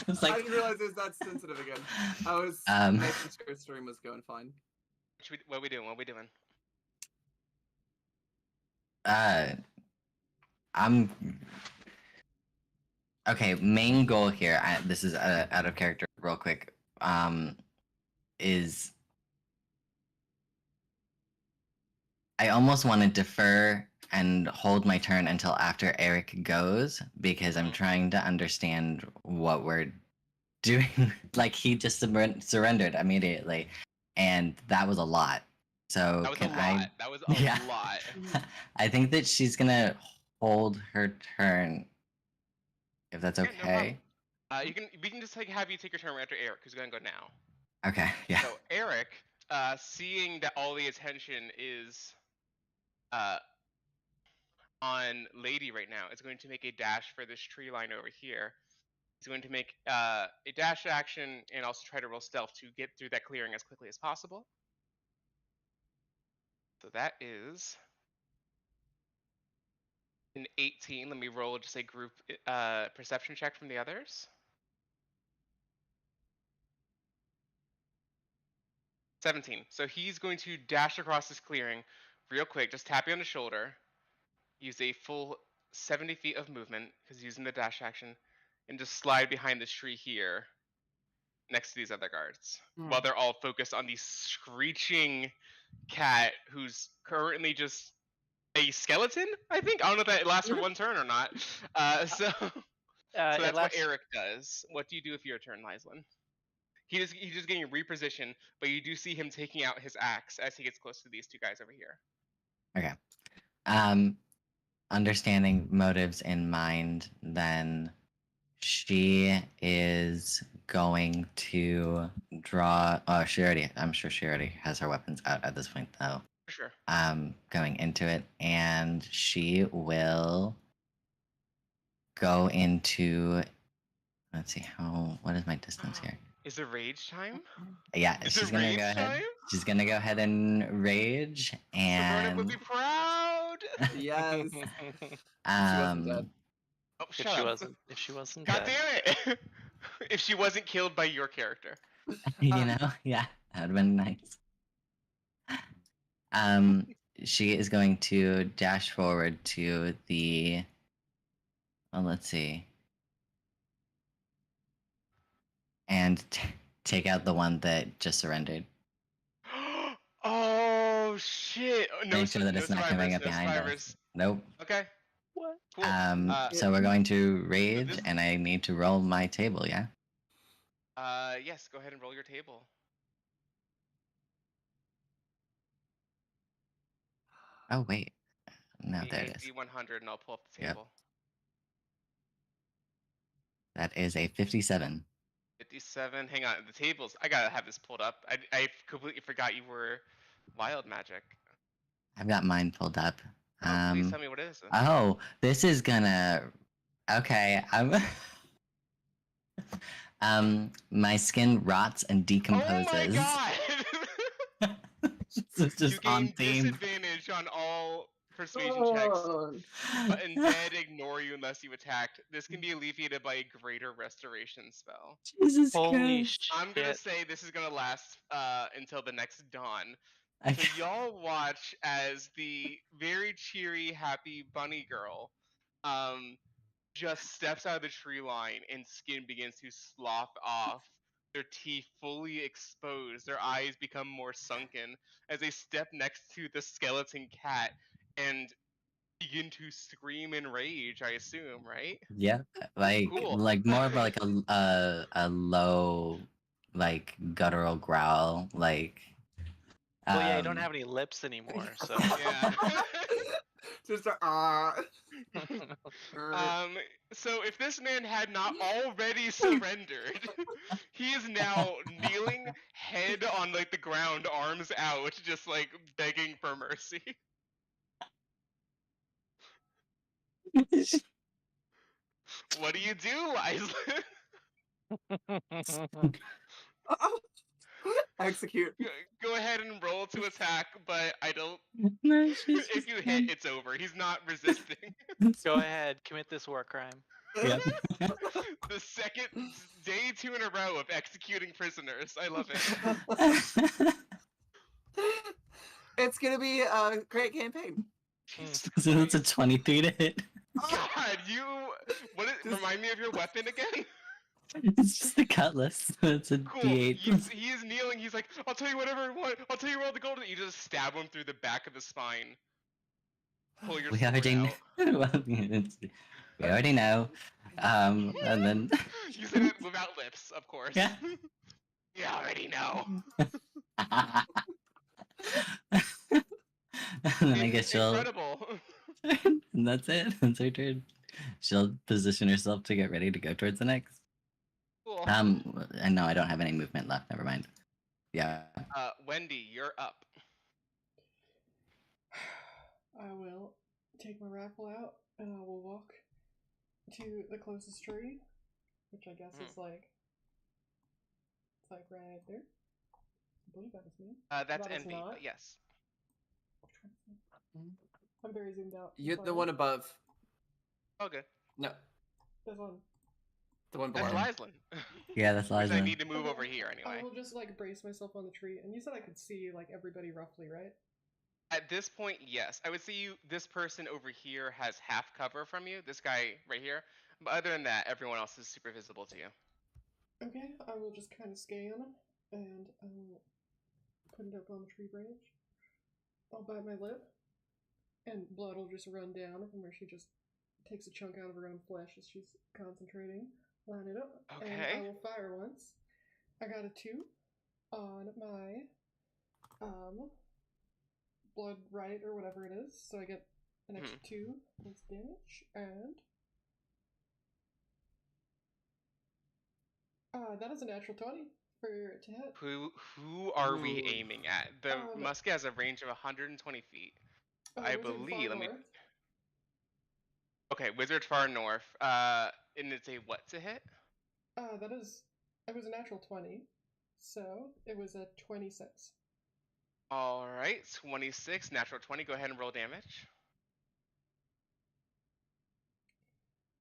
was I like, didn't realize it was that sensitive again. I was Um, making sure stream was going fine. What are we doing? What are we doing? I'm okay. Main goal here. This is out of character, real quick. Is I almost want to defer and hold my turn until after Eric goes because I'm trying to understand what we're doing. Like he just surrendered immediately, and that was a lot. So That was can a lot. I? That was a Yeah. lot. I think that she's gonna hold her turn, if that's Yeah, no okay. we can just have you take your turn right after Eric, who's gonna go now. Okay, yeah. So Eric, seeing that all the attention is on Lady right now, is going to make a dash for this tree line over here. He's going to make a dash action and also try to roll stealth to get through that clearing as quickly as possible. So that is an 18. Let me roll just a group perception check from the others. 17. So he's going to dash across this clearing real quick, just tap you on the shoulder, use a full 70 feet of movement, because he's using the dash action, and just slide behind this tree here next to these other guards. While they're all focused on the screeching cat who's currently just a skeleton, I think. I don't know if that lasts for one turn or not. So that's what Eric does. What do you do if your turn, Lyslin? He's just getting repositioned, but you do see him taking out his axe as he gets close to these two guys over here. Okay. Understanding motives in mind, then she is going to draw. Oh, I'm sure she already has her weapons out at this point, though. For sure. Going into it, and she will go into. Let's see what is my distance here? Is it rage time? Yeah, Is she's it gonna rage go ahead. time? She's gonna go ahead and rage, Ronan would and be proud. Yes. She wasn't dead. Oh, If shut she up. wasn't, if she wasn't God dead. damn it! If she wasn't killed by your character. you know, yeah. That would have been nice. She is going to dash forward to the. Well, let's see. And take out the one that just surrendered. Oh shit! No, Make sure that no it's not coming survivors. up No behind us. survivors. Nope. Okay, What? cool. So we're going to rage, this- and I need to roll my table, yeah? Yes. Go ahead and roll your table. Oh, wait. No, Give there me it is. D100, and I'll pull up the Yep. table. That is a 57. 57. Hang on, the tables. I gotta have this pulled up. I completely forgot you were wild magic. I've got mine pulled up. Oh, please tell me what it is. Oh, this is gonna. Okay, my skin rots and decomposes. Oh my god! This is You just on gain theme. disadvantage on all persuasion checks, but undead ignore you unless you attacked. This can be alleviated by a greater restoration spell. Jesus Holy Christ. shit. I'm gonna say this is gonna last until the next dawn. I So y'all watch as the very cheery, happy bunny girl just steps out of the tree line and skin begins to slough off. Their teeth fully exposed, their eyes become more sunken as they step next to the skeleton cat and begin to scream in rage, I assume, right? Yeah, like Cool. more of like a low, like guttural growl, like. Well, yeah, you don't have any lips anymore, so. Yeah. Just So if this man had not already surrendered, he is now kneeling, head on like the ground, arms out, just like begging for mercy. What do you do, Liza? execute. Go ahead and roll to attack, but I don't. No, she's If you hit, it's over. He's not resisting. Go ahead, commit this war crime. Yep. The second day 2 in a row of executing prisoners. I love it. It's gonna be a great campaign. So that's a 23 to hit. God, you. Remind me of your weapon again? It's just a cutlass. It's a Cool. D8. He is kneeling. He's like, I'll tell you whatever I want. I'll tell you where all the gold is. You just stab him through the back of the spine. Pull your We sword already know. out. Well, we already know. And then. You said it without lips, of course. Yeah. You already know. And then I guess she'll. Incredible. And that's it. That's her turn. She'll position herself to get ready to go towards the next. Cool. And no, I don't have any movement left. Never mind. Yeah. Wendy, you're up. I will take my rifle out and I will walk to the closest tree, which I guess is like it's like right there. I believe that is me. That's That is envy, not. but yes. I'm very zoomed out. You're the Sorry. one above. Okay. No, This one. the one below. That's Lislin. Yeah, that's Because I Liza. need to move over here I anyway. will just like brace myself on the tree, and you said I could see like everybody roughly, right? At this point, yes. I would say this person over here has half cover from you. This guy right here. But other than that, everyone else is super visible to you. Okay, I will just kind of scan and I will put it up on the tree branch. I'll bite my lip, and blood will just run down from where she just takes a chunk out of her own flesh as she's concentrating. Line it up, and I Okay. will fire once. I got a 2 on my blood right or whatever it is, so I get an extra 2 points of damage, and that is a natural 20 for to hit. Who are we Ooh. aiming at? The musket has a range of 120 feet. I Wizard far believe. Let me. north. Okay, Wizard Far North. And it's a what to hit? That is. It was a natural 20, so it was a 26. All right, 26, natural 20. Go ahead and roll damage.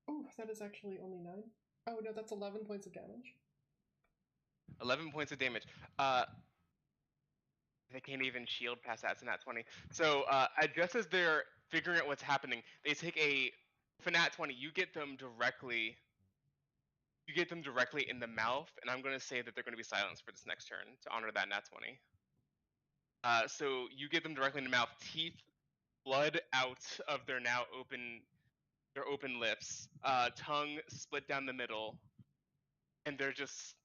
Oh, that is actually only 9. Oh no, that's 11 points of damage. 11 points of damage. They can't even shield past that. It's a nat 20. So just as they're figuring out what's happening, they take a for nat 20. You get them directly. You get them directly in the mouth, and I'm going to say that they're going to be silenced for this next turn to honor that nat 20. So you get them directly in the mouth, teeth, blood out of their now open lips, tongue split down the middle, and they're just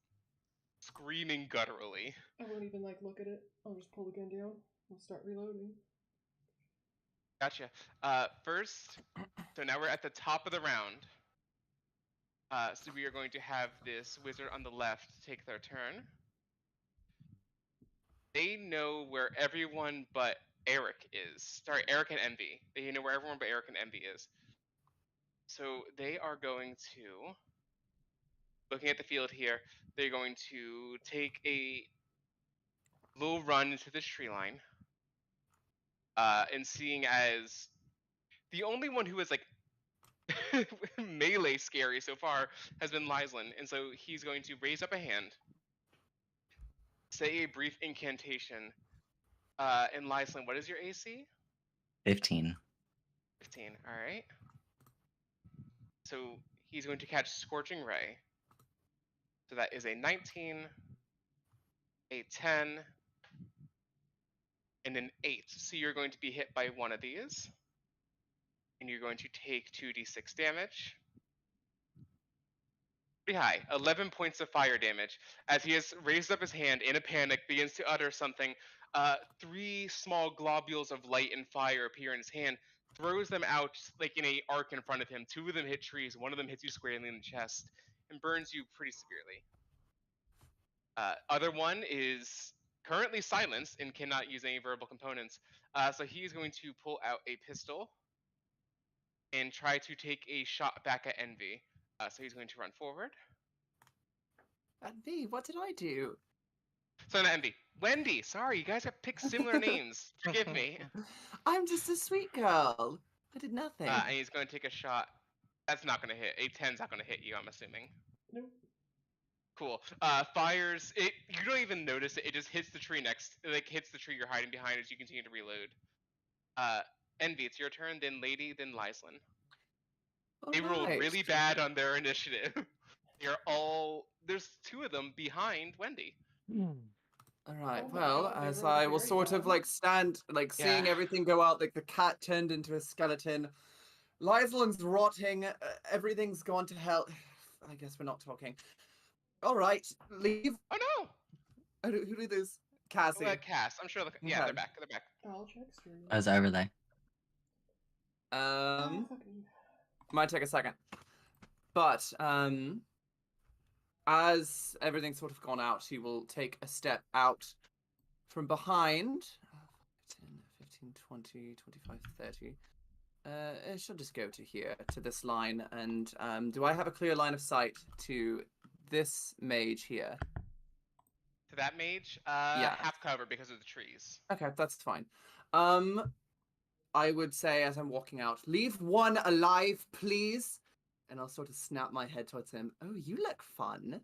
screaming gutturally. I won't even like look at it. I'll just pull the gun down. I'll start reloading. Gotcha. First, so now we're at the top of the round. So we are going to have this wizard on the left take their turn. They know where everyone but Eric is. Sorry, Eric and Envy. They know where everyone but Eric and Envy is. So they are going to, looking at the field here, they're going to take a little run into this tree line. And seeing as the only one who is like melee scary so far has been Lyslin, and so he's going to raise up a hand, say a brief incantation. And Lyslin, what is your AC? 15. 15. All right. So he's going to catch Scorching Ray. So that is a 19, a 10, and an 8. So you're going to be hit by one of these, and you're going to take 2d6 damage. Pretty high, 11 points of fire damage. As he has raised up his hand in a panic, begins to utter something. 3 small globules of light and fire appear in his hand, throws them out like in a arc in front of him. 2 of them hit trees, one of them hits you squarely in the chest and burns you pretty severely. Other one is currently silenced and cannot use any verbal components. So he's going to pull out a pistol and try to take a shot back at Envy. So he's going to run forward. Envy, what did I do? So not Envy. Wendy, sorry, you guys have picked similar names. Forgive me. I'm just a sweet girl. I did nothing. And he's going to take a shot. That's not going to hit. A 10's not going to hit you, I'm assuming. Nope. Cool. Fires. It. You don't even notice it. It just hits the tree next. Like hits the tree you're hiding behind as you continue to reload. Envy, it's your turn. Then Lady. Then Lyslin. They rolled really bad on their initiative. They're all. There's 2 of them behind Wendy. All right. Oh my Well, God, they as rolled I will very sort of bad. like stand, like seeing Yeah. everything go out, like the cat turned into a skeleton. Lyslin's rotting. Everything's gone to hell. I guess we're not talking. All right, leave. Oh no! Who do this? Cassie. Cass. I'm sure. Yeah, Okay. they're back. They're back. I'll check stream. As I relay. Fucking. Might take a second, but as everything's sort of gone out, she will take a step out from behind. 10, 15, 20, 25, 30. She'll just go to here, to this line, and do I have a clear line of sight to this mage here? To that mage, Yeah. half cover because of the trees. Okay, that's fine. I would say as I'm walking out, leave one alive, please. And I'll sort of snap my head towards him. Oh, you look fun.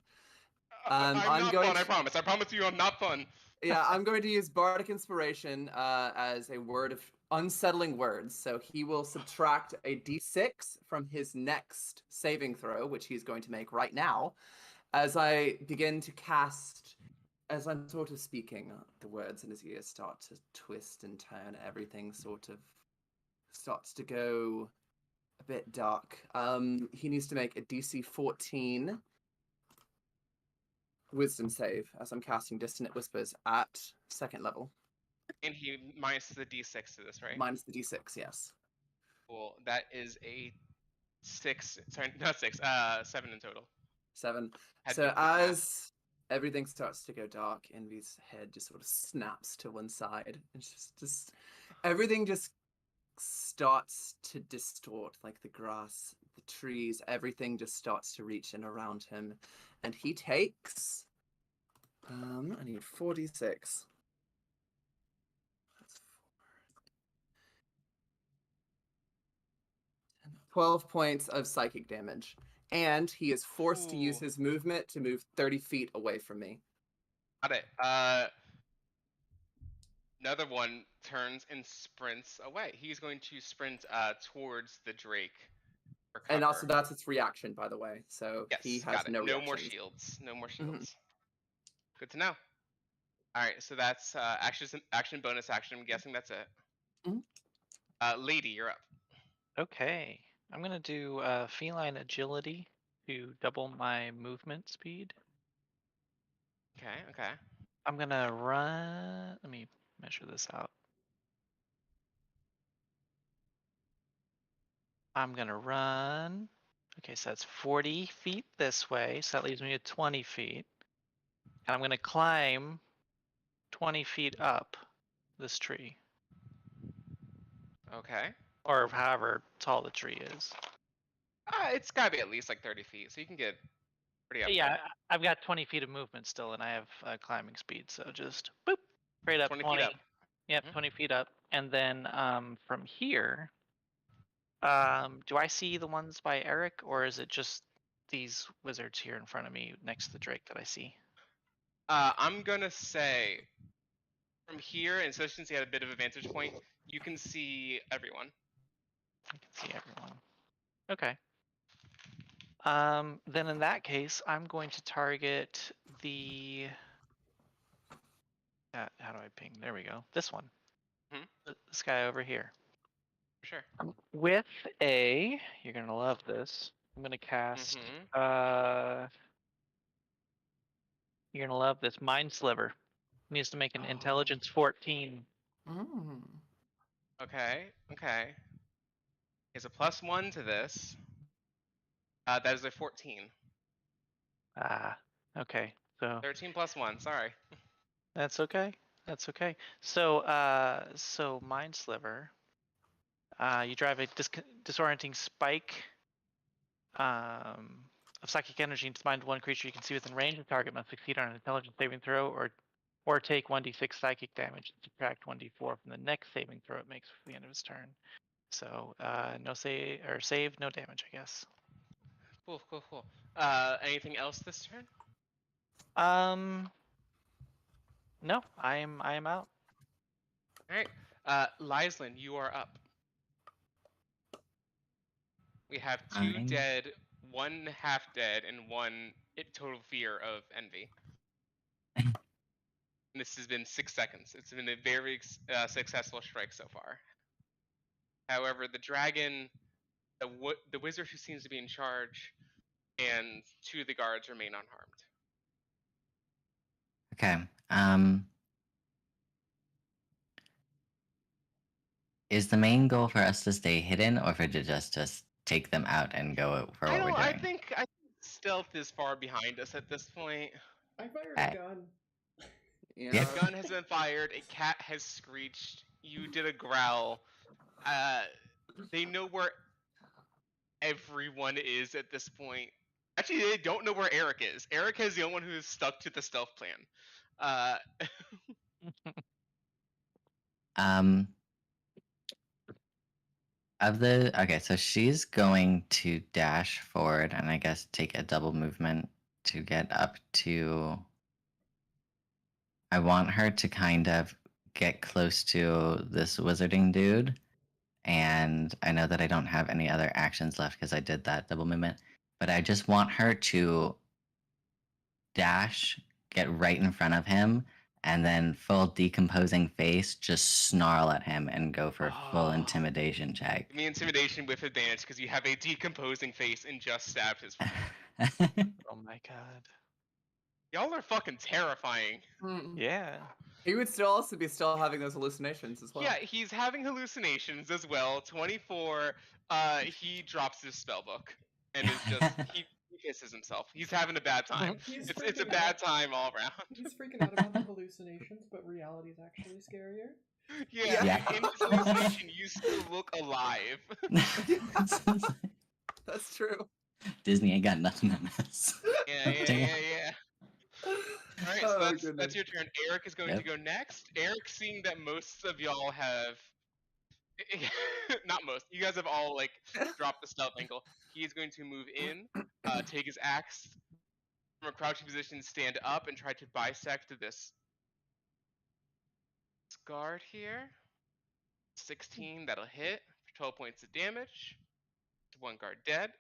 I'm not going fun, I to- promise. I promise you I'm not fun. Yeah, I'm going to use Bardic Inspiration as a word of unsettling words. So he will subtract a d6 from his next saving throw, which he's going to make right now, as I begin to cast, as I'm sort of speaking, the words in his ears start to twist and turn. Everything sort of starts to go a bit dark. He needs to make a DC 14 wisdom save as I'm casting Dissonant Whispers at 2nd level. And he minus the d6 to this, right? Minus the d6, yes. Cool. That is a 6. Sorry, not 6. 7 in total. 7. Had So to do math. as everything starts to go dark, Envy's head just sort of snaps to one side. It's just everything just starts to distort, like the grass, the trees, everything just starts to reach in around him. And he takes I need 46. That's 12 points of psychic damage. And he is forced to use Ooh. his movement to move 30 feet away from me. Got it. another one turns and sprints away. He's going to sprint towards the Drake for cover. And also, that's its reaction, by the way. So yes, he has got it. no No more reactions. shields. No more Mhm. shields. Good to know. All right, so that's action, bonus action. I'm guessing that's it. Mhm. Lady, you're up. Okay. I'm gonna do feline agility to double my movement speed. Okay. I'm gonna run. Let me measure this out. I'm gonna run. Okay, so that's 40 feet this way, so that leaves me at 20 feet. And I'm gonna climb 20 feet up this tree, Okay. or however tall the tree is. It's gotta be at least like 30 feet, so you can get pretty up Yeah, there. I've got 20 feet of movement still, and I have climbing speed, so just boop, straight up 20 20. feet up. Yep, Mhm. 20 feet up, and then from here, do I see the ones by Eric, or is it just these wizards here in front of me next to the Drake that I see? I'm gonna say from here, and especially since you had a bit of a vantage point, you can see everyone. I can see everyone. Okay. Then in that case, I'm going to target the. How do I ping? There we go. This one. Mhm. This guy over here. Sure. With a, you're gonna love this. I'm gonna cast. Mhm. You're gonna love this. Mind Sliver. Needs to make an Oh. Intelligence 14. Mm. Okay. It's a +1 to this. That is a 14. Ah. Okay. So 13 + 1. Sorry. that's okay. That's okay. So so Mind Sliver. You drive a disorienting spike of psychic energy into the mind of one creature you can see within range. The target must succeed on an intelligence saving throw or take 1d6 psychic damage and subtract 1d4 from the next saving throw it makes for the end of its turn. So no save, no damage, I guess. Cool. Anything else this turn? No, I am out. All right. Lyslin, you are up. We have 2 I'm dead, 1 half dead, and 1 total fear of envy. And this has been 6 seconds. It's been a very successful strike so far. However, the dragon, the wizard who seems to be in charge, and 2 of the guards remain unharmed. okay. Is the main goal for us to stay hidden, or for to just take them out and go for what we're I doing? think stealth is far behind us at this point. I fired a Okay. gun. Yeah. A gun has been fired. A cat has screeched. You did a growl. They know where everyone is at this point. Actually, they don't know where Eric is. Eric is the only one who is stuck to the stealth plan. Um, okay, so she's going to dash forward and I guess take a double movement to get up to. I want her to kind of get close to this wizarding dude, and I know that I don't have any other actions left because I did that double movement, but I just want her to dash, get right in front of him, and then full decomposing face, just snarl at him and go for a full Oh. intimidation check. Give me intimidation with advantage because you have a decomposing face and just stabbed his friend. Oh my god. Y'all are fucking terrifying. Mm. Yeah. He would still also be having those hallucinations as well. Yeah, he's having hallucinations as well. 24. He drops his spellbook and is just he kisses himself. He's having a bad time. He's It's a freaking bad out. time all around. He's freaking out about the hallucinations, but reality is actually scarier. Yeah, Yeah. in his hallucination, you still look alive. That's true. Disney ain't got nothing on us. Yeah. All right, so that's goodness. your turn. Eric is going to go next. Eric, seeing that most of y'all have, not most, you guys have all like dropped the stealth angle. He is going to move in, take his axe from a crouching position, stand up, and try to bisect this guard here. 16, that'll hit for 12 points of damage. One guard dead.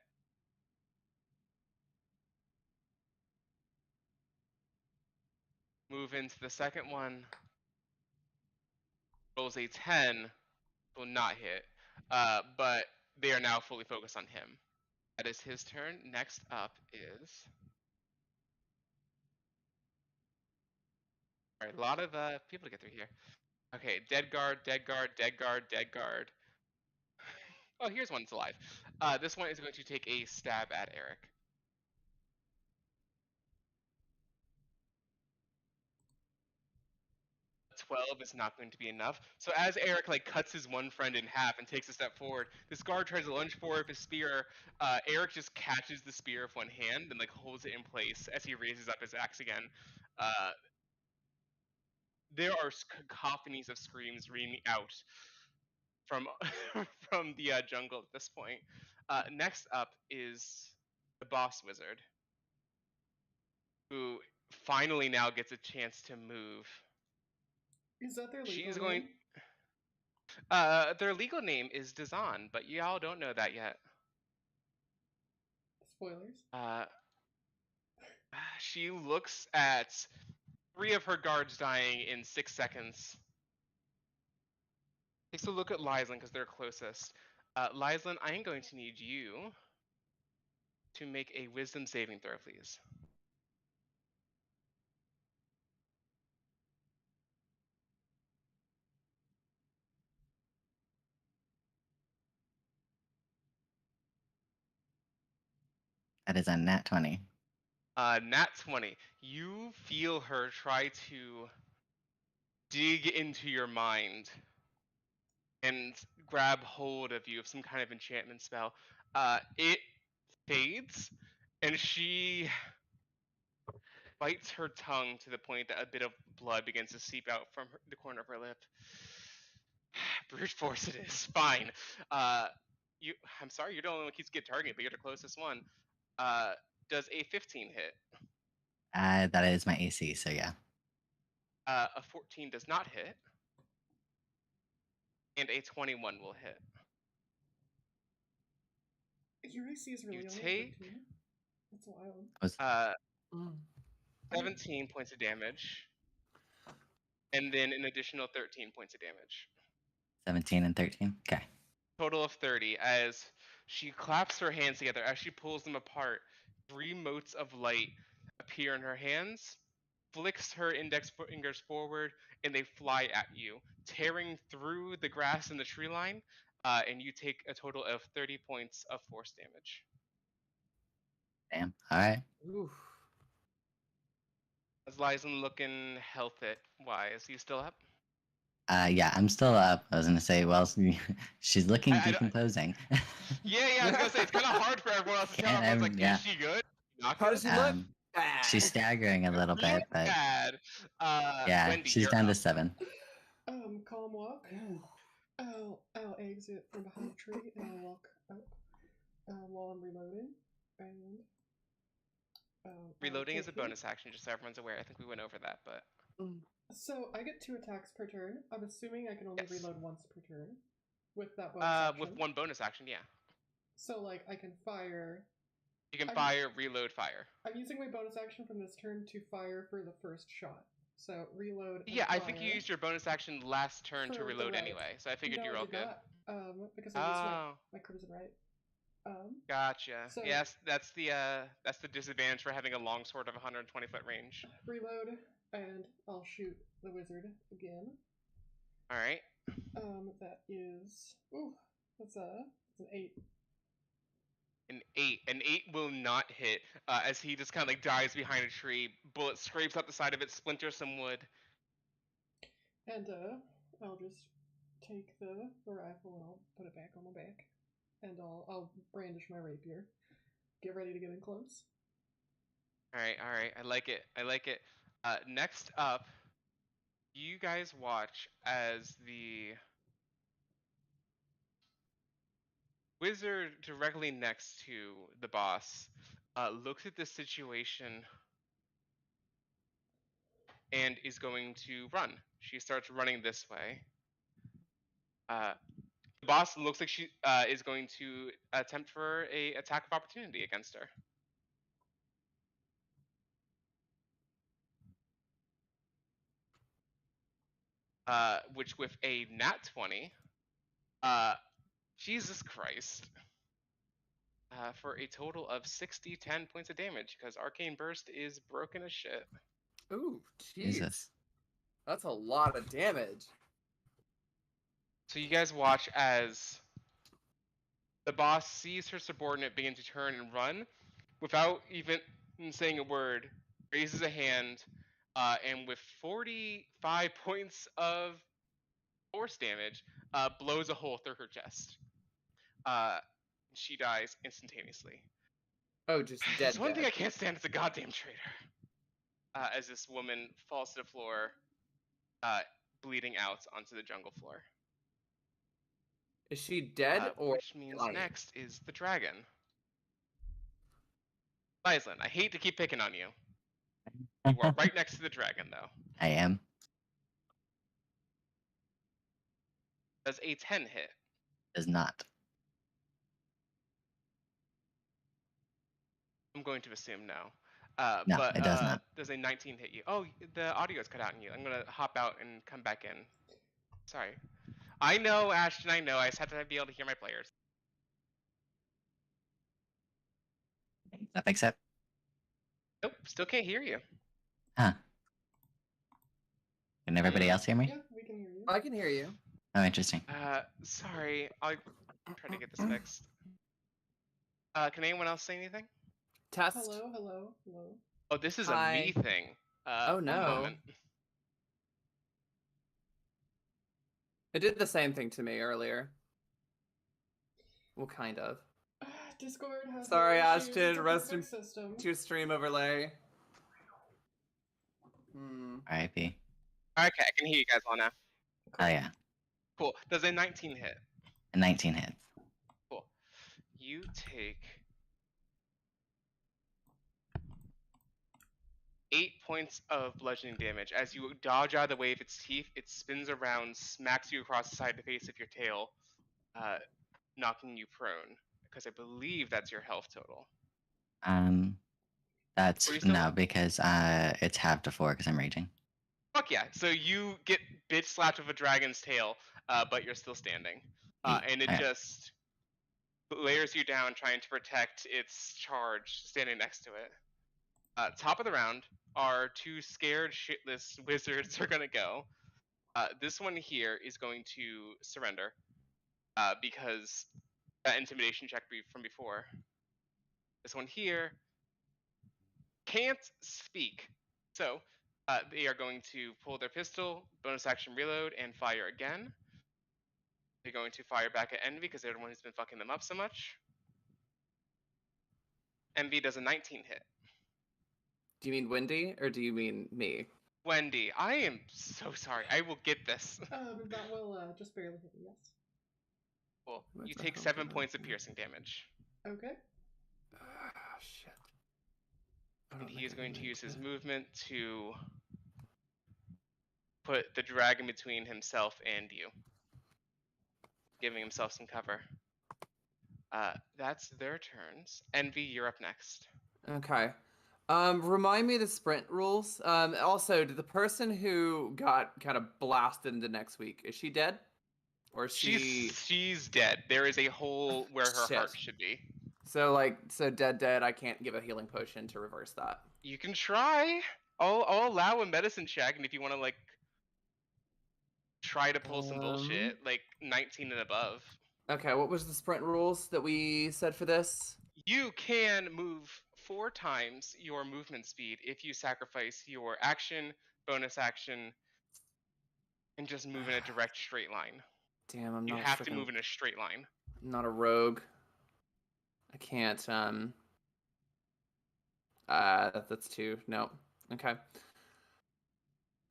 Move into the second one. Rolls a 10, will not hit. But they are now fully focused on him. That is his turn. Next up is... Alright, a lot of people to get through here. Okay, dead guard, dead guard, dead guard, dead guard. Oh, here's one that's alive. This one is going to take a stab at Eric. 12 is not going to be enough. So as Eric cuts his one friend in half and takes a step forward, this guard tries to lunge forward with his spear. Eric just catches the spear with one hand and holds it in place as he raises up his axe again. There are cacophonies of screams ringing out from from the jungle at this point. Next up is the boss wizard, who finally now gets a chance to move. Is that their legal She's name? going. Their legal name is Dazan, but y'all don't know that yet. Spoilers. She looks at 3 of her guards dying in 6 seconds. Takes a look at Lyslin because they're closest. Lyslin, I am going to need you to make a wisdom saving throw, please. That is a nat 20. Nat 20. You feel her try to dig into your mind and grab hold of you of some kind of enchantment spell. It fades, and she bites her tongue to the point that a bit of blood begins to seep out from the corner of her lip. Brute force it is. Fine. I'm sorry, you're the only one who keeps getting targeted, but you're the closest one. Does a 15 hit? That is my AC, so yeah. A 14 does not hit. And a 21 will hit. Your AC is really You only take 13. That's wild. 17 points of damage. And then an additional 13 points of damage. 17 and 13. Okay. Total of 30 as she claps her hands together. As she pulls them apart, 3 motes of light appear in her hands, flicks her index fingers forward, and they fly at you, tearing through the grass and the tree line, and you take a total of 30 points of force damage. Damn. All right. Oof. As Lyson looking health it wise, you still up? Yeah, I'm still up. I was gonna say, well, she's looking decomposing. Yeah, I was gonna say it's kind of hard for everyone else to tell. Everyone's yeah. Is she good? Not How good? does she look? She's staggering a little bit, but bad. yeah, Wendy, she's you're down up. to 7. Calm walk. I'll exit from behind the tree and I'll walk up while I'm reloading. And Reloading is a bonus action, just so everyone's aware. I think we went over that, but so I get 2 attacks per turn. I'm assuming I can only Yes. reload once per turn with that bonus action. With 1 bonus action, yeah. So I can fire. You can fire, reload, fire. I'm using my bonus action from this turn to fire for the first shot. So reload. And Yeah, fire I think you used your bonus action last turn to for the reload right. anyway, so I figured No, you were I all did good. not, because I used my crimson right. Gotcha. So- Yes, that's the disadvantage for having a longsword of 120-foot range. Reload, and I'll shoot the wizard again. All right. That is. Ooh, that's an 8. An 8. An 8 will not hit, as he just kind of dives behind a tree. Bullet scrapes up the side of it, splinters some wood. And I'll just take the rifle and I'll put it back on my back, and I'll brandish my rapier. Get ready to get in close. All right. I like it. Next up, you guys watch as the wizard directly next to the boss looks at this situation and is going to run. She starts running this way. The boss looks like she is going to attempt for a attack of opportunity against her. Which with a nat 20, Jesus Christ, for a total of 10 points of damage, because Arcane Burst is broken as shit. Ooh, jeez. Jesus. That's a lot of damage. So you guys watch as the boss sees her subordinate begin to turn and run without even saying a word, raises a hand, and with 45 points of force damage, blows a hole through her chest. She dies instantaneously. Oh, just dead. There's one thing I can't stand, it's a goddamn traitor. As this woman falls to the floor, bleeding out onto the jungle floor. Is she dead or? Which means next is the dragon. Lyslin, I hate to keep picking on you. You are right next to the dragon, though. I am. Does a 10 hit? Does not. I'm going to assume no. No, but it does not. Does a 19 hit you? Oh, the audio is cut out in you. I'm going to hop out and come back in. Sorry. I know, Ashton, I know. I just have to be able to hear my players. Does that fix it? Nope, still can't hear you. Huh. Can everybody else hear me? Yeah, we can hear you. I can hear you. Oh, interesting. Sorry. I'll try to get this fixed. Can anyone else say anything? Test. Hello, hello, hello. Oh, this is Hi. a me thing. Oh, One no. moment. It did the same thing to me earlier. Well, kind of. Discord has Sorry, no issues. Ashton, It's a rest perfect system. To your stream overlay. R.I.P. Okay, I can hear you guys all now. Oh, yeah. Cool. Does a 19 hit? A 19 hits. Cool. You take 8 points of bludgeoning damage. As you dodge out of the way of its teeth, it spins around, smacks you across the side of the face of your tail, knocking you prone. Because I believe that's your health total. That's Are you still no, up? because it's halved to 4 because I'm raging. Fuck yeah. So you get bitch slapped with a dragon's tail, but you're still standing. And it Alright. just layers you down, trying to protect its charge, standing next to it. Top of the round, our two scared shitless wizards are gonna go. This one here is going to surrender, because that intimidation check from before. This one here can't speak, so they are going to pull their pistol, bonus action reload, and fire again. They're going to fire back at Envy because they're the one who's been fucking them up so much. Envy does a 19 hit. Do you mean Wendy or do you mean me? Wendy, I am so sorry. I will get this. That will just barely hit you, yes. Cool. What's You the take hell 7 did I points of do? piercing damage. Okay. Ah, shit. I And don't he is think I going to can use make his it. movement to put the dragon between himself and you, giving himself some cover. That's their turns. Envy, you're up next. Okay. Remind me the sprint rules. Also, did the person who got kind of blasted into next week, is she dead? Or is she... She's dead. There is a hole where her Shit. heart should be. So dead, I can't give a healing potion to reverse that. You can try. I'll allow a medicine check, and if you want to like try to pull some bullshit, like 19 and above. Okay, what was the sprint rules that we said for this? You can move 4 times your movement speed if you sacrifice your action, bonus action, and just move in a direct straight line. Damn, I'm You not have to move in a straight line. I'm not a rogue. I can't, that's 2. No. Okay.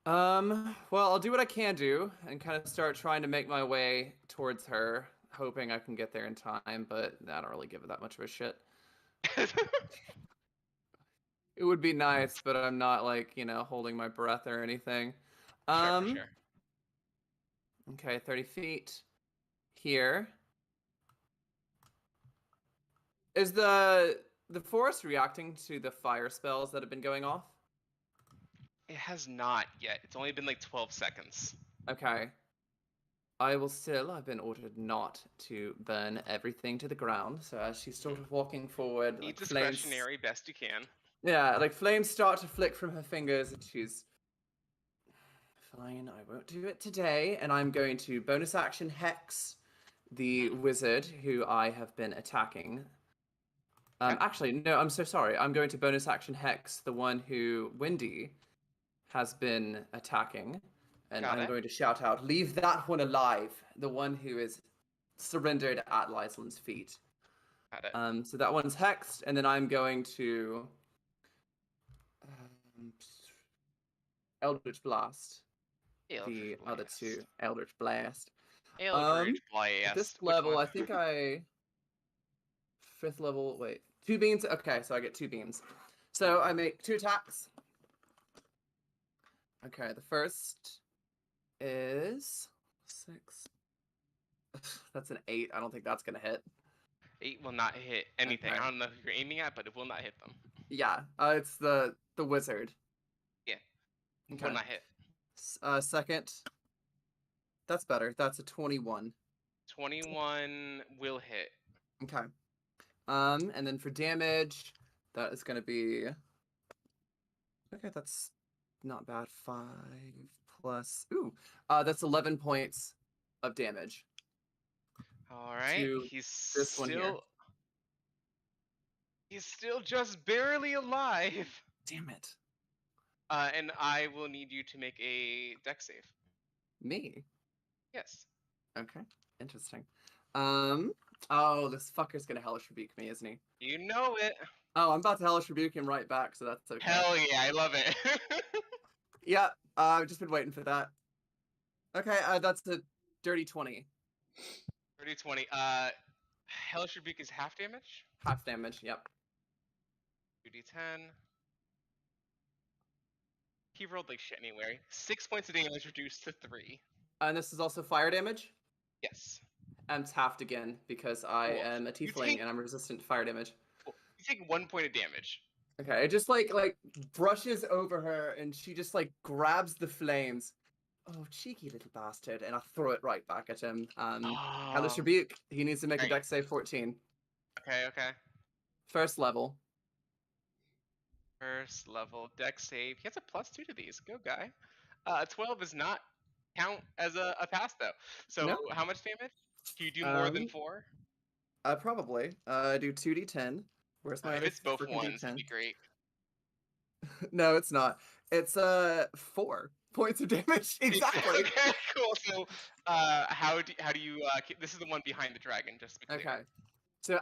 Well, I'll do what I can do and kind of start trying to make my way towards her, hoping I can get there in time, but I don't really give it that much of a shit. It would be nice, but I'm not like, holding my breath or anything. Sure, for sure. Okay, 30 feet here. Is the forest reacting to the fire spells that have been going off? It has not yet. It's only been like 12 seconds. Okay. I've been ordered not to burn everything to the ground. So as she's sort of walking forward, Be like flames. discretionary best you can. Yeah, like flames start to flick from her fingers, and she's fine. I won't do it today, and I'm going to bonus action hex the wizard who I have been attacking. Okay. Actually, no, I'm so sorry. I'm going to bonus action hex the one who Wendy has been attacking. And Got I'm it. going to shout out, leave that one alive. The one who is surrendered at Lyseland's feet. Got it. So that one's hexed, and then I'm going to Eldritch Blast. Eldritch Other Blast. two, Eldritch Blast. Eldritch At this Blast. Which level, one? I think fifth level. Wait, 2 beams. Okay, so I get 2 beams. So I make 2 attacks. Okay, the first is 6. That's an 8. I don't think that's gonna hit. 8 will not hit anything. Okay. I don't know who you're aiming at, but it will not hit them. Yeah, it's the wizard. Yeah. Okay. Will not hit. Second. That's better. That's a 21. 21 will hit. Okay. And then for damage, that is gonna be. Okay, that's not bad. 5 plus. Ooh, that's 11 points of damage. All right. To He's this one here. still. He's still just barely alive. Damn it. And I will need you to make a dex save. Me? Yes. Okay, interesting. Oh, this fucker's gonna hellish rebuke me, isn't he? You know it. Oh, I'm about to hellish rebuke him right back, so that's okay. Hell yeah, I love it. Yeah, I've just been waiting for that. Okay, that's a dirty 20. 30, 20. Hellish Rebuke is half damage. Half damage, yep. 2d10. He rolled like shit anyway. 6 points of damage reduced to 3. And this is also fire damage? Yes. And it's halved again, because I Cool. am a You tiefling take- and I'm resistant to fire damage. Cool. You take 1 point of damage. Okay, it just like brushes over her and she just like grabs the flames. Oh, cheeky little bastard, and I throw it right back at him. Hellish Rebuke. He needs to make a Right. dex save 14. Okay. First level. First level dex save. He has a +2 to these. Go guy. 12 does not count as a pass though. So No. how much damage? Can you do more than 4? Probably. I do 2d10. Where's my If other it's both freaking ones, it'd D10? be great. No, it's not. It's 4 points of damage. Exactly. Okay, cool. So, how do you? This is the one behind the dragon, just to be clear. Okay. So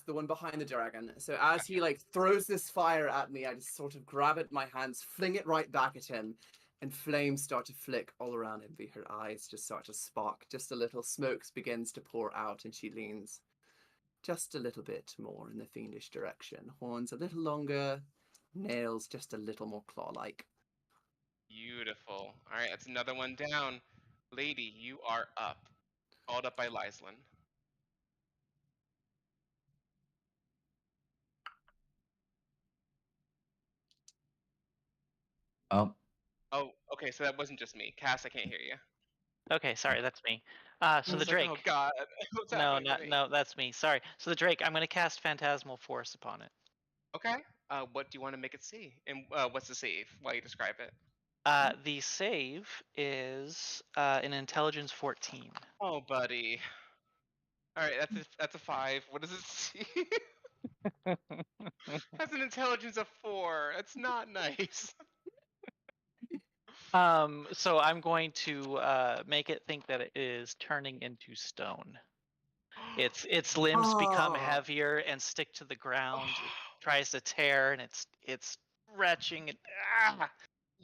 the one behind the dragon. So as he like throws this fire at me, I just sort of grab it in my hands, fling it right back at him, and flames start to flick all around him. Her eyes just start to spark. Just a little smoke begins to pour out, and she leans just a little bit more in the fiendish direction. Horns a little longer, nails just a little more claw-like. Beautiful. All right, that's another one down. Lady, you are up. Called up by Lyslin. Oh, Oh, okay. So that wasn't just me. Cass, I can't hear you. Okay, sorry, that's me. I So the was like, Drake. oh God, what's No, happening to not me? no, that's me. Sorry. So the Drake, I'm gonna cast Phantasmal Force upon it. Okay. What do you want to make it see? And what's the save? While you describe it. The save is an Intelligence 14. Oh, buddy. All right, that's a 5. What does it see? That's an intelligence of 4. That's not nice. So I'm going to make it think that it is turning into stone. Its limbs become Oh. heavier and stick to the ground. It tries to tear, and it's retching. And,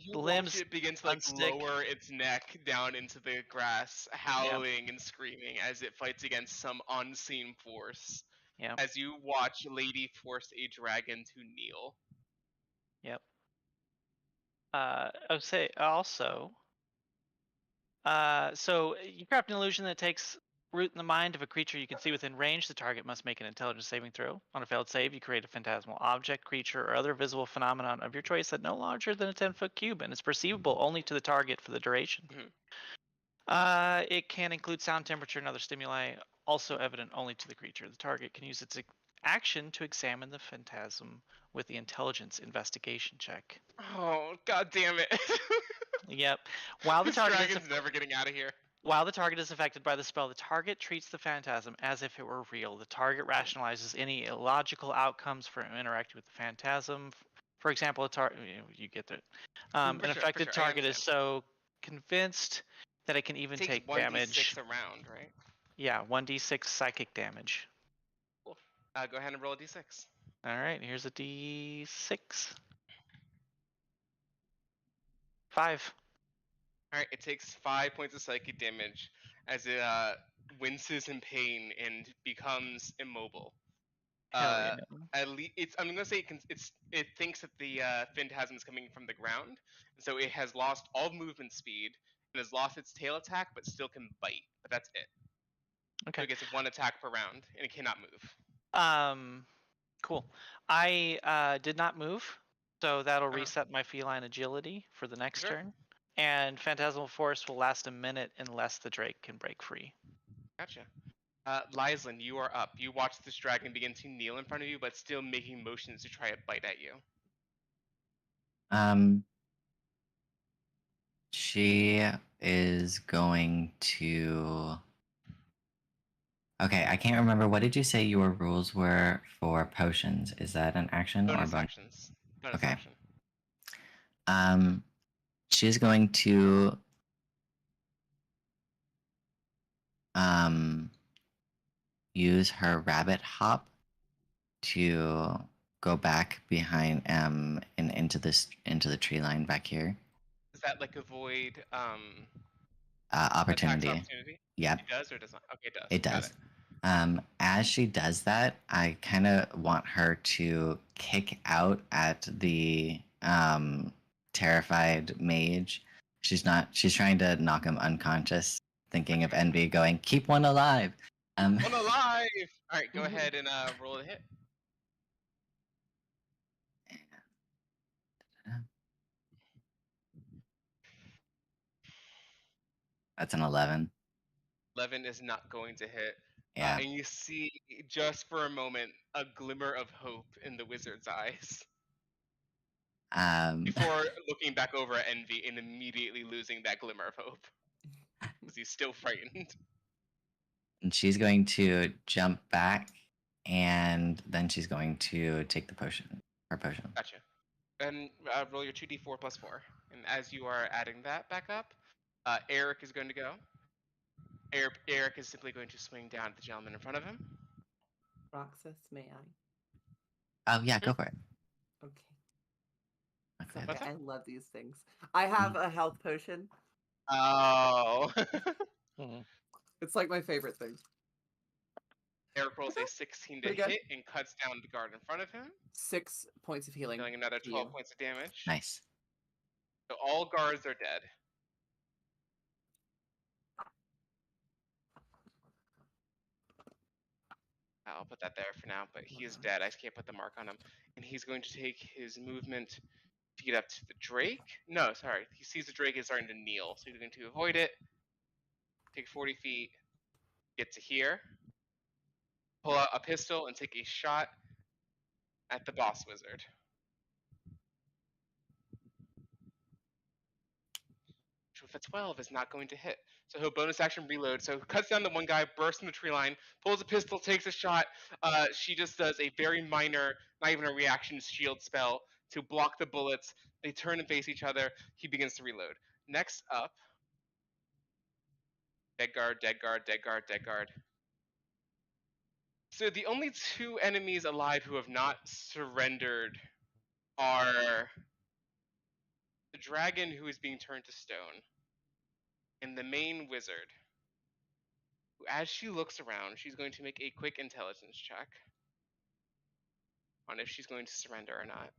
You The watch limbs it begin to like unstick. lower its neck down into the grass, howling and screaming as it fights against some unseen force. Yeah. As you watch Lady force a dragon to kneel. I'll say also. So you craft an illusion that takes root in the mind of a creature you can see within range. The target must make an intelligence saving throw. On a failed save, you create a phantasmal object, creature, or other visible phenomenon of your choice that no larger than a 10-foot cube and is perceivable only to the target for the duration. It can include sound, temperature, and other stimuli, also evident only to the creature. The target can use its action to examine the phantasm with the intelligence investigation check. Oh, god damn it. Yep. While the This target is dragon's never getting out of here. While the target is affected by the spell, the target treats the phantasm as if it were real. The target rationalizes any illogical outcomes for interacting with the phantasm. For example, you get it. An For affected sure, I target is understand. so convinced that it can even It takes take 1d6 damage. a round, right? Yeah, 1d6 psychic damage. Cool. Go ahead and roll a d6. All right, here's a d6. 5. All right, it takes 5 points of psychic damage as it winces in pain and becomes immobile. Hell yeah. At least I'm gonna say it thinks that the phantasm is coming from the ground, so it has lost all movement speed and has lost its tail attack, but still can bite. But that's it. Okay. So it gets 1 attack per round, and it cannot move. Cool. I did not move, so that'll Uh-huh. reset my feline agility for the next Sure. turn. And Phantasmal Force will last a minute unless the Drake can break free. Gotcha. Lyslin, you are up. You watch this dragon begin to kneel in front of you, but still making motions to try to bite at you. She is going to. Okay, I can't remember. What did you say your rules were for potions? Is that an action or Bonus bonus? actions. Bonus Okay. action. She's going to use her rabbit hop to go back behind and into the tree line back here. Does that like avoid Opportunity. attacks opportunity? Yep. It does or does not? Okay, it does. It Got does. it. As she does that, I kind of want her to kick out at the terrified mage. She's trying to knock him unconscious, thinking of Envy going, keep one alive. One alive! Alright, go ahead and roll a hit. That's an 11. 11 is not going to hit. Yeah. And you see, just for a moment, a glimmer of hope in the wizard's eyes. Before looking back over at Envy and immediately losing that glimmer of hope. Because he's still frightened. And she's going to jump back, and then she's going to take the potion. Her potion. Gotcha. And roll your 2d4 plus 4. And as you are adding that back up, Eric is going to go. Eric is simply going to swing down at the gentleman in front of him. Roxas, may I? Oh, yeah, go for it. Okay. Okay. I love these things. I have a health potion. Oh. It's like my favorite thing. Eric rolls a 16 to Pretty good. hit and cuts down the guard in front of him, 6 points of healing. dealing another to 12 you. points of damage. Nice. So all guards are dead. I'll put that there for now, but he is dead. I just can't put the mark on him. And he's going to take his movement to get up to the Drake. No, sorry. He sees the Drake is starting to kneel, so he's going to avoid it. Take 40 feet, get to here, pull out a pistol, and take a shot at the boss wizard. Which with a 12 is not going to hit. So he'll bonus action reload. So cuts down the one guy, bursts in the tree line, pulls a pistol, takes a shot. She just does a very minor, not even a reaction shield spell to block the bullets. They turn and face each other. He begins to reload. Next up, dead guard, dead guard, dead guard, dead guard. So the only 2 enemies alive who have not surrendered are the dragon who is being turned to stone and the main wizard. As she looks around, she's going to make a quick intelligence check on if she's going to surrender or not.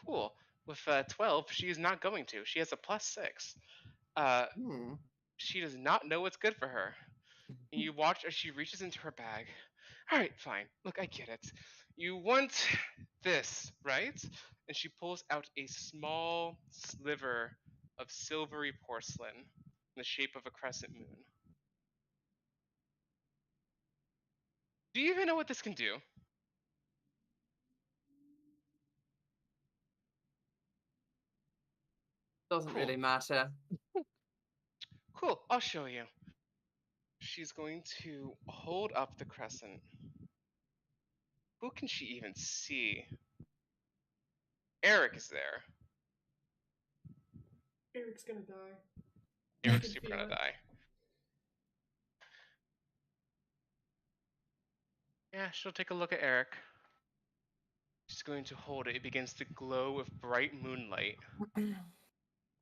Cool. With 12, she is not going to. She has a +6. Hmm. She does not know what's good for her. And you watch as she reaches into her bag. All right, fine. Look, I get it. You want this, right? And she pulls out a small sliver of silvery porcelain in the shape of a crescent moon. Do you even know what this can do? Doesn't Cool. really matter. Cool, I'll show you. She's going to hold up the crescent. Who can she even see? Eric is there. Eric's gonna die. Eric's can super feel gonna it. die. Yeah, she'll take a look at Eric. She's going to hold it. It begins to glow with bright moonlight. And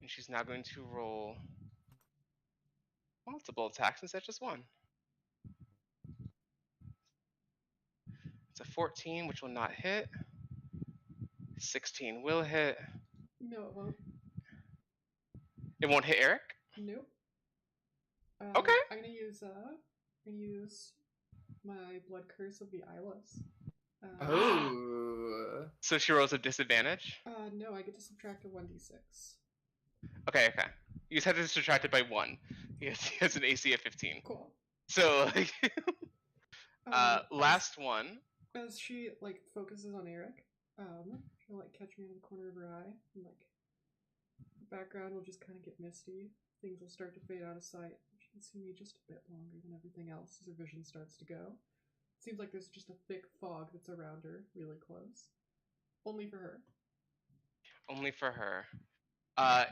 she's now going to roll multiple attacks instead of just one. It's a 14, which will not hit. 16 will hit. No, it won't. It won't hit Eric? Nope. Okay. I'm gonna use my blood curse of the eyeless. Oh. So she rolls a disadvantage? No, I get to subtract a 1d6. Okay. You just have to subtract it by 1. He has an AC of 15. Cool. So, like, last as, one. As she like focuses on Eric, she'll like catch me in the corner of her eye, and like the background will just kind of get misty. Things will start to fade out of sight. She can see me just a bit longer than everything else as her vision starts to go. It seems like there's just a thick fog that's around her, really close. Only for her. Only for her.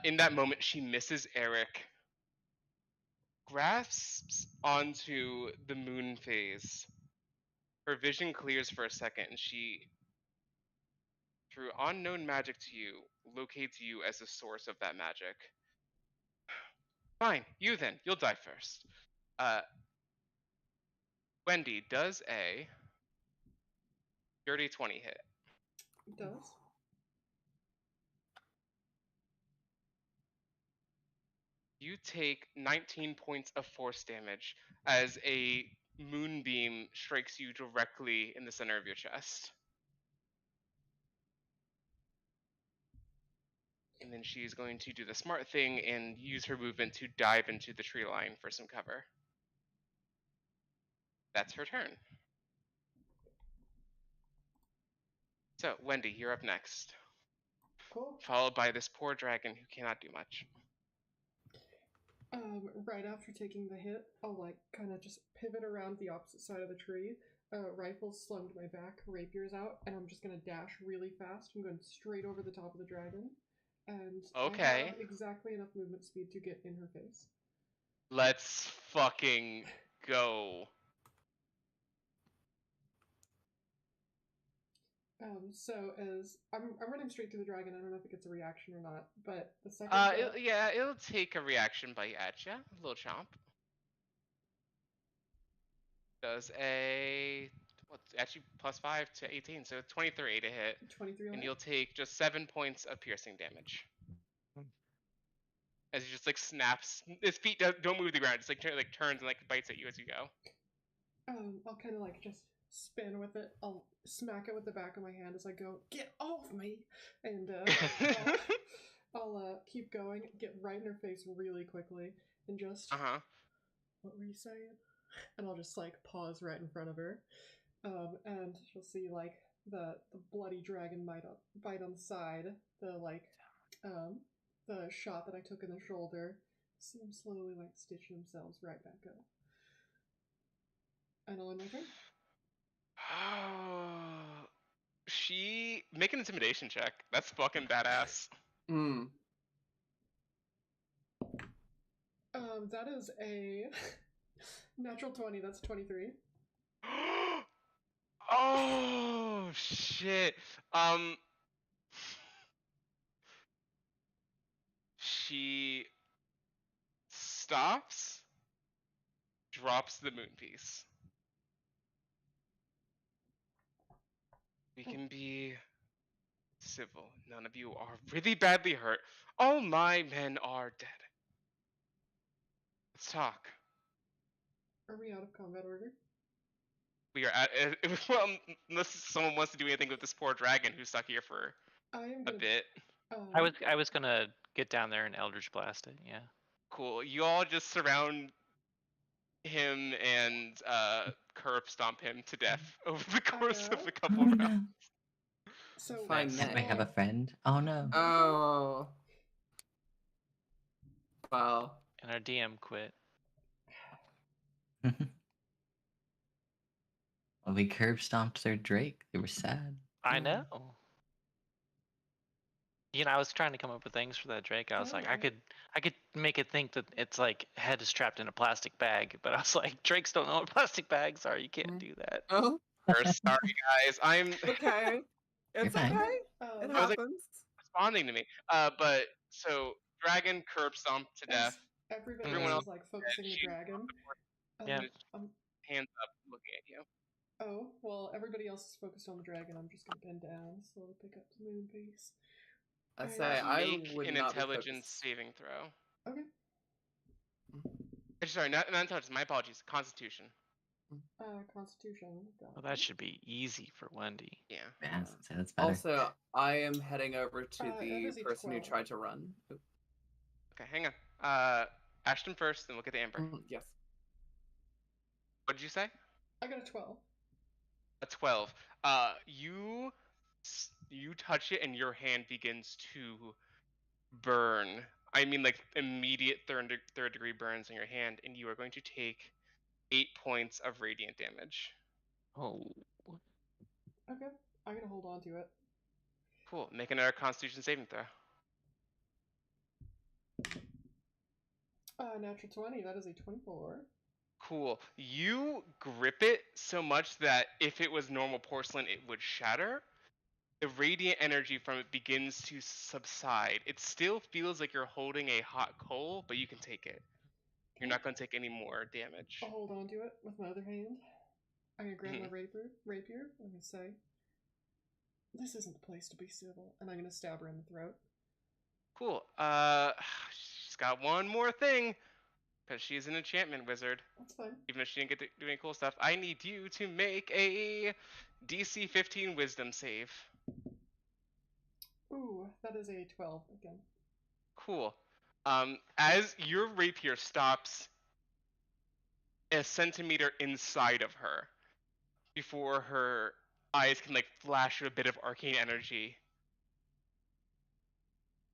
In that moment, she misses Eric, grasps onto the moon phase. Her vision clears for a second, and she, through unknown magic to you, locates you as the source of that magic. Fine, you then. You'll die first. Wendy, does a dirty 20 hit? It does. You take 19 points of force damage as a moonbeam strikes you directly in the center of your chest. And then she's going to do the smart thing and use her movement to dive into the tree line for some cover. That's her turn. So, Wendy, you're up next. Cool. Followed by this poor dragon who cannot do much. Right after taking the hit, I'll like kind of just pivot around the opposite side of the tree. Rifle's slung to my back, rapier's out, and I'm just gonna dash really fast. I'm going straight over the top of the dragon, and Okay. I have exactly enough movement speed to get in her face. Let's fucking go. So as I'm running straight through the dragon, I don't know if it gets a reaction or not, but the second It'll take a reaction bite at ya. A little chomp. Does a actually +5 to 18, so 23 to hit. 23 And you'll take just 7 points of piercing damage. As he just like snaps, his feet don't move the ground. Just like turns and like bites at you as you go. I'll kind of like just spin with it. I'll smack it with the back of my hand as I go, "Get off me!" And I'll keep going, get right in her face really quickly, and just what were you saying? And I'll just like pause right in front of her, and she'll see like the bloody dragon bite on the side, the shot that I took in the shoulder. See them slowly like stitch themselves right back up. And I'll end my turn. She make an intimidation check. That's fucking badass. That is a natural 20. That's 23. Oh shit. She stops, drops the moon piece. We can be civil. None of you are really badly hurt. All my men are dead. Let's talk. Are we out of combat order? We are at well, unless someone wants to do anything with this poor dragon who's stuck here for I am a gonna. bit. I was gonna get down there and Eldritch Blast it. Yeah. Cool. You all just surround him and curb stomp him to death over the course of a couple Oh rounds. no. So Fine, Can't we Nick. have a friend? Oh no. Oh. Well, And our DM quit. Well, we curb stomped their Drake. They were sad. I Yeah. know. You know, I was trying to come up with things for that Drake. I was like, I could make it think that it's like head is trapped in a plastic bag, but I was like, Drakes don't know what plastic bags are. You can't do that. oh, Sorry, guys. I'm okay. It's fine. okay. It I was like- happens. responding to me. But so dragon curb stomp to death. Everybody Everyone else else is like focusing the she- dragon. Yeah. Hands up, looking at you. Oh, well, everybody else is focused on the dragon. I'm just gonna bend down, slowly pick up the moonpiece. I Alright. say I Make would an not be intelligence focused. saving throw. Okay. Sorry, not intelligence. My apologies. Constitution. Constitution. Well, Got that it. should be easy for Wendy. Yeah. Yeah, so that's better. Also, I am heading over to That the is a person who 12. tried to run. Oop. Okay, hang on. Ashton first, then we'll get to Amber. Yes. What did you say? I got a 12. A 12. You touch it and your hand begins to burn. I mean, like immediate third degree burns in your hand, and you are going to take 8 points of radiant damage. Oh. Okay. I'm gonna hold on to it. Cool. Make another Constitution saving throw. Natural 20. That is a 24. Cool. You grip it so much that if it was normal porcelain, it would shatter. The radiant energy from it begins to subside. It still feels like you're holding a hot coal, but you can take it. You're not going to take any more damage. I'll hold on to it with my other hand. I'm gonna grab my rapier. I'm gonna say, "This isn't the place to be civil," and I'm gonna stab her in the throat. Cool. She's got one more thing, because she's an enchantment wizard. That's fine. Even if she didn't get to do any cool stuff, I need you to make a DC 15 Wisdom save. Ooh, that is a 12 again. Cool. As your rapier stops a centimeter inside of her, before her eyes can like flash a bit of arcane energy.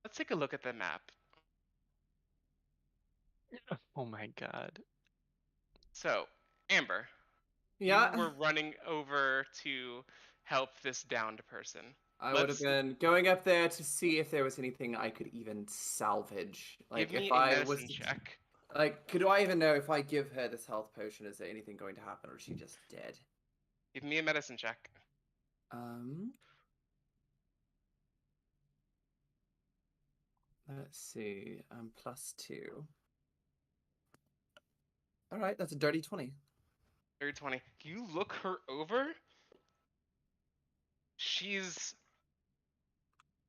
Let's take a look at the map. Oh my god. So, Amber, Yeah. you were running over to help this downed person. I would have been going up there to see if there was anything I could even salvage. Like Give me if a I medicine was check. like, could I even know if I give her this health potion, is there anything going to happen, or is she just dead? Give me a medicine check. Let's see. +2. All right, that's a dirty 20. 30-20. You look her over. She's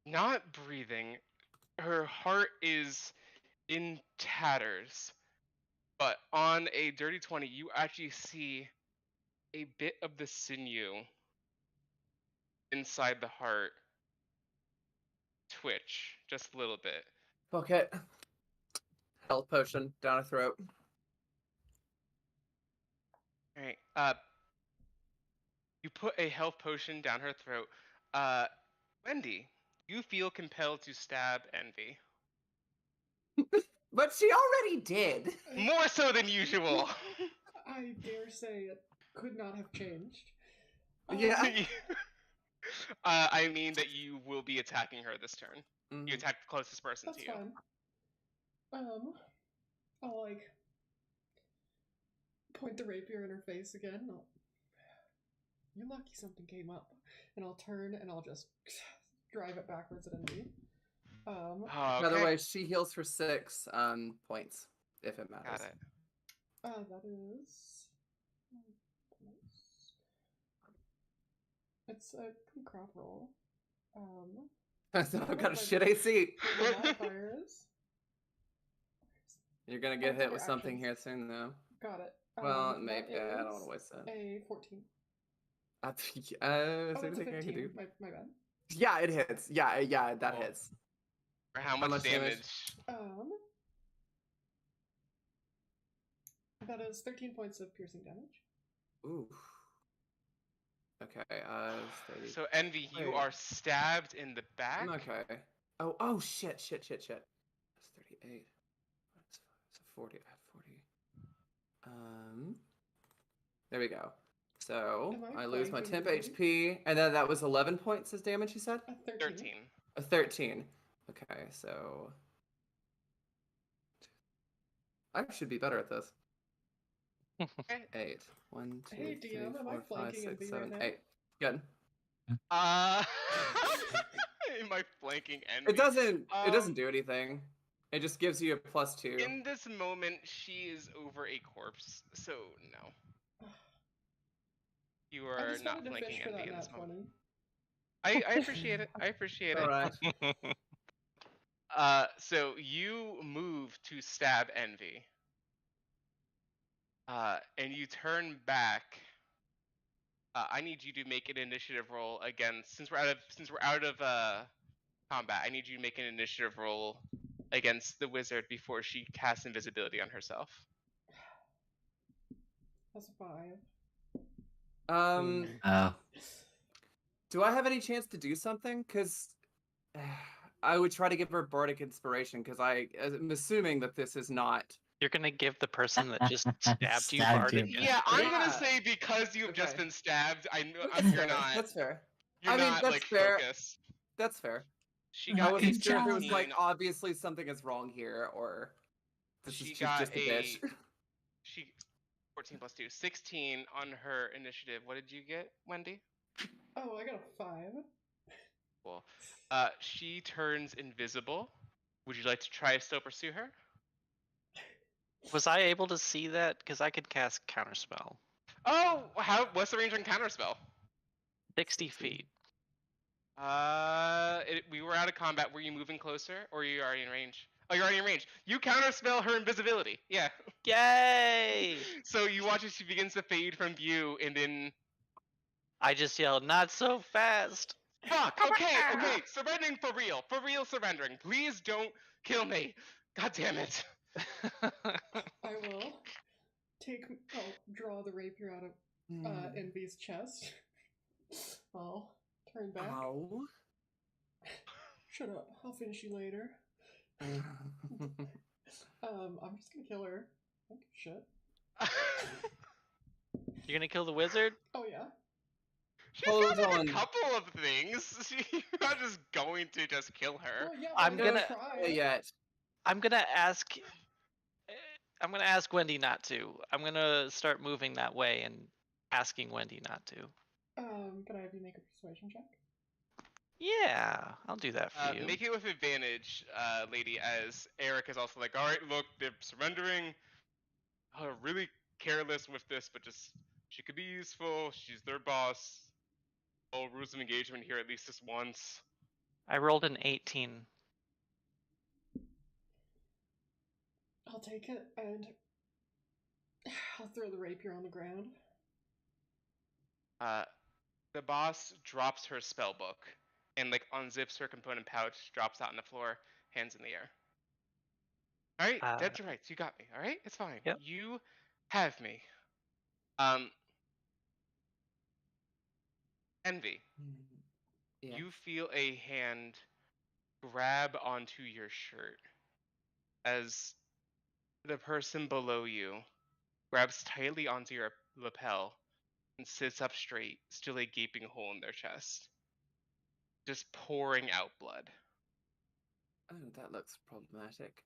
not breathing. Her heart is in tatters. But on a dirty 20, you actually see a bit of the sinew inside the heart twitch just a little bit. Fuck it. Health potion down her throat. All right. You put a health potion down her throat. Wendy, you feel compelled to stab Envy. But she already did. More so than usual. I dare say it could not have changed. Yeah. I mean that you will be attacking her this turn. Mhm. You attack the closest person That's to you. fine. I'll like point the rapier in her face again. You're lucky something came up, and I'll turn and I'll just drive it backwards at Envy. Oh, By the okay. way, she heals for 6 points, if it matters. Got it. That is. It's a pretty crap roll. So I've got a shit AC. The modifiers. You're gonna Oh, get it's hit under with something actions. here soon, though. Got it. Well, That maybe. I don't want is to waste that. a 14. Is Oh, there it's a anything I can 15. do? My bad. Yeah, it hits. Yeah, that Cool. hits. For how much much damage? damage? That is 13 points of piercing damage. Ooh. Okay. 30. So Envy, you Wait. are stabbed in the back. Okay. Oh, shit. That's 38. So 40. I have 40. There we go. So Am I I lose my playing temp invisible? HP, and then that was 11 points as damage. You said? 13. A 13. Okay, so I should be better at this. Okay. 8. 1, 2, Hey, 3, DM, am I 4, 5, flanking 6, Envy 7, right now? 8. Good. Am I flanking Envy? It doesn't do anything. It just gives you a +2. In this moment, she is over a corpse, so no. You I are just not wanted to flanking fish for Envy that in this nat moment. 20. I appreciate it. I appreciate All it. right. So you move to stab Envy. And you turn back. I need you to make an initiative roll against since we're out of combat. I need you to make an initiative roll against the wizard before she casts invisibility on herself. That's a 5. Oh. Do I have any chance to do something? Because I would try to give her bardic inspiration. Because I'm assuming that this is not. You're gonna give the person that just stabbed you Stabbed bardic. you. Yeah, I'm gonna Yeah. say because you've just Okay. been stabbed. I know That's you're fair. not. That's fair. You're I mean, not that's like fair. focused. That's fair. She I got wasn't Good sure if it was job. like obviously something is wrong here, or She she's got just a bitch. She 14 plus 2, 16 on her initiative. What did you get, Wendy? Oh, I got a 5. Cool. She turns invisible. Would you like to try to still pursue her? Was I able to see that? Because I could cast counterspell. Oh, what's the range on counterspell? 60 feet. We were out of combat. Were you moving closer, or are you already in range? Oh, you're already in range. You counterspell her invisibility. Yeah. Yay! So you watch as she begins to fade from view, and then I just yelled, "Not so fast!" fuck. Okay. Surrendering for real surrendering. Please don't kill me. God damn it. I will draw the rapier out of Envy's chest. I'll turn back. Ow. Shut up. I'll finish you later. I'm just gonna kill her. I don't give a shit. You're gonna kill the wizard? Oh yeah. She's Hold got like on. a couple of things. You're not just going to just kill her. Well, yeah, I'm but gonna- try. Yet. I'm gonna ask Wendy not to. I'm gonna start moving that way and asking Wendy not to. Can I have you make a persuasion check? Yeah, I'll do that for you. Make it with advantage, lady, as Eric is also like, alright, look, they're surrendering. Really careless with this, but just, she could be useful. She's their boss. All rules of engagement here at least this once. I rolled an 18. I'll take it and I'll throw the rapier on the ground. The boss drops her spell book and like unzips her component pouch, drops out on the floor, hands in the air. Alright, dead to rights, you got me, alright? It's fine. Yep. You have me. Envy. Yeah. You feel a hand grab onto your shirt as the person below you grabs tightly onto your lapel and sits up straight, still a gaping hole in their chest, just pouring out blood. Oh, that looks problematic.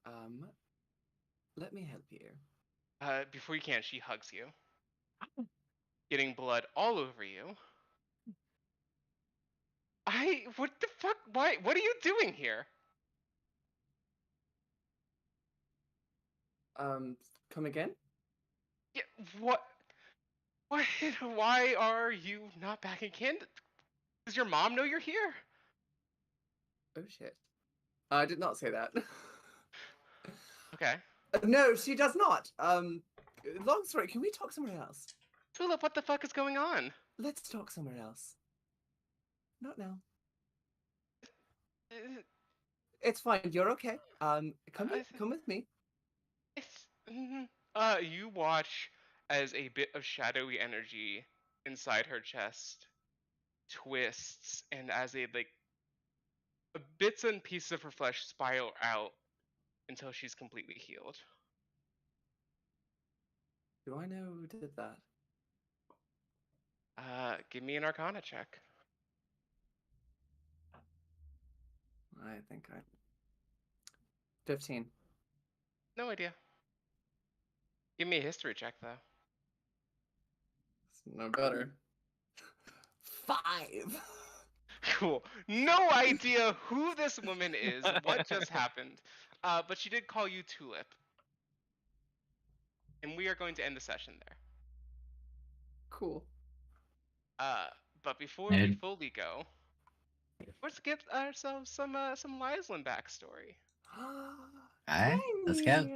Let me help you. Before you can, she hugs you, getting blood all over you. What the fuck? Why? What are you doing here? Come again? Yeah, what? Why are you not back in Canada? Does your mom know you're here? Oh shit. I did not say that. Okay. No, she does not. Long story. Can we talk somewhere else? Tulip, what the fuck is going on? Let's talk somewhere else. Not now. Uh, It's fine. You're okay. I, Come with me. it's, you watch as a bit of shadowy energy inside her chest twists, and as bits and pieces of her flesh spiral out until she's completely healed. Do I know who did that? Give me an Arcana check. I think I. 15. No idea. Give me a history check though. It's no better. 5. Cool. No idea who this woman is, what just happened, but she did call you Tulip. And we are going to end the session there. Cool. But before we Nerd. fully go, let's get ourselves some Lyslin backstory. Alright, let's go.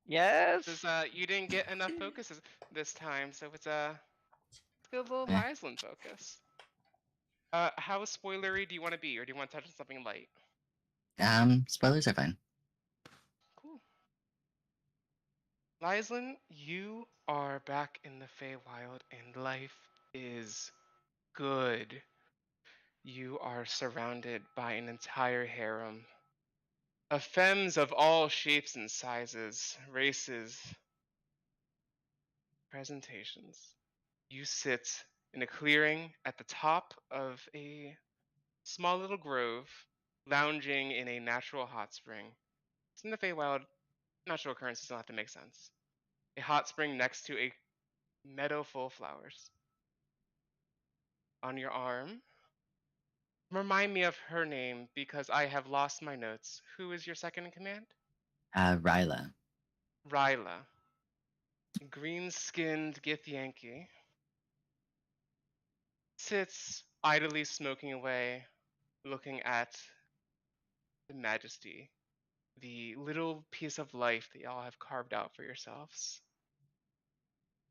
Yes. Since you didn't get enough focuses this time, so let's get a little Eh. Lyslin focus. How spoilery do you want to be, or do you want to touch on something light? Spoilers are fine. Cool. Lyslin, you are back in the Feywild, and life is good. You are surrounded by an entire harem of femmes of all shapes and sizes, races, presentations. You sit in a clearing at the top of a small little grove, lounging in a natural hot spring. It's in the Feywild, natural occurrences don't have to make sense. A hot spring next to a meadow full of flowers. On your arm, remind me of her name because I have lost my notes. Who is your second in command? Ryla. Ryla. Green-skinned Githyanki sits idly smoking away, looking at the majesty, the little piece of life that y'all have carved out for yourselves.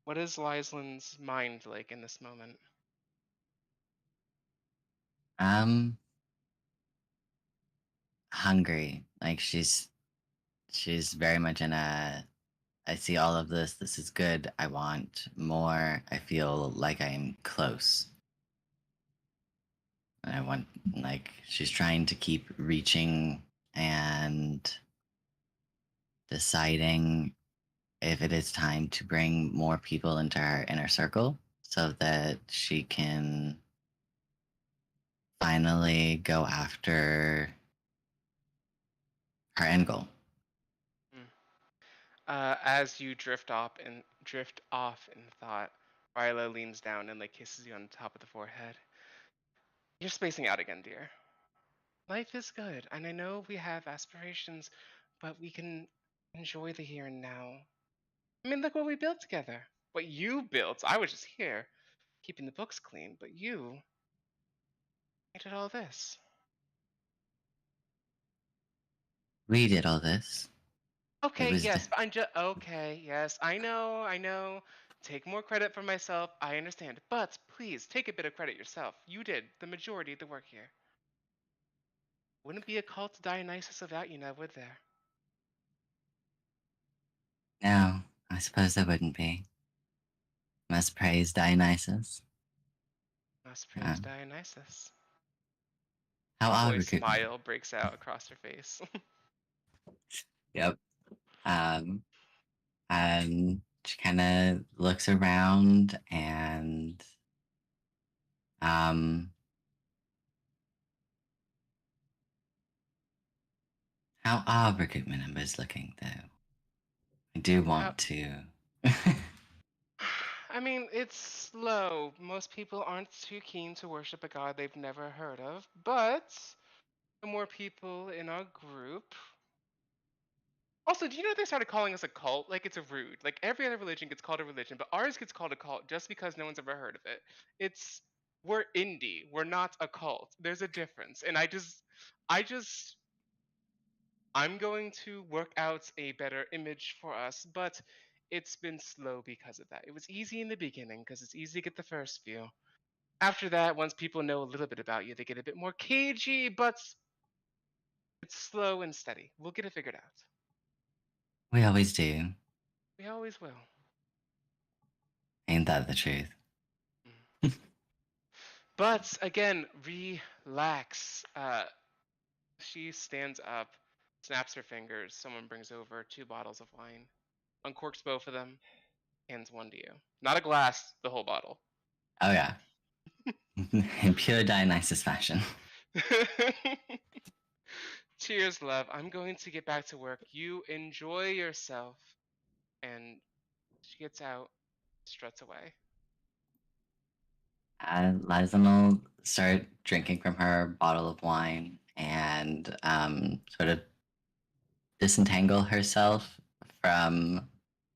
What is Lyslin's mind like in this moment? Hungry. Like she's very much in a I see all of this. This is good. I want more. I feel like I'm close. And I want, like, she's trying to keep reaching and deciding if it is time to bring more people into her inner circle so that she can finally go after her end goal. As you drift off in thought, Ryla leans down and kisses you on the top of the forehead. You're spacing out again, dear. Life is good, and I know we have aspirations, but we can enjoy the here and now. I mean, look what we built together. What you built, I was just here, keeping the books clean, but you did all this. We did all this. Okay, was yes, but okay, yes, I know. Take more credit for myself, I understand. But please, take a bit of credit yourself. You did the majority of the work here. Wouldn't be a cult of Dionysus without you now, would there? No, I suppose there wouldn't be. Must praise Dionysus. Must praise Dionysus. How A odd boy we could. smile breaks out across her face. Yep. And she kind of looks around and how are recruitment numbers looking though? I do want to. I mean, it's slow. Most people aren't too keen to worship a god they've never heard of, but the more people in our group. Also, do you know they started calling us a cult? Like, it's a rude. Like, every other religion gets called a religion, but ours gets called a cult just because no one's ever heard of it. We're indie. We're not a cult. There's a difference. And I'm going to work out a better image for us, but it's been slow because of that. It was easy in the beginning because it's easy to get the first view. After that, once people know a little bit about you, they get a bit more cagey, but it's slow and steady. We'll get it figured out. We always do. We always will. Ain't that the truth? But again, relax. She stands up, snaps her fingers. Someone brings over 2 bottles of wine, uncorks both of them, hands one to you. Not a glass, the whole bottle. Oh yeah. In pure Dionysus fashion. Cheers, love. I'm going to get back to work. You enjoy yourself. And she gets out, struts away. Liza will start drinking from her bottle of wine and sort of disentangle herself from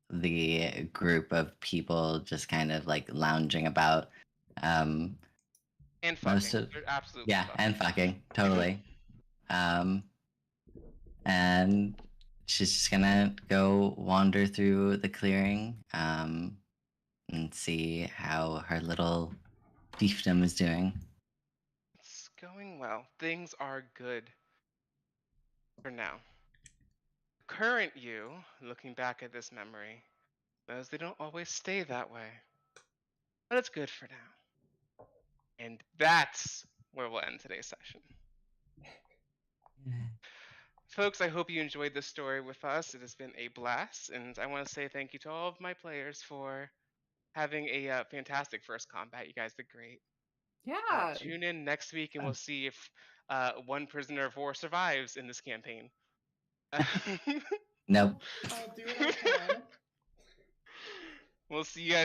the group of people just kind of like lounging about. And Most fucking. of You're absolutely yeah, fucking. and fucking totally. And she's just gonna go wander through the clearing and see how her little fiefdom is doing. It's going well. Things are good for now. Current you, looking back at this memory, knows they don't always stay that way. But it's good for now. And that's where we'll end today's session. Folks, I hope you enjoyed this story with us. It has been a blast, and I want to say thank you to all of my players for having a fantastic first combat. You guys did great. Yeah. Tune in next week, and we'll see if one prisoner of war survives in this campaign. Nope. I'll do what I can. We'll see you guys